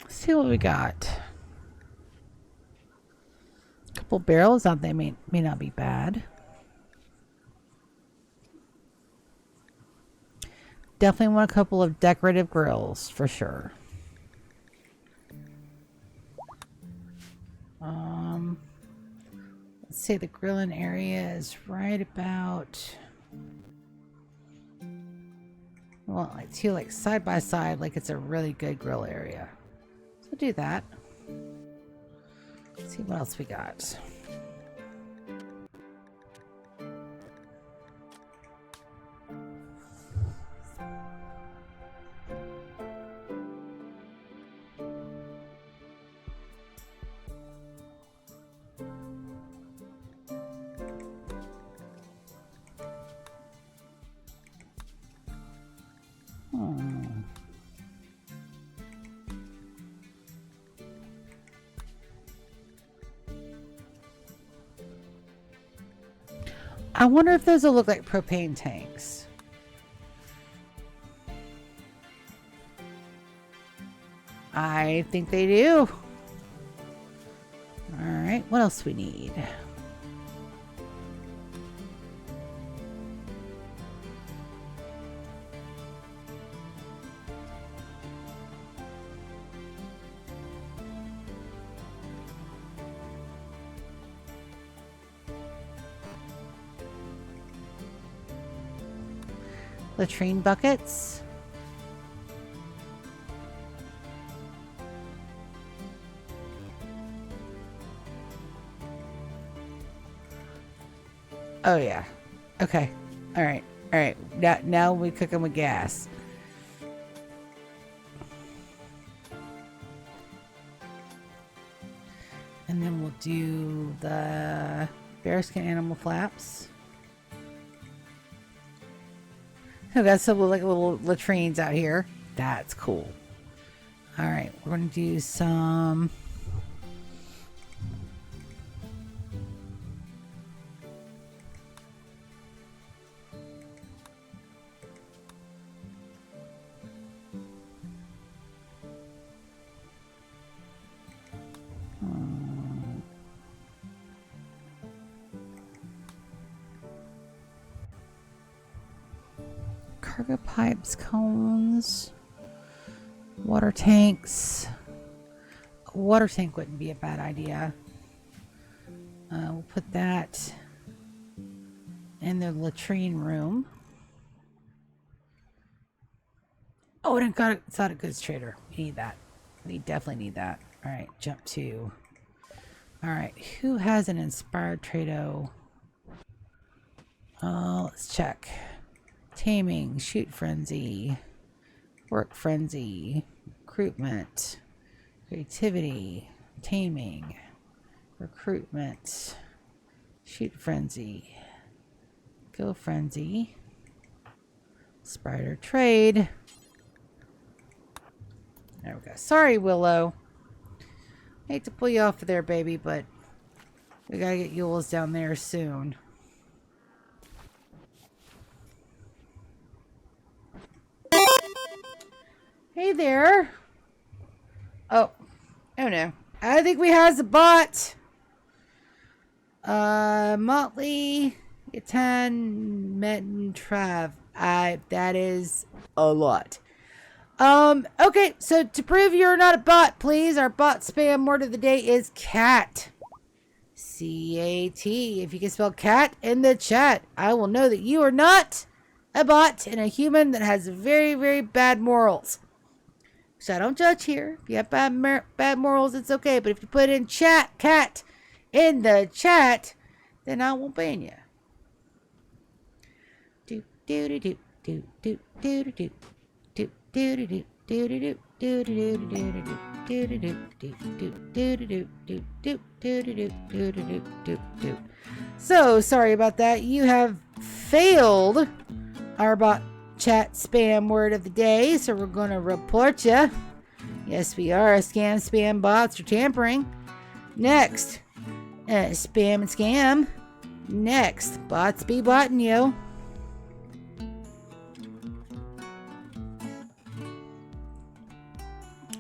See what we got. A couple barrels out there may not be bad. Definitely want a couple of decorative grills for sure. Let's say the grilling area is right about, well, like two like side by side, like it's a really good grill area. So do that. Let's see what else we got. I wonder if those will look like propane tanks. I think they do. Alright, what else we need? Latrine buckets. Oh yeah. Okay. All right. All right. Now we cook them with gas. And then we'll do the bearskin animal flaps. Oh, got some like little latrines out here. That's cool. All right, we're gonna do some. Cargo pipes, cones, water tanks. A water tank wouldn't be a bad idea. We'll put that in the latrine room. Oh, and it's not a goods trader. We need that. We definitely need that. All right, jump to. All right, who has an inspired trado? Let's check. Taming, shoot frenzy, work frenzy, recruitment, creativity, taming, recruitment, shoot frenzy, go frenzy, spider trade. There we go. Sorry, Willow. Hate to pull you off of there, baby, but we gotta get Yule's down there soon. Hey there. Oh no. I think we has a bot. Motley, Yatan, Metin, Trav. That is a lot. Okay, so to prove you're not a bot, please, our bot spam word of the day is cat. C-A-T. If you can spell cat in the chat, I will know that you are not a bot and a human that has very, very bad morals. So I don't judge here. If you have bad morals, it's okay. But if you put in chat, cat, in the chat, then I won't ban you. Do do do do do do do do do do do do do do do do. So sorry about that. You have failed our bot chat spam word of the day, so we're going to report you. Yes, we are. Scam, spam, bots, or tampering. Next, spam and scam. Next, bots be botting you.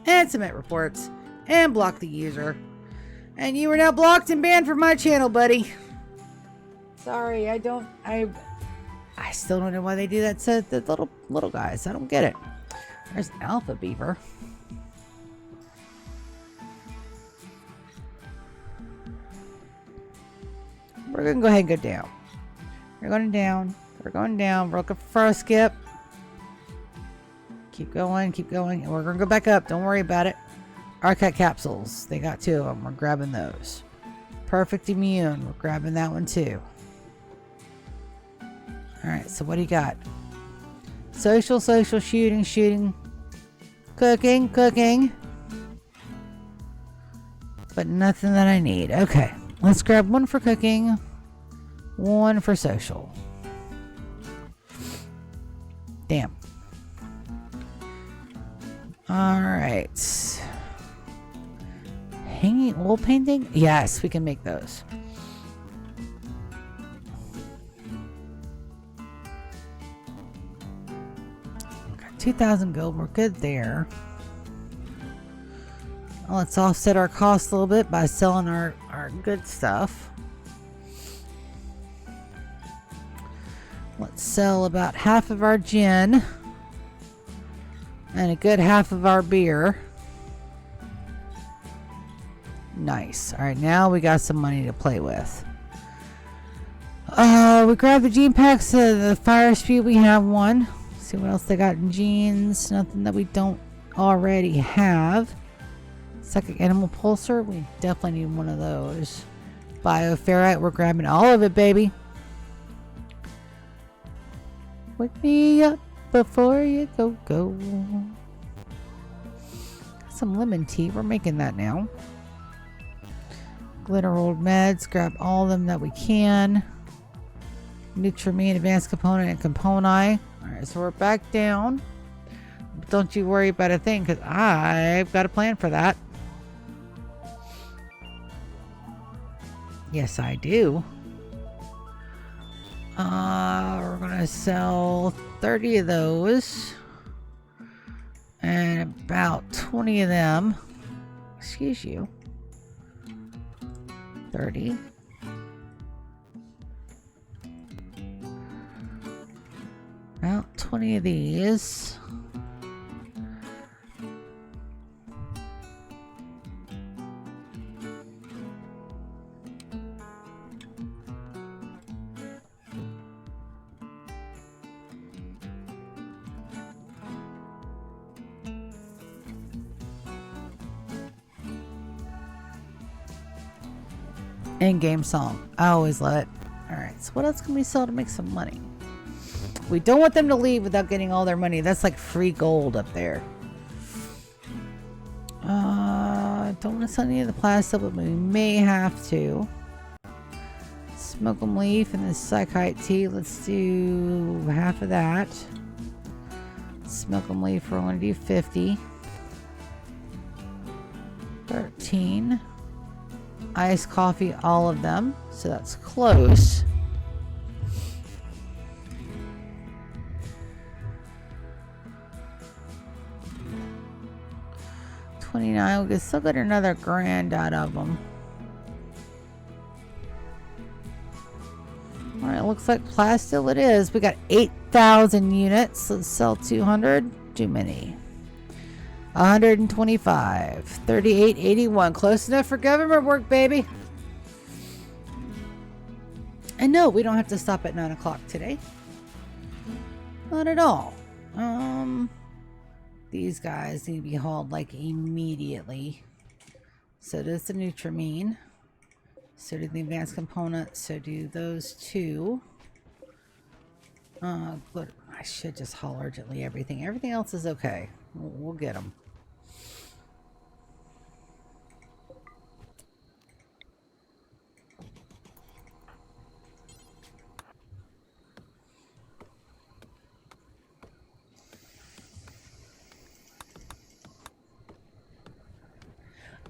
And submit reports and block the user. And you are now blocked and banned from my channel, buddy. Sorry, I still don't know why they do that to the little guys. I don't get it. There's Alpha Beaver. We're gonna go ahead and go down. We're going down. We're going down. We're looking for a skip. Keep going, and we're gonna go back up. Don't worry about it. Arcat capsules. They got 2 of them. We're grabbing those. Perfect immune. We're grabbing that one too. Alright, so what do you got? Social, shooting, cooking. But nothing that I need. Okay, let's grab 1 for cooking, 1 for social. Damn. Alright. Hanging oil painting? Yes, we can make those. 2,000 gold. We're good there. Let's offset our costs a little bit by selling our good stuff. Let's sell about half of our gin and a good half of our beer. Nice. All right, now we got some money to play with. We grabbed the gene packs. The fire speed, we have one. See what else they got in genes. Nothing that we don't already have. Psychic animal pulsar, we definitely need one of those. Bioferrite, we're grabbing all of it, baby. Wake me up before you go. Some lemon tea, we're making that now. Glitter old meds, grab all of them that we can. Nutrimine, advanced component, and component. Alright, so we're back down. Don't you worry about a thing, because I've got a plan for that. Yes, I do. We're gonna sell 30 of those. And about 20 of them. Excuse you. 30. About 20 of these. In-game song. I always love it. Alright, so what else can we sell to make some money? We don't want them to leave without getting all their money. That's like free gold up there. Don't want to sell any of the plastic, but we may have to. Smoke 'em leaf and the psychite tea. Let's do half of that. Smoke 'em leaf, we're going to do 50. 13. Iced coffee, all of them. So that's close. $29. We can still get another grand out of them. Alright, looks like plastil it is. We got 8,000 units. Let's sell 200. Too many. 125. 38.81. Close enough for government work, baby. And no, we don't have to stop at 9 o'clock today. Not at all. These guys need to be hauled like immediately. So does the Nutrimine. So do the advanced components. So do those two. But I should just haul urgently everything. Everything else is okay. We'll get them.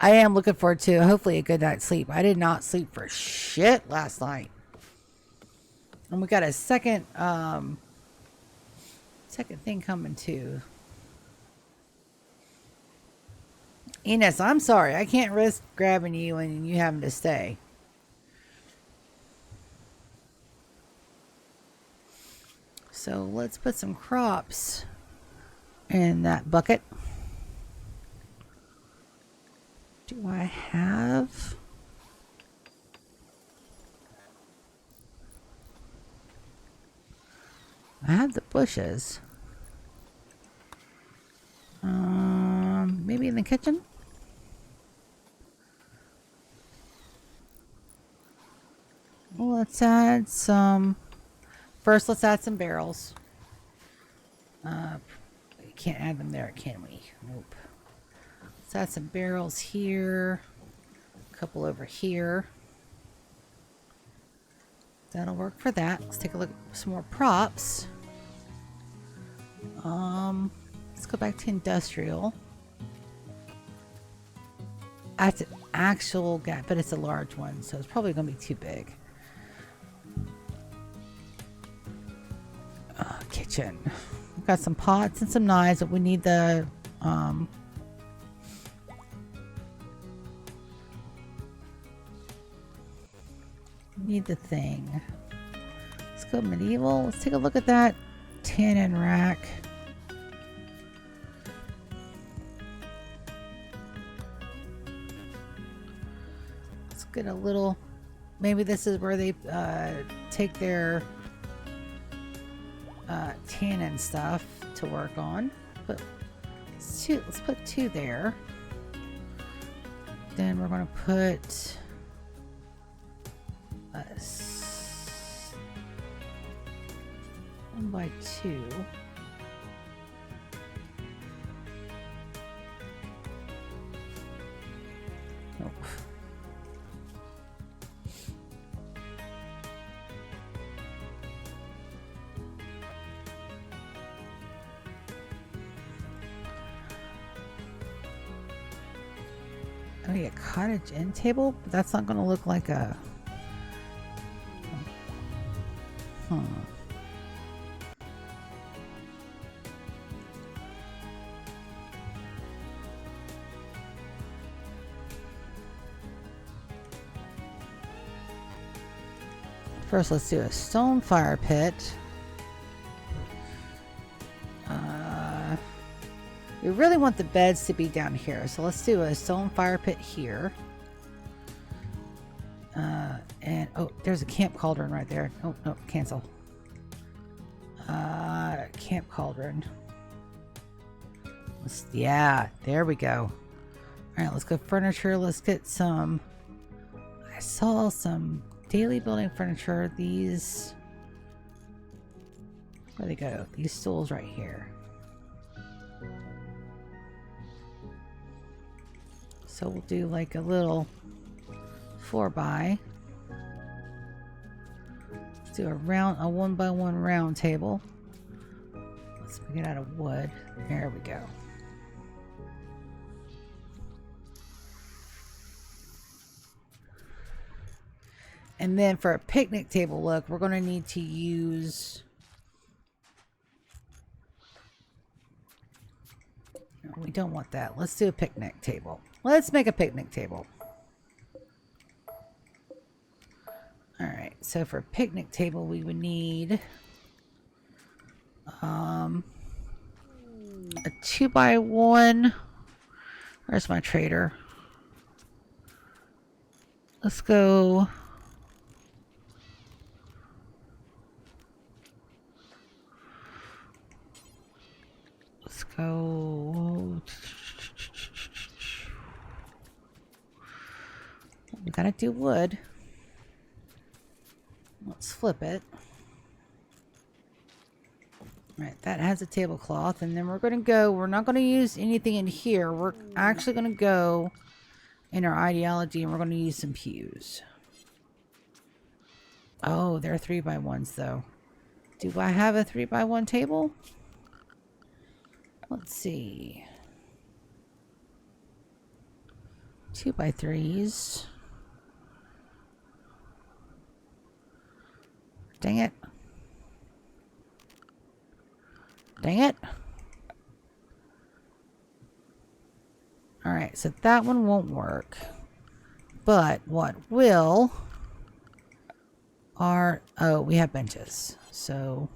I am looking forward to hopefully a good night's sleep. I did not sleep for shit last night. And we got a second thing coming too. Ines, I'm sorry. I can't risk grabbing you and you having to stay. So let's put some crops in that bucket. Do I have? I have the bushes. Maybe in the kitchen? Well, let's add some. First, let's add some barrels. We can't add them there, can we? Nope. Let's add some barrels here. A couple over here. That'll work for that. Let's take a look at some more props. Let's go back to industrial. That's an actual gap, but it's a large one, so it's probably going to be too big. Kitchen. We've got some pots and some knives, but we need the thing. Let's go medieval. Let's take a look at that tannin rack. Let's get a little, maybe this is where they take their tannin stuff to work on. But let's put 2 there. Then we're going to put 1 by 2. Nope. Oh yeah, cottage end table, but that's not going to look like a. First, let's do a stone fire pit. We really want the beds to be down here, so let's do a stone fire pit here. And oh, there's a camp cauldron right there. Oh no, cancel. Camp cauldron. Yeah, there we go. All right, let's go furniture. Let's get some. I saw some daily building furniture. These. Where they go? These stools right here. So we'll do like a little 4x. Let's do a 1x1 round table. Let's make it out of wood. There we go. And then for a picnic table look, we're going to need to use. No, we don't want that. Let's do a picnic table. Let's make a picnic table. Alright, so for a picnic table, we would need a 2x1. Where's my trader? Let's go. Let's go. We gotta do wood. Let's flip it. Right, that has a tablecloth, and then we're gonna go. We're not gonna use anything in here. We're actually gonna go in our ideology, and we're gonna use some pews. Oh, they're 3x1s though. Do I have a 3x1 table? Let's see. 2x3s. Dang it. Dang it. Alright, so that one won't work. But what will are... Oh, we have benches. So...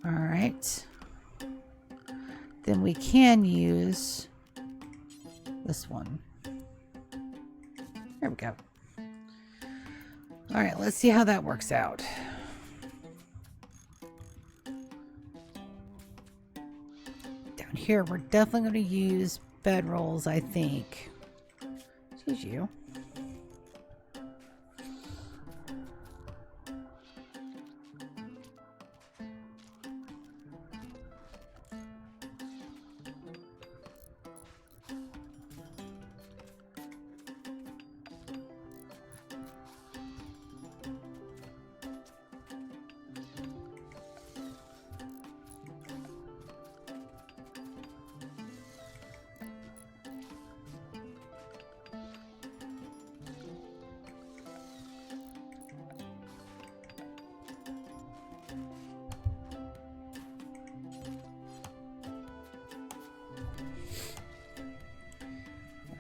Alright. Then we can use this one. There we go. Alright, let's see how that works out. Down here, we're definitely going to use bedrolls, I think. Excuse you.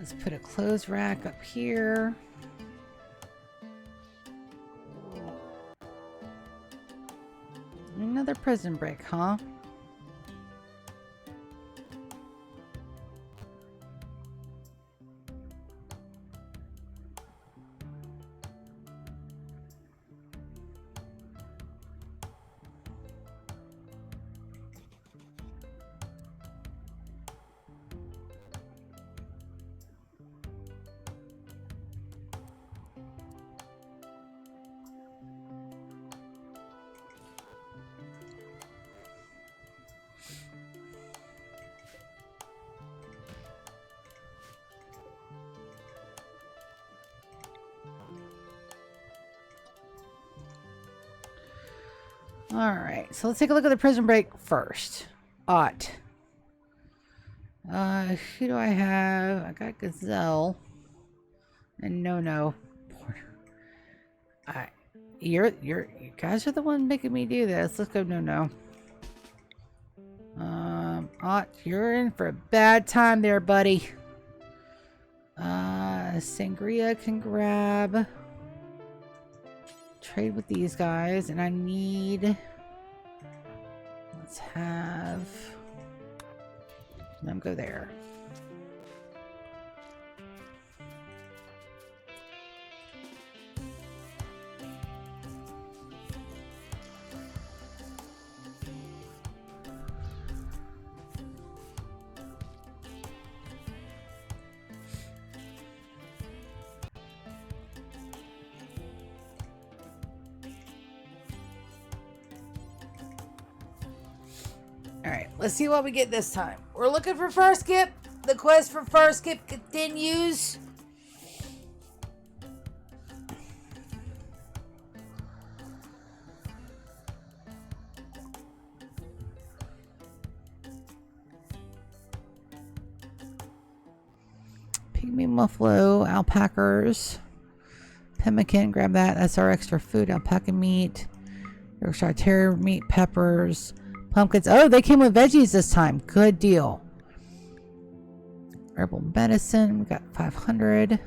Let's put a clothes rack up here. Another prison break, huh? Alright, so let's take a look at the prison break first. Who do I have? I got Gazelle. And No. You guys are the one making me do this. Let's go No. You're in for a bad time there, buddy. Sangria can grab. Trade with these guys, and I need. Let's have them go there. Alright, let's see what we get this time. We're looking for first skip. The quest for first skip continues. Pygmy muffalo, alpacas, pemmican, grab that. That's our extra food. Alpaca meat, Yorkshire Terrier meat, peppers, pumpkins. Oh, they came with veggies this time. Good deal. Herbal medicine. We got 500.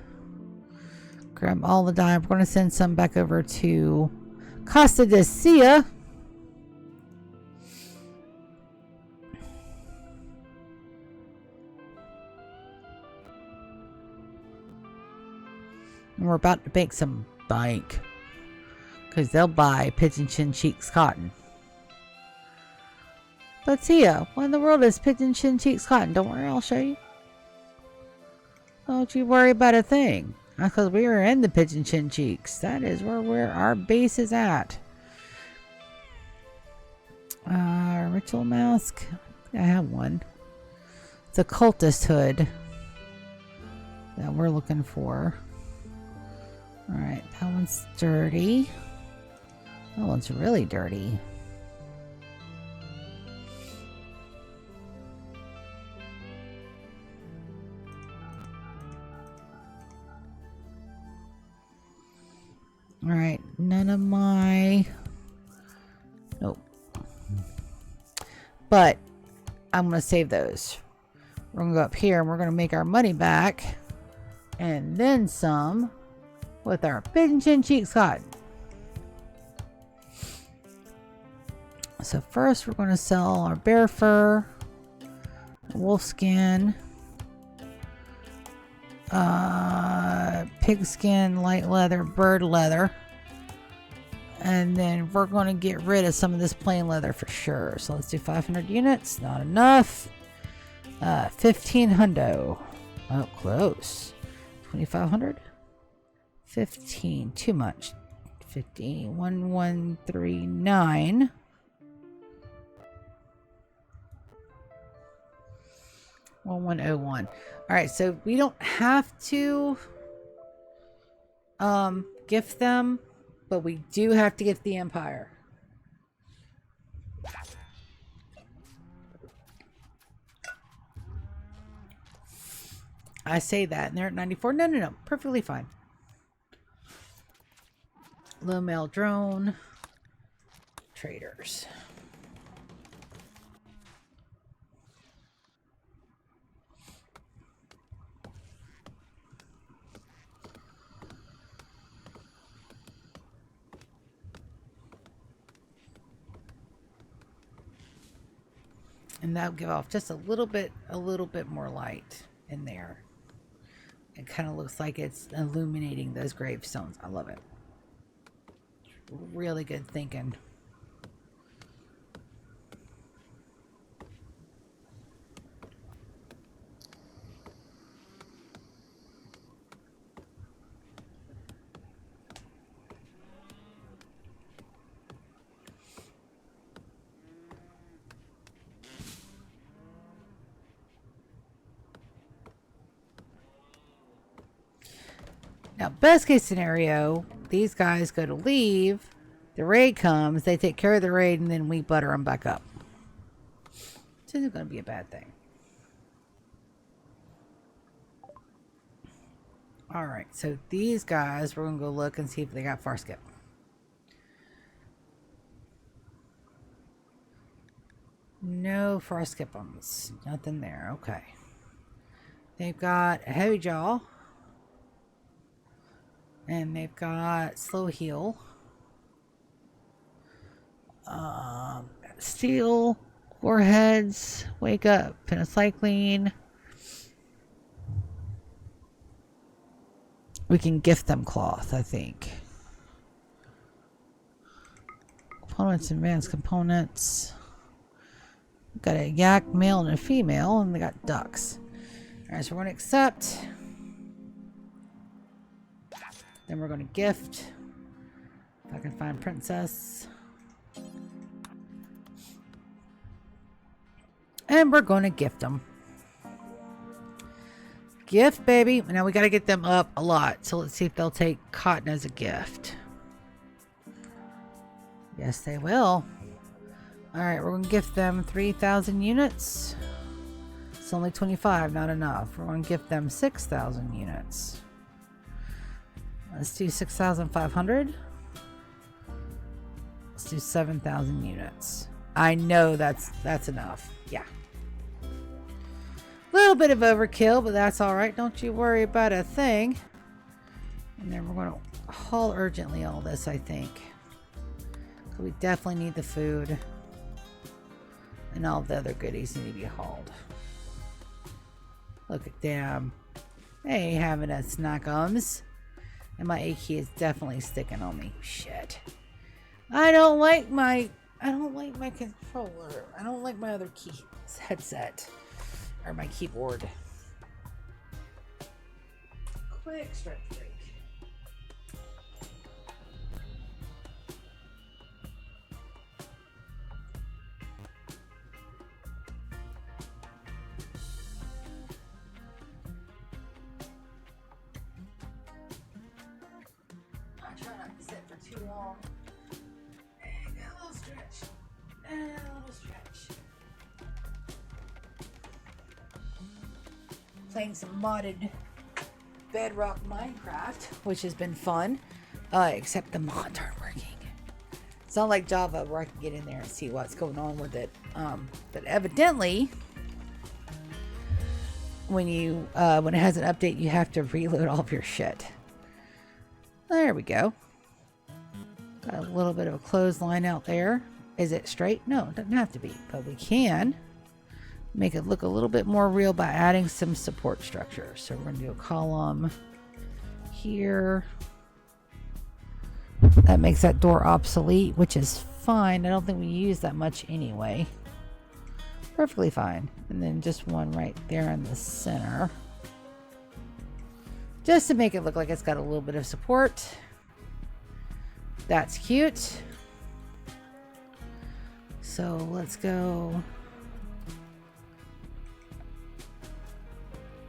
Grab all the dye. We're going to send some back over to Costa de Sia. And we're about to make some bank, because they'll buy Pigeon Chin Cheeks cotton. But Tia, what in the world is Pigeon Chin Cheeks cotton? Don't worry, I'll show you. Don't you worry about a thing. Because we are in the Pigeon Chin Cheeks. That is where our base is at. Ritual mask. I have one. It's a cultist hood that we're looking for. Alright, that one's dirty. That one's really dirty. Alright, none of my... Nope. But I'm going to save those. We're going to go up here and we're going to make our money back. And then some with our Pigeon Chin Cheeks cotton. So first we're going to sell our bear fur, wolf skin, pig skin, light leather, bird leather, and then we're going to get rid of some of this plain leather for sure. So let's do 500 units. Not enough. 15 hundo. Oh, close. 2,500. 15. Too much. 15. 1139. 1101. All right, so we don't have to gift them, but we do have to gift the Empire. I say that and they're at 94. No, perfectly fine. Low mail drone. Traders. And that'll give off just a little bit more light in there. It kind of looks like it's illuminating those gravestones. I love it. Really good thinking. Now, best case scenario, these guys go to leave, the raid comes, they take care of the raid, and then we butter them back up. This isn't going to be a bad thing. Alright, so these guys, we're going to go look and see if they got far skip. No far skip-ums. Nothing there. Okay. They've got a heavy jaw. And they've got slow heal. Steel, warheads, wake up, penocycline. We can gift them cloth, I think. Components, advanced components. We've got a yak male and a female, and they got ducks. Alright, so we're going to accept. Then we're going to gift. If I can find princess. And we're going to gift them. Gift, baby. Now we got to get them up a lot. So let's see if they'll take cotton as a gift. Yes, they will. Alright, we're going to gift them 3,000 units. It's only 25, not enough. We're going to gift them 6,000 units. Let's do 6,500. Let's do 7,000 units. I know that's enough. Yeah. Little bit of overkill, but that's all right. Don't you worry about a thing. And then we're going to haul urgently all this, I think. We definitely need the food. And all the other goodies need to be hauled. Look at them. They ain't having a snackums. And my A key is definitely sticking on me. Shit. I don't like my controller. I don't like my other key headset. Or my keyboard. Quick stretch break. I try not to sit for too long. And a little stretch. And a little stretch. Playing some modded Bedrock Minecraft, which has been fun, except the mods aren't working. It's not like Java where I can get in there and see what's going on with it. But evidently, when it has an update, you have to reload all of your shit. There we go. Got a little bit of a clothesline out there. Is it straight? No, it doesn't have to be, but we can make it look a little bit more real by adding some support structure. So we're going to do a column here. That makes that door obsolete, which is fine. I don't think we use that much anyway. Perfectly fine. And then just one right there in the center. Just to make it look like it's got a little bit of support. That's cute. So let's go.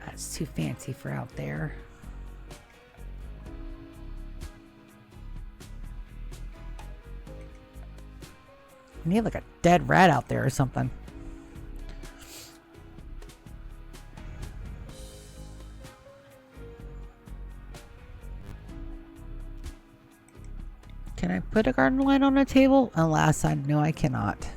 That's too fancy for out there. And you have like a dead rat out there or something. Can I put a garden light on a table? Alas, I know I cannot.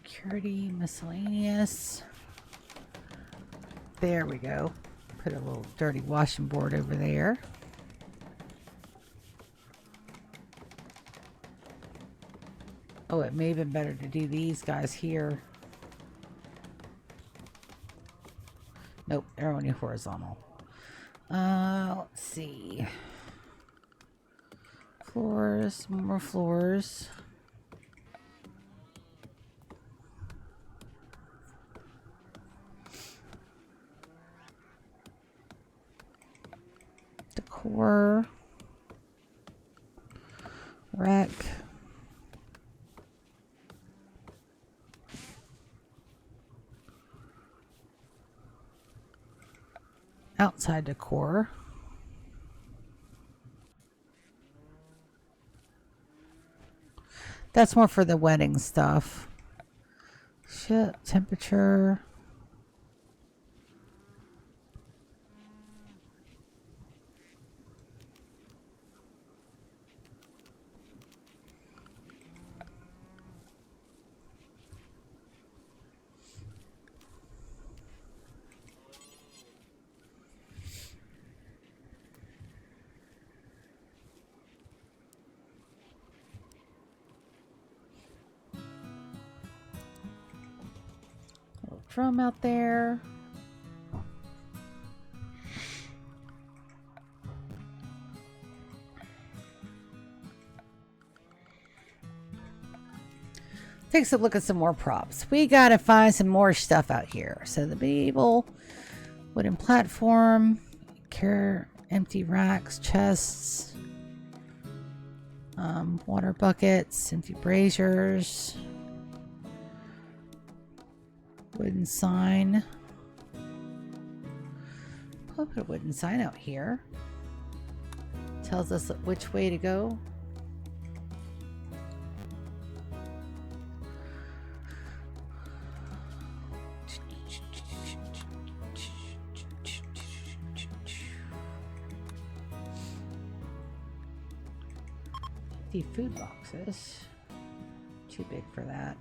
Security, miscellaneous. There we go. Put a little dirty washing board over there. Oh, it may have been better to do these guys here. Nope, they're only horizontal. Let's see. Floors, more floors. Decor. Rec. Outside decor. That's more for the wedding stuff. Shit, temperature. Little drum out there. Takes a look at some more props. We gotta find some more stuff out here. So the Babel, wooden platform, empty racks, chests, water buckets, empty braziers, wooden sign. I'll put a wooden sign out here. Tells us which way to go. Food boxes. Too big for that.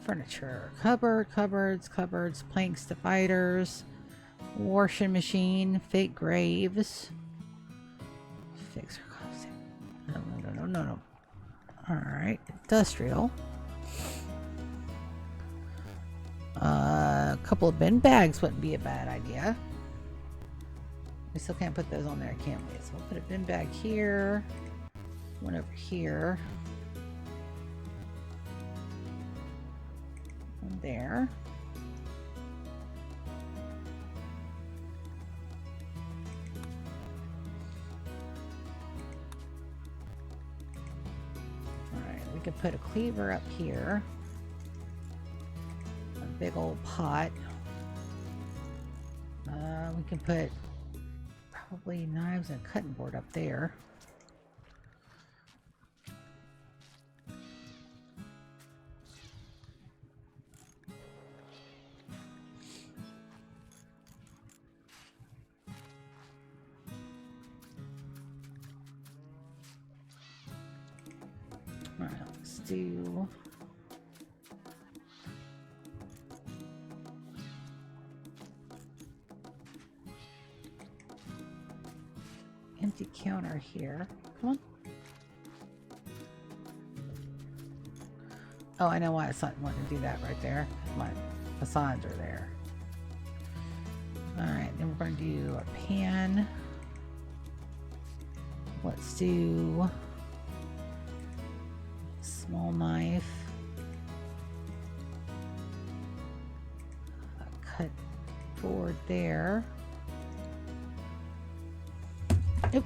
Furniture. Cupboards, planks, dividers, washing machine, fake graves. Fix. No. Alright. Industrial. A couple of bin bags wouldn't be a bad idea. We still can't put those on there, can we? So we'll put a bin bag here. One over here. One there. Alright, we could put a cleaver up here. A big old pot. We can put probably knives and cutting board up there. All right, let's do empty counter here. Come on. Oh, I know why I wanted to do that right there. My facades are there. Alright, then we're going to do a pan. Let's do a small knife. A cut board there. Nope.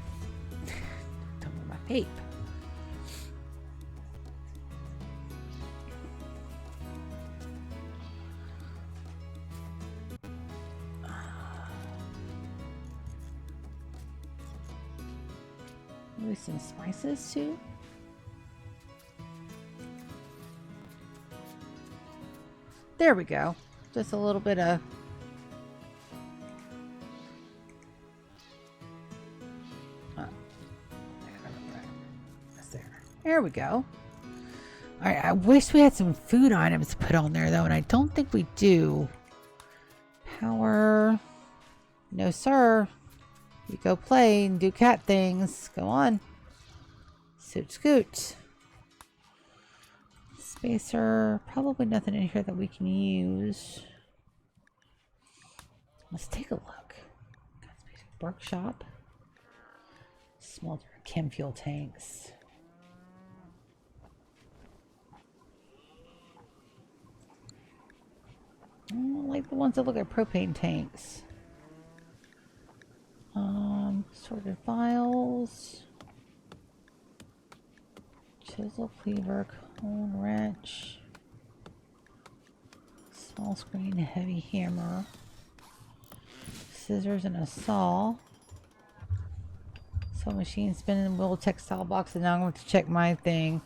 Don't move my tape. Maybe some spices too. There we go. Just a little bit of there we go. I wish we had some food items to put on there though, and I don't think we do. Power. No, sir. You go play and do cat things. Go on. Scoot, scoot. Spacer. Probably nothing in here that we can use. Let's take a look. Workshop. Small chem fuel tanks. I don't like the ones that look like propane tanks. Sorted files. Chisel, cleaver, cone wrench. Small screen, heavy hammer. Scissors and a saw. Saw machine, spinning wheel, textile box, and now I'm going to check my thing.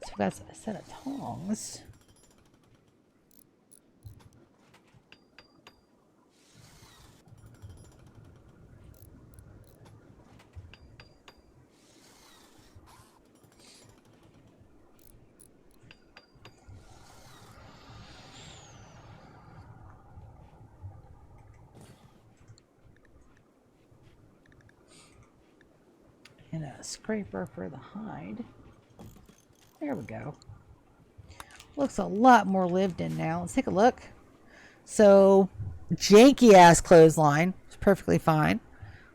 So we got a set of tongs. And a scraper for the hide. There we go. Looks a lot more lived in now. Let's take a look. So, janky ass clothesline. It's perfectly fine.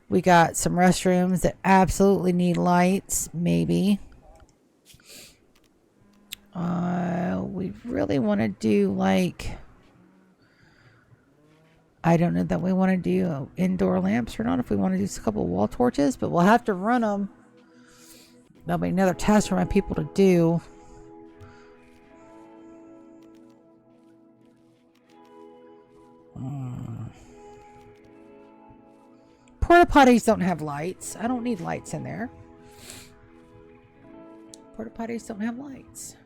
We got some restrooms that absolutely need lights, maybe. We really want to do like, I don't know that we want to do indoor lamps or not, if we want to do a couple of wall torches, but we'll have to run them. That'll be another task for my people to do. Porta potties don't have lights. I don't need lights in there. Porta potties don't have lights.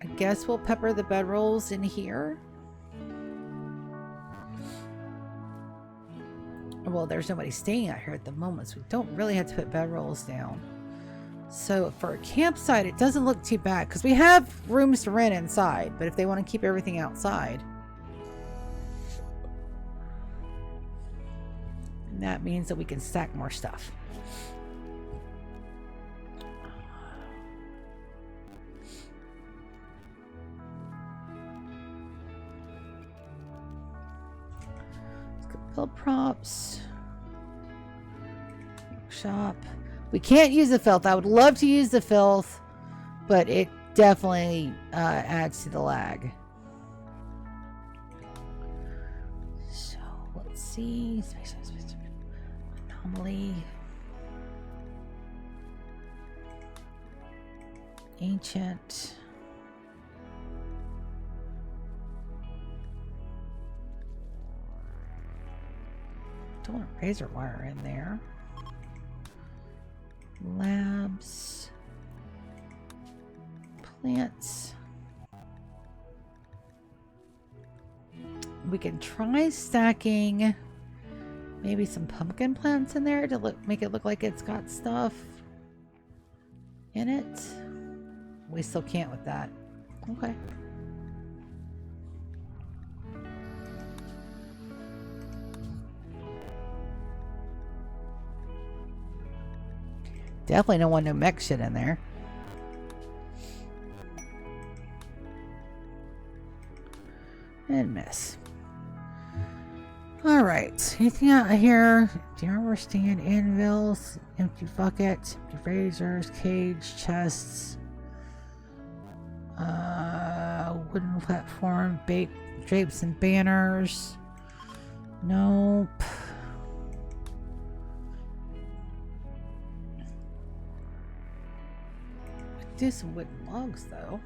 I guess we'll pepper the bedrolls in here. Well, there's nobody staying out here at the moment, so we don't really have to put bedrolls down. So for a campsite, it doesn't look too bad because we have rooms to rent inside, but if they want to keep everything outside, that means that we can stack more stuff. Build props. Shop. We can't use the filth. I would love to use the filth, but it definitely adds to the lag. So let's see. Anomaly. Ancient. Don't want a razor wire in there. Labs. Plants. We can try stacking maybe some pumpkin plants in there to make it look like it's got stuff in it. We still can't with that. Okay. Definitely don't want no mech shit in there. And miss. Alright. Anything out here? Do you remember stand, anvils, empty bucket, empty razors, cage, chests, wooden platform, drapes and banners. Nope. Do some wooden logs though.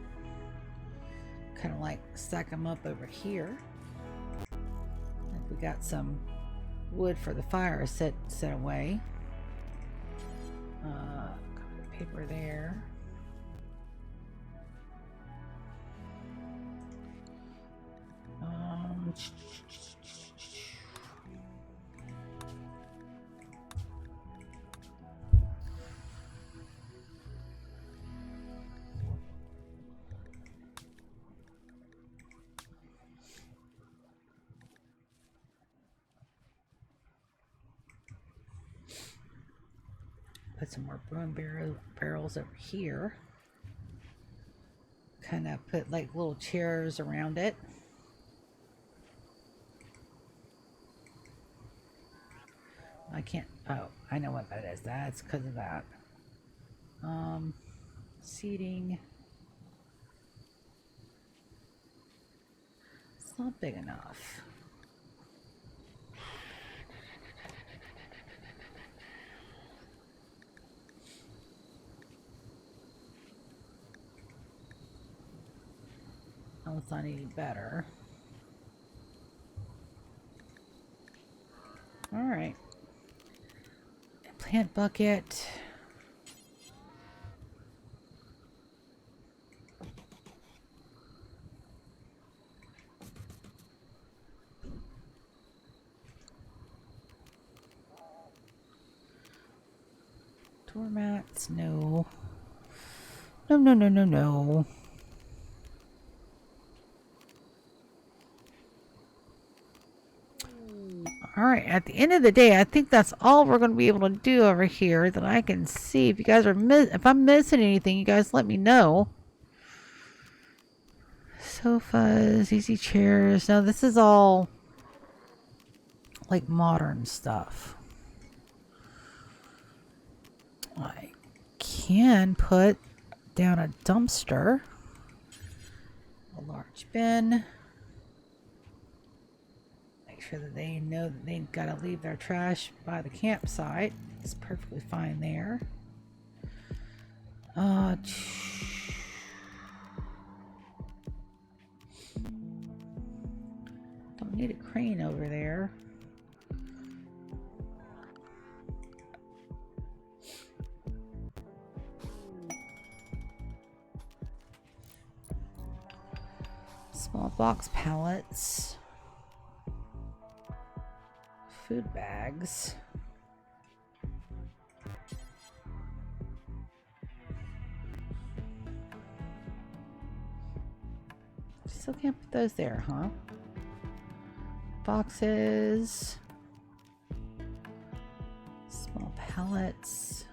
Kind of like stack them up over here. Like we got some wood for the fire set away. Paper there. put some more broom barrels over here. Kind of put like little chairs around it. I can't, oh, I know what that is. That's because of that. Seating. It's not big enough. Oh, it's not any better. All right. Plant bucket. Doormats, no. No, no, no, no, no. Alright, at the end of the day, I think that's all we're going to be able to do over here that I can see. If you guys are if I'm missing anything, you guys let me know. Sofas, easy chairs. Now this is all like modern stuff. I can put down a dumpster. A large bin. Sure that they know that they've got to leave their trash by the campsite. It's perfectly fine there. Don't need a crane over there. Small box pallets. Food bags. Still can't put those there, huh? Boxes. Small pallets.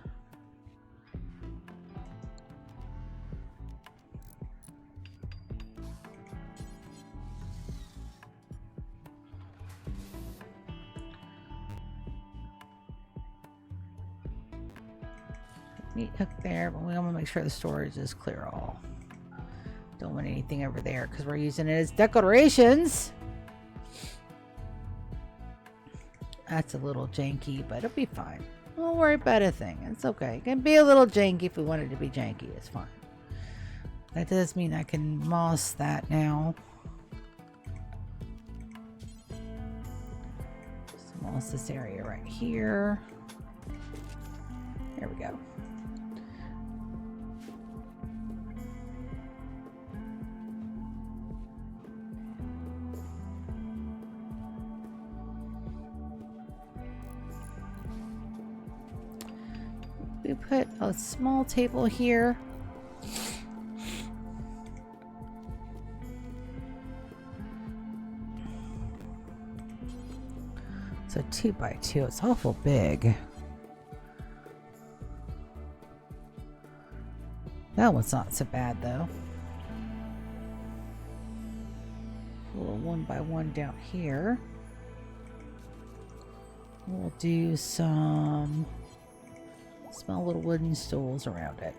Meat hook there, but we want to make sure the storage is clear all. Don't want anything over there because we're using it as decorations. That's a little janky, but it'll be fine. Don't worry about a thing. It's okay. It can be a little janky if we want it to be janky. It's fine. That does mean I can moss that now. Just moss this area right here. There we go. We put a small table here. It's a 2x2. It's awful big. That one's not so bad though. A little 1x1 down here. We'll do some small little wooden stools around it.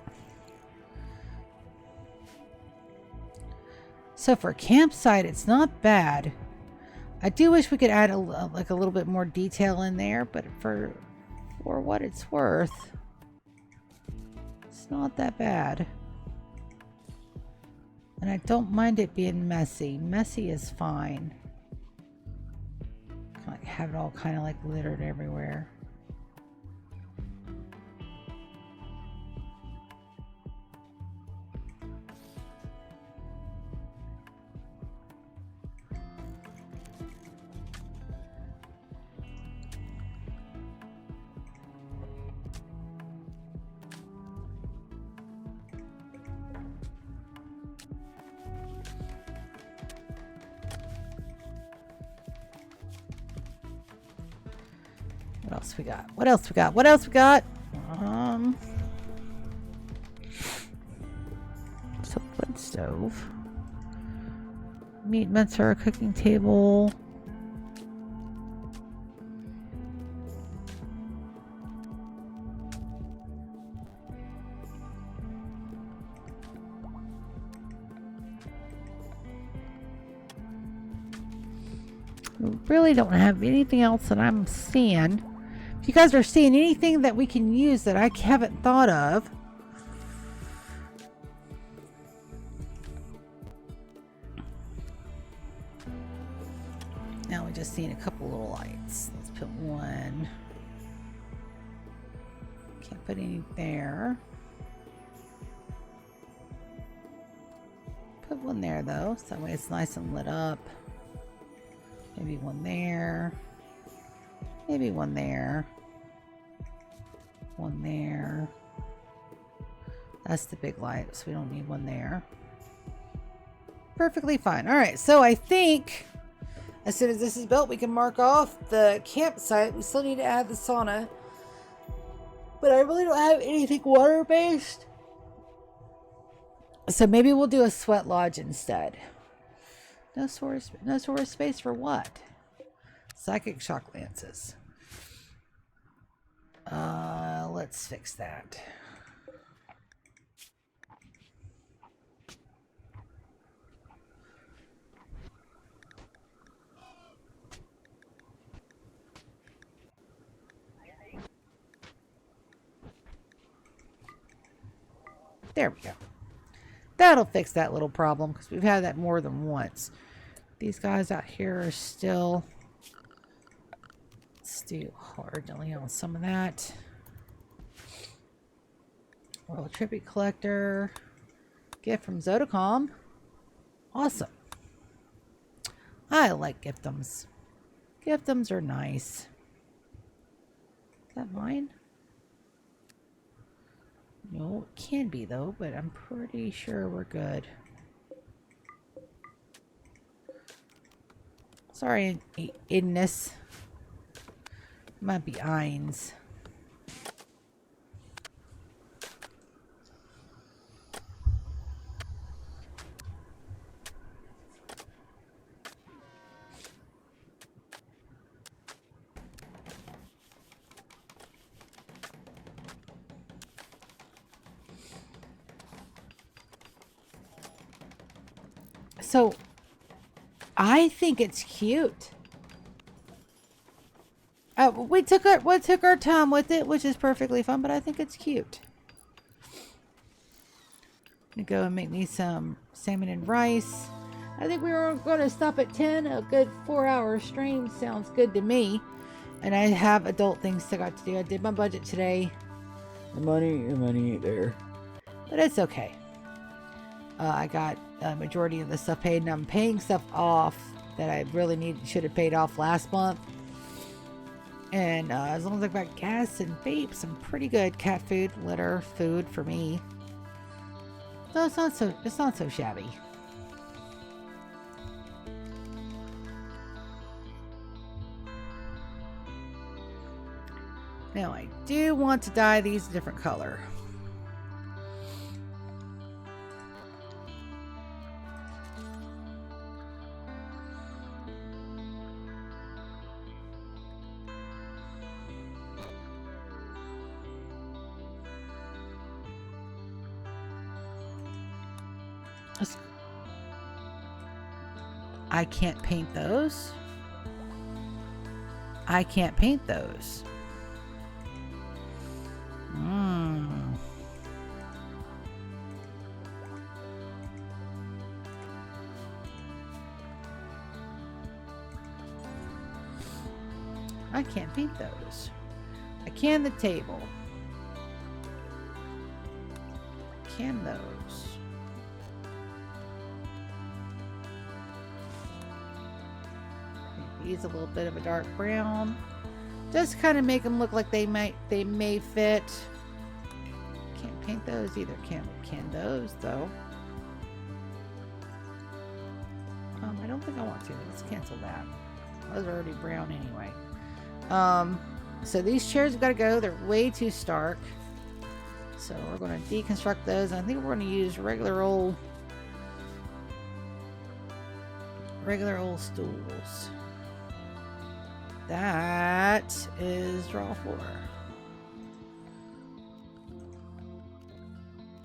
So for a campsite, it's not bad. I do wish we could add like a little bit more detail in there, but for what it's worth, it's not that bad. And I don't mind it being messy. Messy is fine. Like have it all kind of like littered everywhere. What else we got? What else we got? What else we got? So wood stove. Meat mitts are a cooking table. We really don't have anything else that I'm seeing. If you guys are seeing anything that we can use that I haven't thought of, now we just seen a couple little lights. Let's put one. Can't put any there. Put one there though, so that way it's nice and lit up. Maybe one there. Maybe one there. One there. That's the big light, so we don't need one there. Perfectly fine. All right, so I think as soon as this is built, we can mark off the campsite. We still need to add the sauna, but I really don't have anything water-based. So maybe we'll do a sweat lodge instead. No storage space for what? Psychic shock lances. Let's fix that. There we go. That'll fix that little problem because we've had that more than once. These guys out here are still... Let's do hardly on some of that. Royal Tribute Collector. Gift from Zodacom. Awesome. I like giftums. Giftums are nice. Is that mine? No, it can be though, but I'm pretty sure we're good. Sorry, Idness. Might be Eins. So, I think it's cute. We took our time with it, which is perfectly fine, but I think it's cute. I'm gonna go and make me some salmon and rice. I think we were going to stop at 10. A good 4-hour stream sounds good to me. And I have adult things still got to do. I did my budget today. The money ain't there. But it's okay. I got a majority of the stuff paid, and I'm paying stuff off that I really should have paid off last month. And as long as I've got gas and vapes, I'm pretty good. Cat food, litter, food for me. So it's not so shabby. Now I do want to dye these a different color. I can't paint those. I can't paint those. I can't paint those. I can the table. Can those. Use a little bit of a dark brown. Just kind of make them look like they may fit. Can't paint those either. Can those though. I don't think I want to. Let's cancel that. Those are already brown anyway. So these chairs have got to go. They're way too stark. So we're going to deconstruct those. I think we're going to use regular old stools. That is draw 4.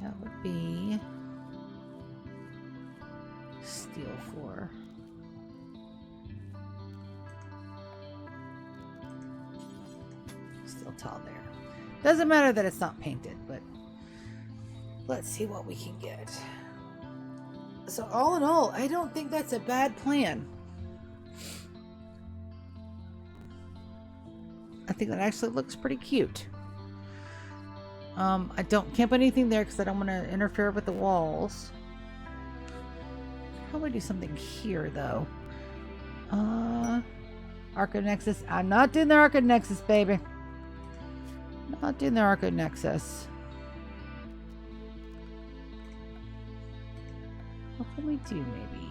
That would be steel 4. Still tall there. Doesn't matter that it's not painted, but let's see what we can get. So all in all, I don't think that's a bad plan. I think that actually looks pretty cute. I can't put anything there because I don't want to interfere with the walls. Probably do something here though. Arco Nexus. I'm not doing the Arco Nexus, baby. Not doing the Arco Nexus. What can we do, maybe?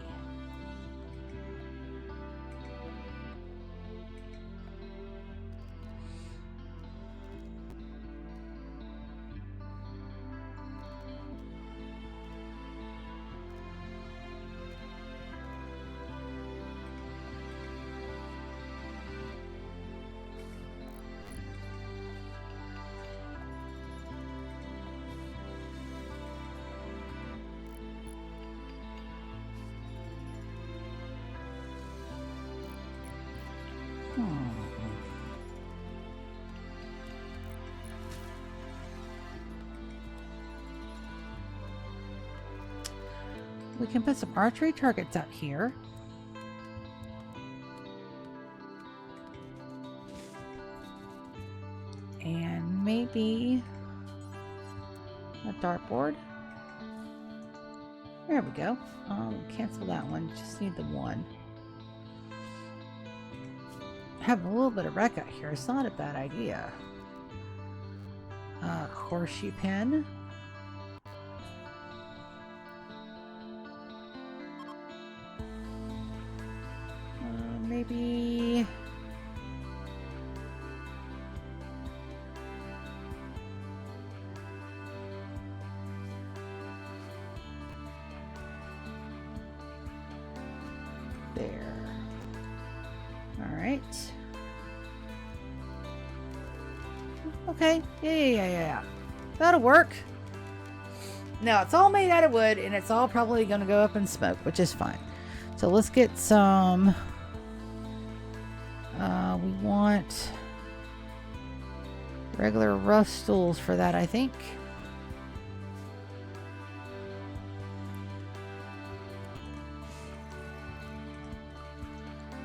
We can put some archery targets out here. And maybe a dartboard. There we go. Cancel that one. Just need the one. Having a little bit of wreck out here. It's not a bad idea. Horseshoe pin. Maybe there. All right. Okay. Yeah. That'll work. Now it's all made out of wood and it's all probably going to go up in smoke, which is fine. So let's get some. We want regular rough stools for that, I think.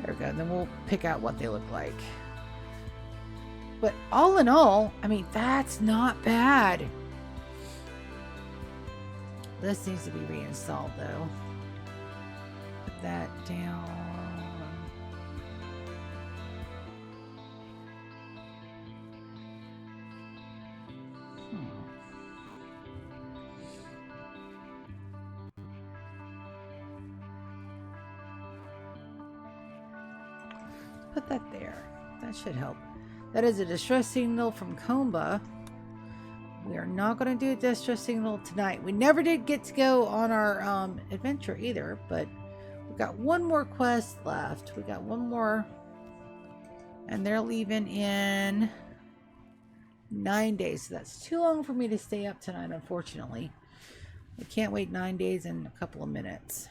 There we go. And then we'll pick out what they look like. But all in all, I mean, that's not bad. This needs to be reinstalled, though. Put that down. Put that there. That should help. That is a distress signal from Comba. We are not going to do a distress signal tonight. We never did get to go on our adventure either, but we've got one more quest left. We got one more, and they're leaving in 9 days. So that's too long for me to stay up tonight, unfortunately. We can't wait 9 days and a couple of minutes.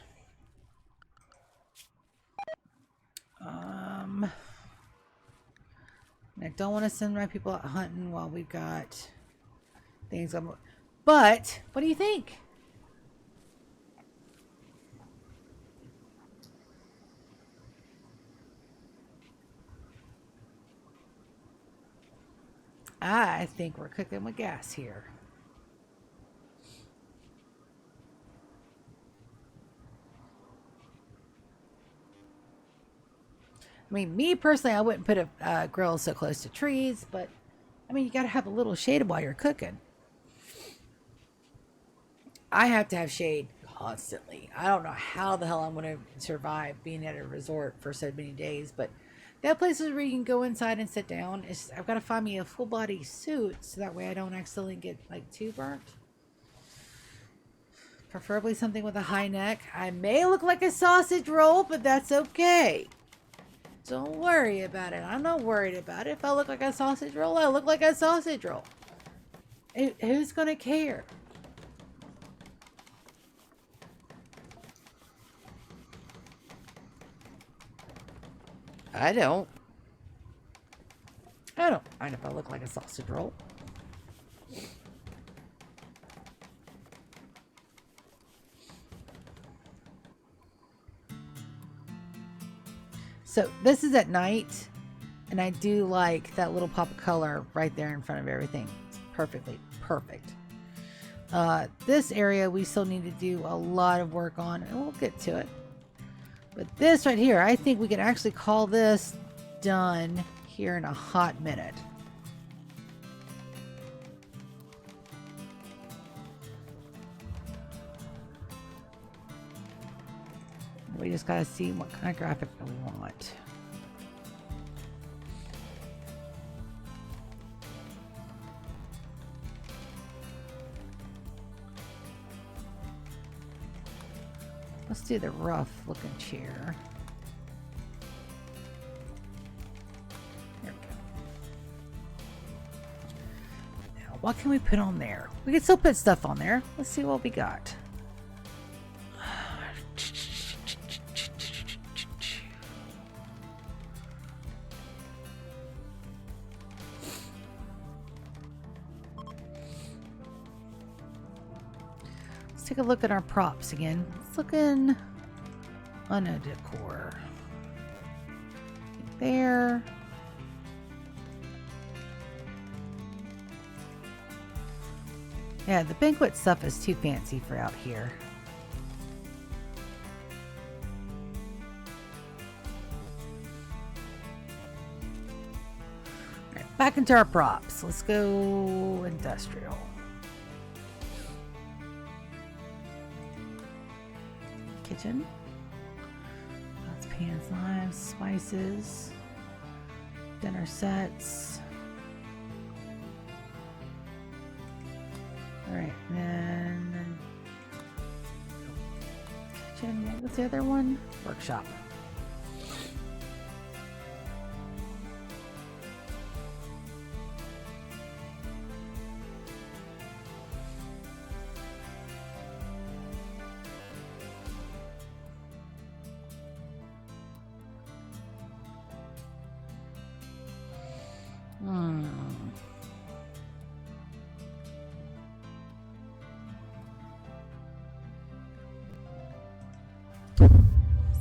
I don't want to send my people out hunting while we've got things on. But what do you think? I think we're cooking with gas here. I mean, me personally, I wouldn't put a grill so close to trees, but I mean, you got to have a little shade while you're cooking. I have to have shade constantly. I don't know how the hell I'm going to survive being at a resort for so many days, but have places where you can go inside and sit down. I've got to find me a full body suit so that way I don't accidentally get like too burnt. Preferably something with a high neck. I may look like a sausage roll, but that's okay. Don't worry about it. I'm not worried about it. If I look like a sausage roll, I look like a sausage roll. Who's going to care? I don't. I don't mind if I look like a sausage roll. So this is at night, and I do like that little pop of color right there in front of everything. It's perfectly perfect. This area we still need to do a lot of work on, and we'll get to it. But this right here, I think we can actually call this done here in a hot minute. We just gotta see what kind of graphic we want. Let's do the rough looking chair. There we go. Now, what can we put on there? We can still put stuff on there. Let's see what we got. Take a look at our props again. It's looking on a decor. There. Yeah, the banquet stuff is too fancy for out here. All right, back into our props. Let's go industrial. Kitchen. Lots of pans, knives, spices, dinner sets. Alright, then kitchen. What was the other one? Workshop.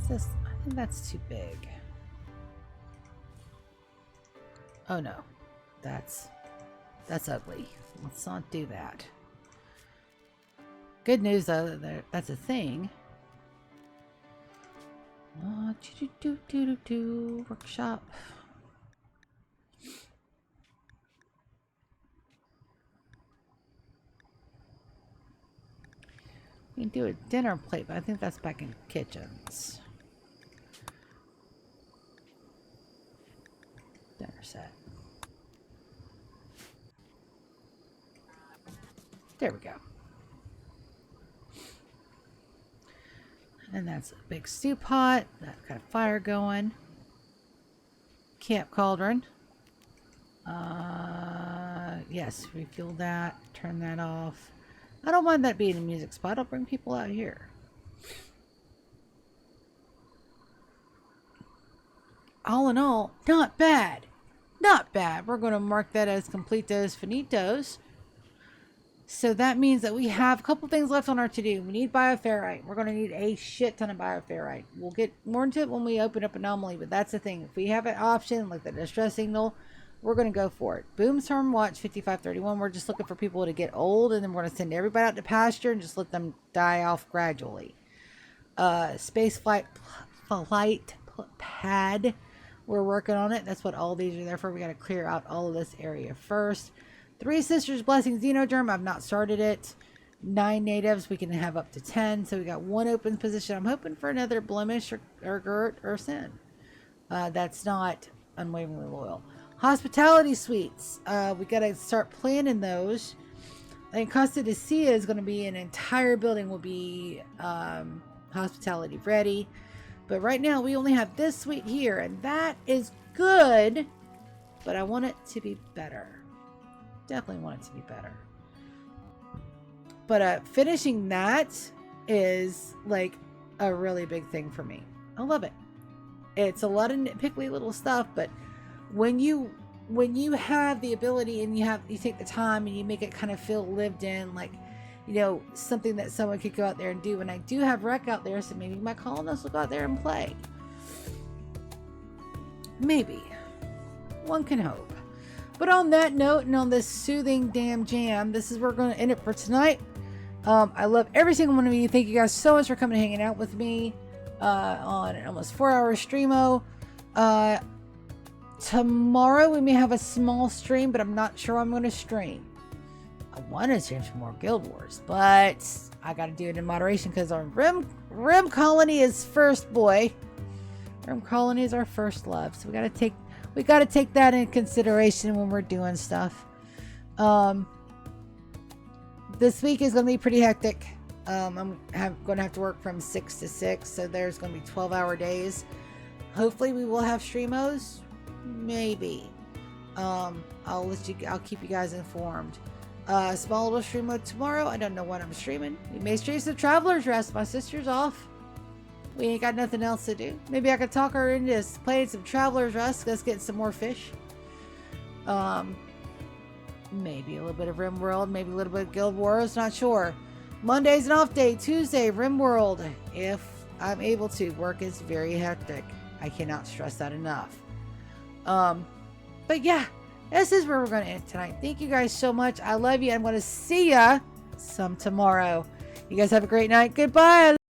This, I think that's too big. Oh no, that's ugly. Let's not do that. Good news though, that's a thing. Workshop. We can do a dinner plate, but I think that's back in kitchens. Dinner set. There we go. And that's a big stew pot. That's got a fire going. Camp cauldron. Yes, refuel that. Turn that off. I don't mind that being a music spot. I'll bring people out here. All in all, not bad. Not bad. We're going to mark that as completos finitos. So that means that we have a couple things left on our to-do. We need bioferrite. We're going to need a shit ton of bioferrite. We'll get more into it when we open up Anomaly, but that's the thing. If we have an option like the distress signal, we're going to go for it. Boomstorm Watch 5531. We're just looking for people to get old, and then we're going to send everybody out to pasture and just let them die off gradually. Space flight pad. We're working on it. That's what all these are there for. We got to clear out all of this area first. Three Sisters Blessing Xenogerm. I've not started it. 9 natives. We can have up to 10. So we got one open position. I'm hoping for another blemish or Gert or Sin. That's not unwaveringly loyal. Hospitality suites. We got to start planning those. I think Costa de Sia is going to be an entire building will be hospitality ready. But right now we only have this suite here, and that is good. But I want it to be better. Definitely want it to be better. But finishing that is like a really big thing for me. I love it. It's a lot of nitpicky little stuff, but when you have the ability and you take the time and you make it kind of feel lived in, like, you know, something that someone could go out there and do. And I do have rec out there, so maybe my colonists will go out there and play. Maybe. One can hope. But on that note, and on this soothing damn jam, this is where we're going to end it for tonight. I love every single one of you. Thank you guys so much for coming and hanging out with me on an almost 4-hour streamo. Tomorrow we may have a small stream, but I'm not sure I'm going to stream. I want to stream some more Guild Wars, but I got to do it in moderation because our Rim Colony is first, boy. Rim Colony is our first love, so we got to take that in consideration when we're doing stuff. This week is going to be pretty hectic. I'm going to have to work from 6 to 6, so there's going to be 12-hour days. Hopefully we will have streamos. Maybe. I'll keep you guys informed. Small little stream mode tomorrow. I don't know what I'm streaming. We may stream some Traveler's Rest. My sister's off. We ain't got nothing else to do. Maybe I could talk her into playing some Traveler's Rest. Let's get some more fish. Maybe a little bit of Rimworld. Maybe a little bit of Guild Wars. Not sure. Monday's an off day. Tuesday, Rimworld. If I'm able to. Work is very hectic. I cannot stress that enough. But yeah, this is where we're going to end tonight. Thank you guys so much. I love you. I'm going to see ya some tomorrow. You guys have a great night. Goodbye.